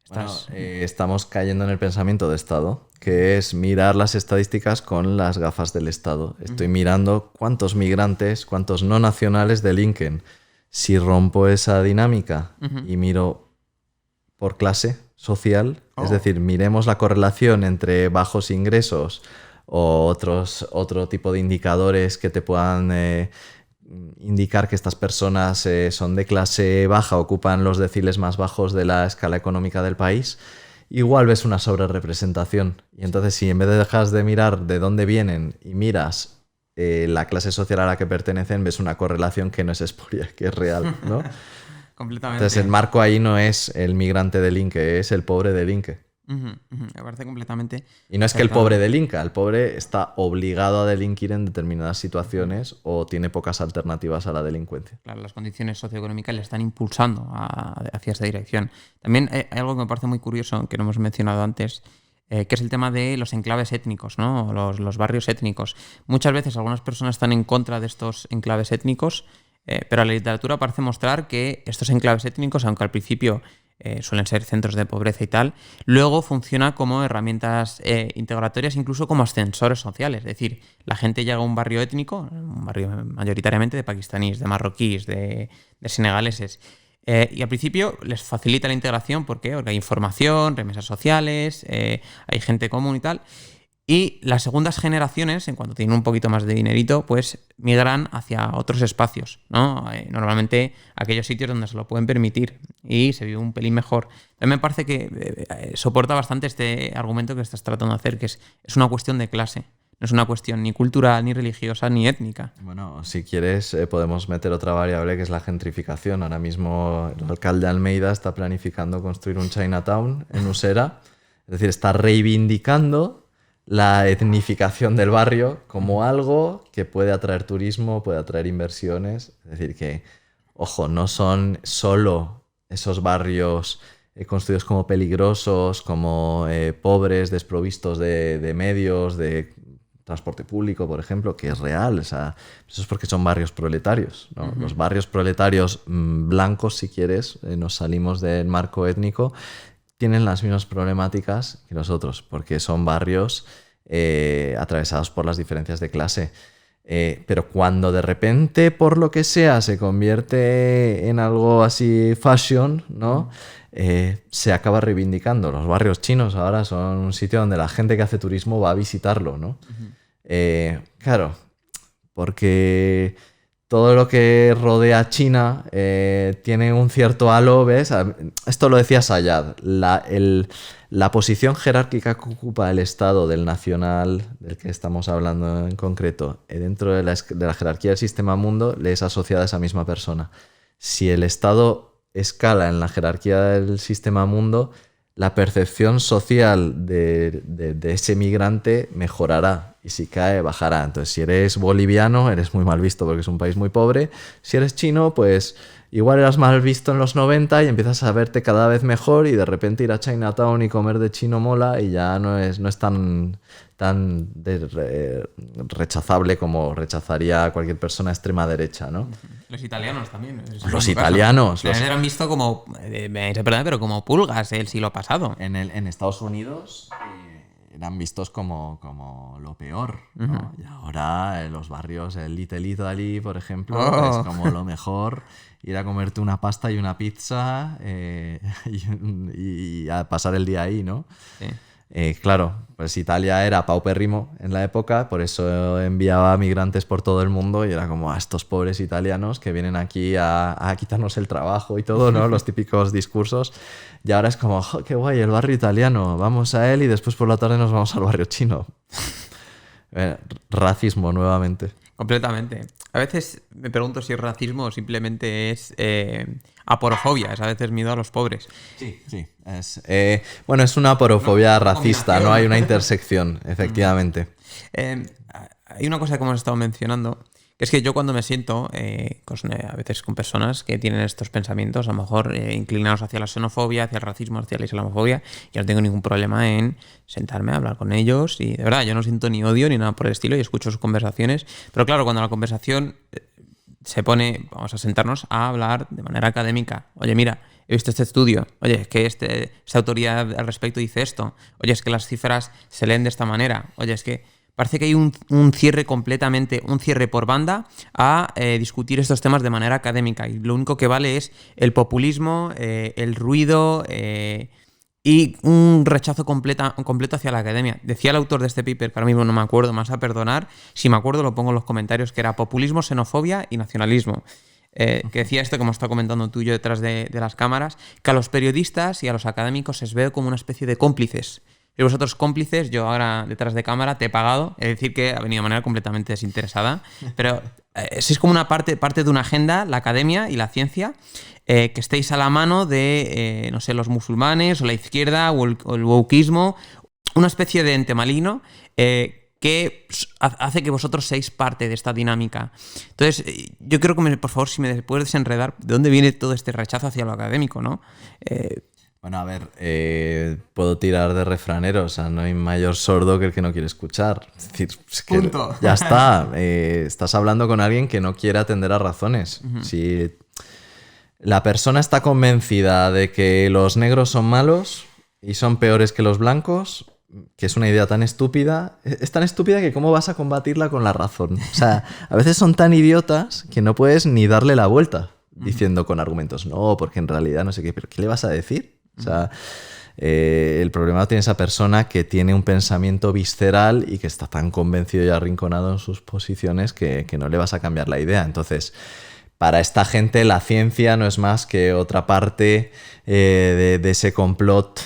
Bueno, estamos cayendo en el pensamiento de Estado, que es mirar las estadísticas con las gafas del Estado. Estoy mirando cuántos migrantes, cuántos no nacionales delinquen. Si rompo esa dinámica y miro por clase social, es decir, miremos la correlación entre bajos ingresos o otro tipo de indicadores que te puedan indicar que estas personas son de clase baja, ocupan los deciles más bajos de la escala económica del país, igual ves una sobrerepresentación. Y entonces, si en vez de dejas de mirar de dónde vienen y miras la clase social a la que pertenecen, ves una correlación que no es espuria, que es real, ¿no? Completamente. Entonces, el marco ahí no es el migrante delinque, es el pobre delinque. Me parece completamente... Y no es que el pobre delinca, el pobre está obligado a delinquir en determinadas situaciones o tiene pocas alternativas a la delincuencia. Claro, las condiciones socioeconómicas le están impulsando hacia esta dirección. También hay algo que me parece muy curioso, que no hemos mencionado antes, que es el tema de los enclaves étnicos, ¿no? Los barrios étnicos. Muchas veces algunas personas están en contra de estos enclaves étnicos, pero la literatura parece mostrar que estos enclaves étnicos, aunque al principio suelen ser centros de pobreza y tal, luego funciona como herramientas integratorias, incluso como ascensores sociales. Es decir, la gente llega a un barrio étnico, un barrio mayoritariamente de pakistaníes, de marroquíes, de senegaleses, y al principio les facilita la integración. ¿Por qué? Porque hay información, remesas sociales, hay gente común y tal. Y las segundas generaciones, en cuanto tienen un poquito más de dinerito, pues migran hacia otros espacios, ¿no? Normalmente aquellos sitios donde se lo pueden permitir y se vive un pelín mejor. A mí me parece que soporta bastante este argumento que estás tratando de hacer, que es una cuestión de clase. No es una cuestión ni cultural, ni religiosa, ni étnica. Bueno, si quieres podemos meter otra variable que es la gentrificación. Ahora mismo el alcalde Almeida está planificando construir un Chinatown en Usera. Es decir, está reivindicando la etnificación del barrio como algo que puede atraer turismo, puede atraer inversiones. Es decir, que, ojo, no son solo esos barrios construidos como peligrosos, como pobres, desprovistos de medios, de transporte público, por ejemplo, que es real. O sea, eso es porque son barrios proletarios, ¿no? Uh-huh. Los barrios proletarios blancos, si quieres, nos salimos del marco étnico, tienen las mismas problemáticas que los otros, porque son barrios atravesados por las diferencias de clase. Pero cuando de repente, por lo que sea, se convierte en algo así fashion, ¿no? Se acaba reivindicando. Los barrios chinos ahora son un sitio donde la gente que hace turismo va a visitarlo, ¿no? Uh-huh. Claro, porque todo lo que rodea a China tiene un cierto halo, ¿ves? Esto lo decía Sayad, la posición jerárquica que ocupa el Estado del nacional, del que estamos hablando en concreto, dentro de la jerarquía del sistema mundo, le es asociada a esa misma persona. Si el Estado escala en la jerarquía del sistema mundo, la percepción social de ese migrante mejorará, y si cae, bajará. Entonces, si eres boliviano, eres muy mal visto porque es un país muy pobre. Si eres chino, pues igual eras mal visto en los 90 y empiezas a verte cada vez mejor, y de repente ir a Chinatown y comer de chino mola, y ya no es tan rechazable como rechazaría cualquier persona extrema derecha, ¿no? Los italianos también. Los italianos. Los eran visto como, perdón, pero como pulgas el siglo pasado. En Estados Unidos eran vistos como lo peor, ¿no? Uh-huh. Y ahora los barrios, el Little Italy, por ejemplo, es como lo mejor. Ir a comerte una pasta y una pizza y a pasar el día ahí, ¿no? Sí. Claro, pues Italia era paupérrimo en la época, por eso enviaba migrantes por todo el mundo, y era como a estos pobres italianos que vienen aquí a quitarnos el trabajo y todo, ¿no? Los típicos discursos. Y ahora es como, oh, qué guay, el barrio italiano, vamos a él y después por la tarde nos vamos al barrio chino. Racismo nuevamente. Completamente. A veces me pregunto si es racismo o simplemente es aporofobia, es a veces miedo a los pobres. Sí. Bueno, es una aporofobia racista, ¿no? Hay una intersección, efectivamente. Hay una cosa que hemos estado mencionando, que es que yo cuando me siento a veces con personas que tienen estos pensamientos, a lo mejor inclinados hacia la xenofobia, hacia el racismo, hacia la islamofobia, yo no tengo ningún problema en sentarme a hablar con ellos, y de verdad yo no siento ni odio ni nada por el estilo, y escucho sus conversaciones, pero claro, cuando la conversación se pone, vamos a sentarnos a hablar de manera académica. Oye, mira, he visto este estudio. Oye, es que esta autoridad al respecto dice esto. Oye, es que las cifras se leen de esta manera. Oye, es que parece que hay un cierre por banda a discutir estos temas de manera académica, y lo único que vale es el populismo, el ruido y un rechazo completo hacia la academia. Decía el autor de este paper, que ahora mismo no me acuerdo, más a perdonar, si me acuerdo lo pongo en los comentarios, que era populismo, xenofobia y nacionalismo. Que decía esto, como está comentando tú y yo detrás de las cámaras, que a los periodistas y a los académicos se les ve como una especie de cómplices. Y vosotros cómplices, yo ahora detrás de cámara te he pagado, es decir, que ha venido de manera completamente desinteresada, pero es como una parte de una agenda, la academia y la ciencia, que estéis a la mano de, no sé, los musulmanes o la izquierda o el wokismo, una especie de ente maligno que hace que vosotros seáis parte de esta dinámica. Entonces, yo creo que, por favor, si me puedes desenredar, ¿de dónde viene todo este rechazo hacia lo académico, no? Bueno, a ver, puedo tirar de refranero, o sea, no hay mayor sordo que el que no quiere escuchar. Es decir, es que Punto. ya está, estás hablando con alguien que no quiere atender a razones. Si la persona está convencida de que los negros son malos y son peores que los blancos, que es una idea tan estúpida, es tan estúpida que cómo vas a combatirla con la razón. O sea, a veces son tan idiotas que no puedes ni darle la vuelta diciendo con argumentos, no, porque en realidad no sé qué, pero ¿qué le vas a decir? O sea, el problema lo tiene esa persona que tiene un pensamiento visceral y que está tan convencido y arrinconado en sus posiciones que no le vas a cambiar la idea. Entonces, para esta gente la ciencia no es más que otra parte de ese complot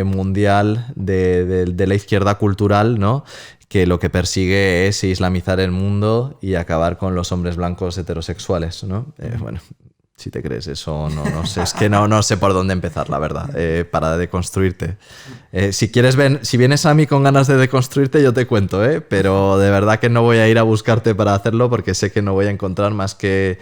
mundial de la izquierda cultural, ¿no? Que lo que persigue es islamizar el mundo y acabar con los hombres blancos heterosexuales, ¿no? Bueno, si te crees eso, no sé, es que no sé por dónde empezar, la verdad, para deconstruirte. Si vienes a mí con ganas de deconstruirte, yo te cuento, pero de verdad que no voy a ir a buscarte para hacerlo porque sé que no voy a encontrar más que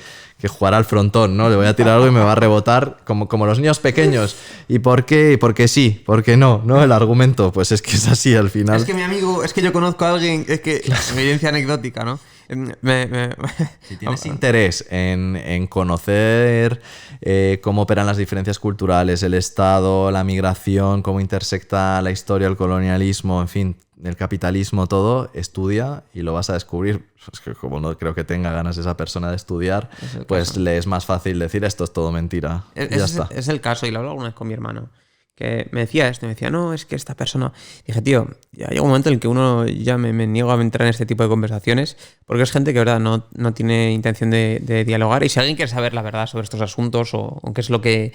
jugar al frontón, ¿no? Le voy a tirar algo y me va a rebotar como los niños pequeños. ¿Y por qué? Porque sí, porque no, ¿no? El argumento, pues es que es así al final. Es que mi amigo, es que yo conozco a alguien, es que evidencia anecdótica, ¿no? Si tienes interés en conocer cómo operan las diferencias culturales, el Estado, la migración, cómo intersecta la historia, el colonialismo, en fin, el capitalismo, todo, estudia y lo vas a descubrir. Es que como no creo que tenga ganas esa persona de estudiar, pues le es más fácil decir esto es todo mentira. Ya está. Es el caso, y lo hablo alguna vez con mi hermano, que me decía esto, me decía, no, es que esta persona... Dije, tío, ya llega un momento en el que uno ya me niego a entrar en este tipo de conversaciones, porque es gente que, verdad, no tiene intención de dialogar, y si alguien quiere saber la verdad sobre estos asuntos o qué es lo que...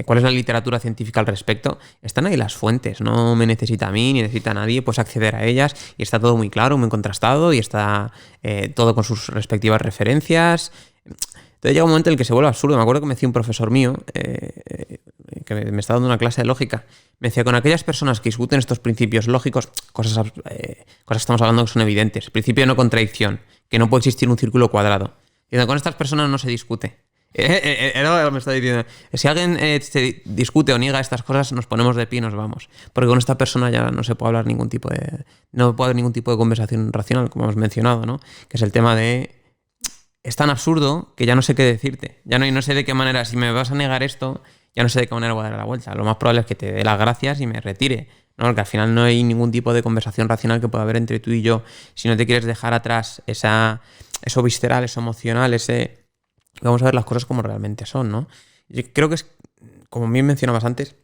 cuál es la literatura científica al respecto, están ahí las fuentes, no me necesita a mí, ni necesita a nadie, pues acceder a ellas, y está todo muy claro, muy contrastado, y está todo con sus respectivas referencias. Entonces llega un momento en el que se vuelve absurdo. Me acuerdo que me decía un profesor mío, que me estaba dando una clase de lógica, me decía, con aquellas personas que discuten estos principios lógicos, cosas que estamos hablando que son evidentes, principio de no contradicción, que no puede existir un círculo cuadrado. Y con estas personas no se discute. Era lo que me estaba diciendo. Si alguien se discute o niega estas cosas, nos ponemos de pie y nos vamos. Porque con esta persona ya no se puede hablar no puede haber ningún tipo de conversación racional, como hemos mencionado, ¿no? Que es el tema de... Es tan absurdo que ya no sé qué decirte. Ya no sé de qué manera, si me vas a negar esto, ya no sé de qué manera voy a dar la vuelta. Lo más probable es que te dé las gracias y me retire, ¿no? Porque al final no hay ningún tipo de conversación racional que pueda haber entre tú y yo. Si no te quieres dejar atrás eso visceral, eso emocional, vamos a ver las cosas como realmente son, ¿no? Yo creo que es, como bien mencionabas antes,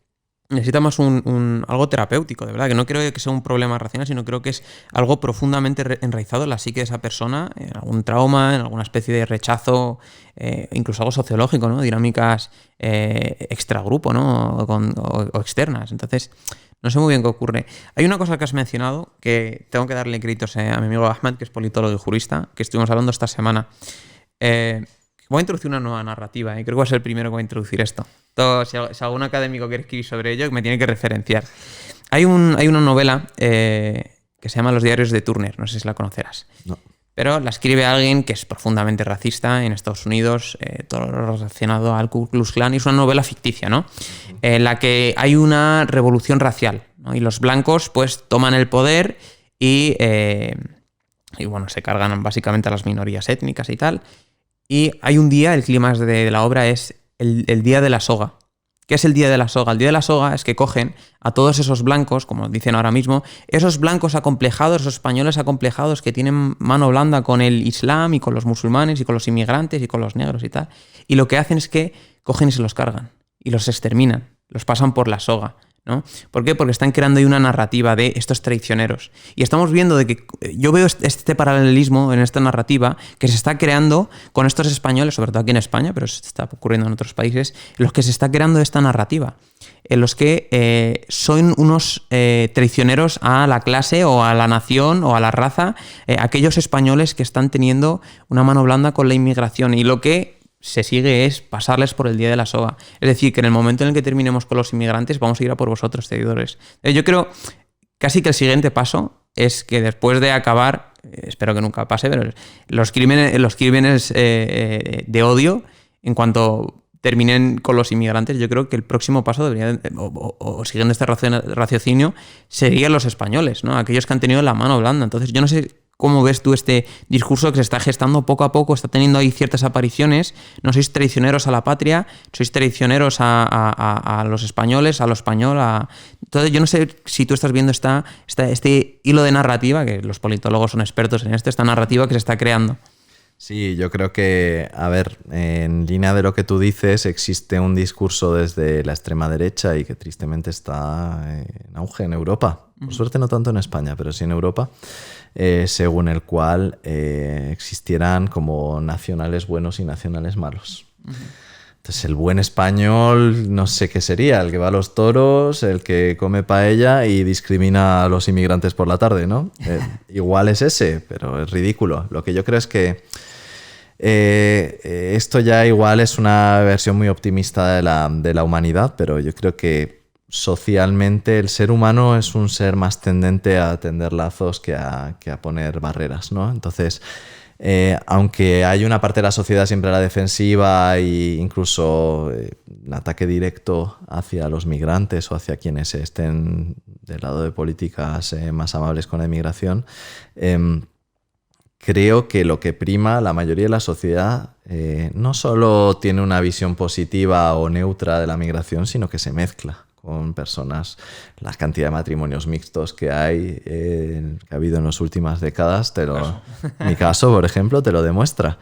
necesita más algo terapéutico, de verdad, que no creo que sea un problema racional, sino creo que es algo profundamente enraizado en la psique de esa persona, en algún trauma, en alguna especie de rechazo, incluso algo sociológico, ¿no? Dinámicas extragrupo, ¿no? O externas. Entonces, no sé muy bien qué ocurre. Hay una cosa que has mencionado que tengo que darle créditos a mi amigo Ahmad, que es politólogo y jurista, que estuvimos hablando esta semana. Voy a introducir una nueva narrativa, creo que voy a ser el primero que va a introducir esto. Si algún académico quiere escribir sobre ello, me tiene que referenciar. Hay una novela que se llama Los diarios de Turner, no sé si la conocerás. No. Pero la escribe alguien que es profundamente racista en Estados Unidos, todo lo relacionado al Ku Klux Klan, y es una novela ficticia, ¿no? En la que hay una revolución racial, ¿no? Y los blancos pues toman el poder y bueno, se cargan básicamente a las minorías étnicas y tal. Y hay un día, el clímax de la obra es el día de la soga. ¿Qué es el día de la soga? El día de la soga es que cogen a todos esos blancos, como dicen ahora mismo, esos blancos acomplejados, esos españoles acomplejados que tienen mano blanda con el Islam y con los musulmanes y con los inmigrantes y con los negros y tal. Y lo que hacen es que cogen y se los cargan y los exterminan, los pasan por la soga, ¿no? ¿Por qué? Porque están creando ahí una narrativa de estos traicioneros. Y estamos viendo de que yo veo este paralelismo en esta narrativa que se está creando con estos españoles, sobre todo aquí en España, pero se está ocurriendo en otros países, en los que se está creando esta narrativa, en los que son unos traicioneros a la clase o a la nación o a la raza, aquellos españoles que están teniendo una mano blanda con la inmigración, y lo que se sigue es pasarles por el día de la soga. Es decir, que en el momento en el que terminemos con los inmigrantes vamos a ir a por vosotros, seguidores. Yo creo casi que el siguiente paso es que después de acabar, espero que nunca pase, pero los crímenes de odio, en cuanto terminen con los inmigrantes, yo creo que el próximo paso debería, o siguiendo este raciocinio, serían los españoles, ¿no? Aquellos que han tenido la mano blanda. Entonces, yo no sé cómo ves tú este discurso que se está gestando poco a poco, está teniendo ahí ciertas apariciones. No sois traicioneros a la patria, sois traicioneros a los españoles, a lo español. Entonces, yo no sé si tú estás viendo este hilo de narrativa, que los politólogos son expertos en esta narrativa que se está creando. Sí, yo creo que, a ver, en línea de lo que tú dices, existe un discurso desde la extrema derecha y que tristemente está en auge en Europa. Por suerte no tanto en España, pero sí en Europa, según el cual existieran como nacionales buenos y nacionales malos. Entonces, el buen español, no sé qué sería, el que va a los toros, el que come paella y discrimina a los inmigrantes por la tarde, ¿no? Igual es ese, pero es ridículo. Lo que yo creo es que esto ya igual es una versión muy optimista de la humanidad, pero yo creo que socialmente el ser humano es un ser más tendente a tender lazos que a poner barreras, ¿no? Entonces, aunque hay una parte de la sociedad siempre a la defensiva e incluso un ataque directo hacia los migrantes o hacia quienes estén del lado de políticas más amables con la inmigración, creo que lo que prima la mayoría de la sociedad no solo tiene una visión positiva o neutra de la migración, sino que se mezcla con personas. La cantidad de matrimonios mixtos que que ha habido en las últimas décadas, mi caso, por ejemplo, te lo demuestra.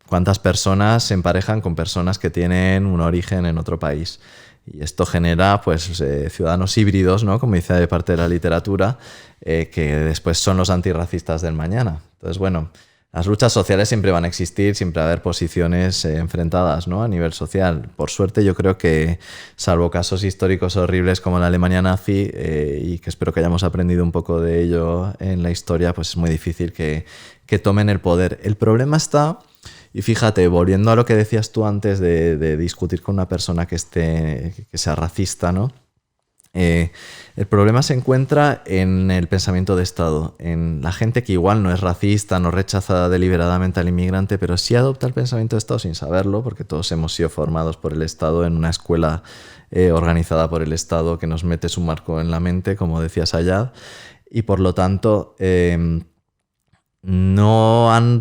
¿Cuántas personas se emparejan con personas que tienen un origen en otro país? Y esto genera pues, ciudadanos híbridos, ¿no? Como dice parte de la literatura, que después son los antirracistas del mañana. Entonces, bueno, las luchas sociales siempre van a existir, siempre va a haber posiciones enfrentadas, ¿no? A nivel social. Por suerte, yo creo que, salvo casos históricos horribles como la Alemania nazi, y que espero que hayamos aprendido un poco de ello en la historia, pues es muy difícil que tomen el poder. El problema está, y fíjate, volviendo a lo que decías tú antes de discutir con una persona que sea racista, ¿no? El problema se encuentra en el pensamiento de Estado, en la gente que igual no es racista, no rechaza deliberadamente al inmigrante, pero sí adopta el pensamiento de Estado sin saberlo, porque todos hemos sido formados por el Estado en una escuela organizada por el Estado que nos mete su marco en la mente, como decía Sayad, y por lo tanto no han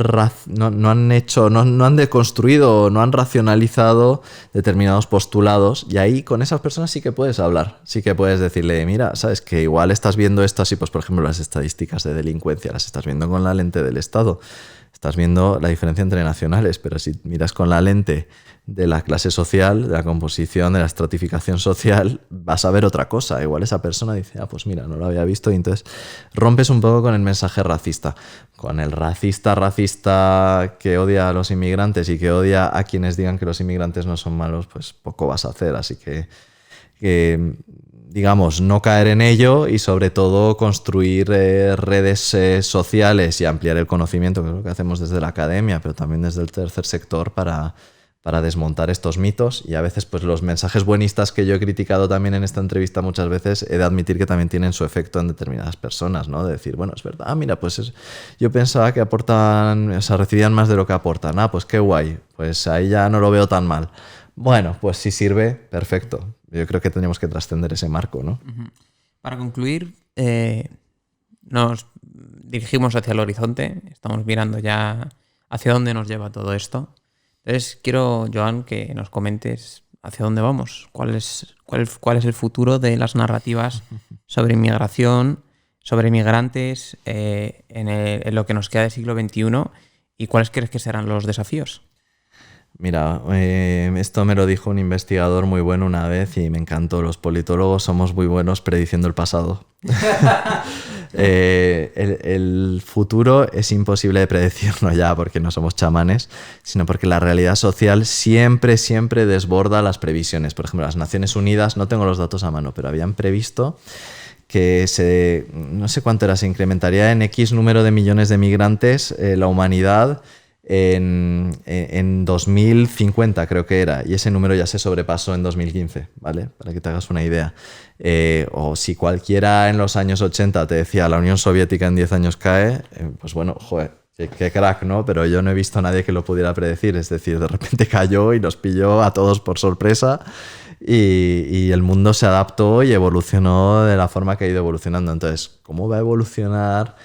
deconstruido, no han racionalizado determinados postulados, y ahí con esas personas sí que puedes hablar, sí que puedes decirle, mira, sabes que igual estás viendo esto así, pues por ejemplo las estadísticas de delincuencia las estás viendo con la lente del Estado, estás viendo la diferencia entre nacionales, pero si miras con la lente de la clase social, de la composición, de la estratificación social, vas a ver otra cosa. Igual esa persona dice, pues mira, no lo había visto, y entonces rompes un poco con el mensaje racista. Con el racista que odia a los inmigrantes y que odia a quienes digan que los inmigrantes no son malos, pues poco vas a hacer. Así que digamos, no caer en ello y sobre todo construir redes sociales y ampliar el conocimiento, que es lo que hacemos desde la academia, pero también desde el tercer sector para desmontar estos mitos. Y a veces pues los mensajes buenistas que yo he criticado también en esta entrevista muchas veces, he de admitir que también tienen su efecto en determinadas personas, ¿no? De decir, bueno, es verdad, mira, pues yo pensaba que recibían más de lo que aportan, pues qué guay, pues ahí ya no lo veo tan mal. Bueno, pues si sirve, perfecto. Yo creo que tenemos que trascender ese marco, ¿no? Para concluir, nos dirigimos hacia el horizonte, estamos mirando ya hacia dónde nos lleva todo esto. Entonces quiero, Joan, que nos comentes hacia dónde vamos, cuál es el futuro de las narrativas sobre inmigración, sobre inmigrantes en lo que nos queda del siglo XXI, y cuáles crees que serán los desafíos. Mira, esto me lo dijo un investigador muy bueno una vez y me encantó. Los politólogos somos muy buenos prediciendo el pasado. El futuro es imposible de predecirlo ya porque no somos chamanes, sino porque la realidad social siempre desborda las previsiones. Por ejemplo, las Naciones Unidas, no tengo los datos a mano, pero habían previsto que no sé cuánto era, se incrementaría en X número de millones de migrantes la humanidad en 2050, creo que era, y ese número ya se sobrepasó en 2015, ¿vale? Para que te hagas una idea. O si cualquiera en los años 80 te decía la Unión Soviética en 10 años cae, pues bueno, joder, Qué crack, ¿no? Pero yo no he visto a nadie que lo pudiera predecir. Es decir, de repente cayó y nos pilló a todos por sorpresa y el mundo se adaptó y evolucionó de la forma que ha ido evolucionando. Entonces, ¿cómo va a evolucionar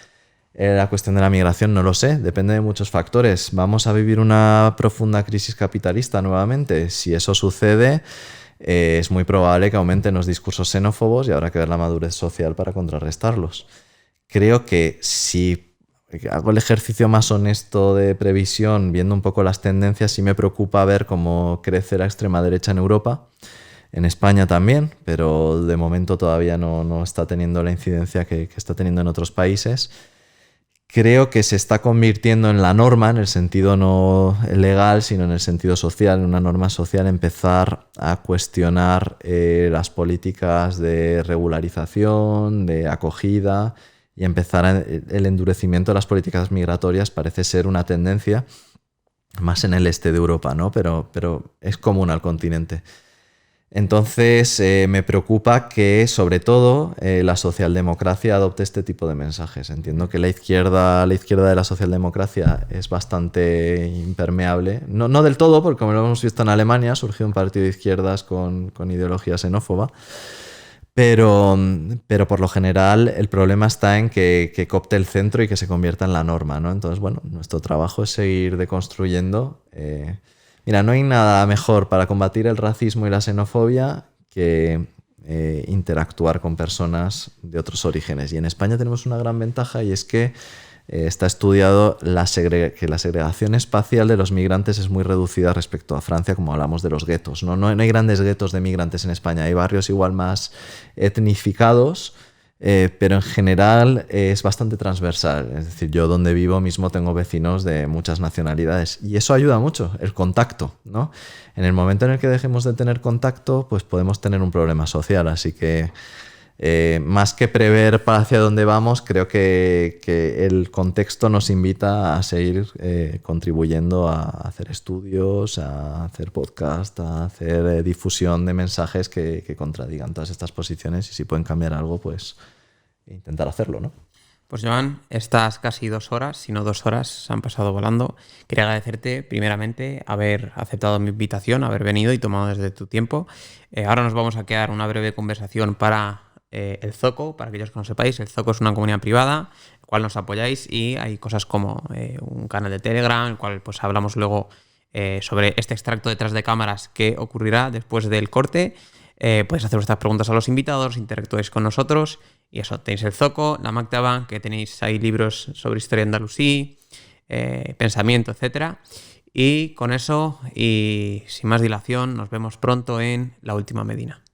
la cuestión de la migración? No lo sé, depende de muchos factores. ¿Vamos a vivir una profunda crisis capitalista nuevamente? Si eso sucede, es muy probable que aumenten los discursos xenófobos y habrá que ver la madurez social para contrarrestarlos. Creo que si hago el ejercicio más honesto de previsión, viendo un poco las tendencias, sí me preocupa ver cómo crece la extrema derecha en Europa, en España también, pero de momento todavía no está teniendo la incidencia que está teniendo en otros países. Creo que se está convirtiendo en la norma, en el sentido no legal, sino en el sentido social, en una norma social, empezar a cuestionar las políticas de regularización, de acogida, y el endurecimiento de las políticas migratorias parece ser una tendencia más en el este de Europa, ¿no? Pero es común al continente. Entonces me preocupa que, sobre todo, la socialdemocracia adopte este tipo de mensajes. Entiendo que la izquierda de la socialdemocracia es bastante impermeable. No del todo, porque como lo hemos visto en Alemania, surgió un partido de izquierdas con ideología xenófoba. Pero por lo general el problema está en que coopte el centro y que se convierta en la norma, ¿no? Entonces, bueno, nuestro trabajo es seguir deconstruyendo. Mira, no hay nada mejor para combatir el racismo y la xenofobia que interactuar con personas de otros orígenes. Y en España tenemos una gran ventaja, y es que está estudiado que la segregación espacial de los migrantes es muy reducida respecto a Francia, como hablamos de los guetos. No hay grandes guetos de migrantes en España. Hay barrios igual más etnificados, pero en general es bastante transversal. Es decir, yo donde vivo mismo tengo vecinos de muchas nacionalidades y eso ayuda mucho, el contacto, ¿no? En el momento en el que dejemos de tener contacto, pues podemos tener un problema social. Así que más que prever hacia dónde vamos, creo que el contexto nos invita a seguir contribuyendo a hacer estudios, a hacer podcast, a hacer difusión de mensajes que contradigan todas estas posiciones, y si pueden cambiar algo, pues intentar hacerlo, ¿no? Pues Joan, estas casi 2 horas, si no 2 horas, se han pasado volando. Quería agradecerte primeramente haber aceptado mi invitación, haber venido y tomado desde tu tiempo. Ahora nos vamos a quedar una breve conversación para el Zoco. Para aquellos que no sepáis, el Zoco es una comunidad privada, en la cual nos apoyáis, y hay cosas como un canal de Telegram, en el cual pues hablamos luego sobre este extracto detrás de cámaras que ocurrirá después del corte. Podéis hacer vuestras preguntas a los invitados, interactuáis con nosotros, y eso, tenéis el Zoco, la Maktaba, que tenéis ahí libros sobre historia de Andalusí, pensamiento, etc. Y con eso, y sin más dilación, nos vemos pronto en La Última Medina.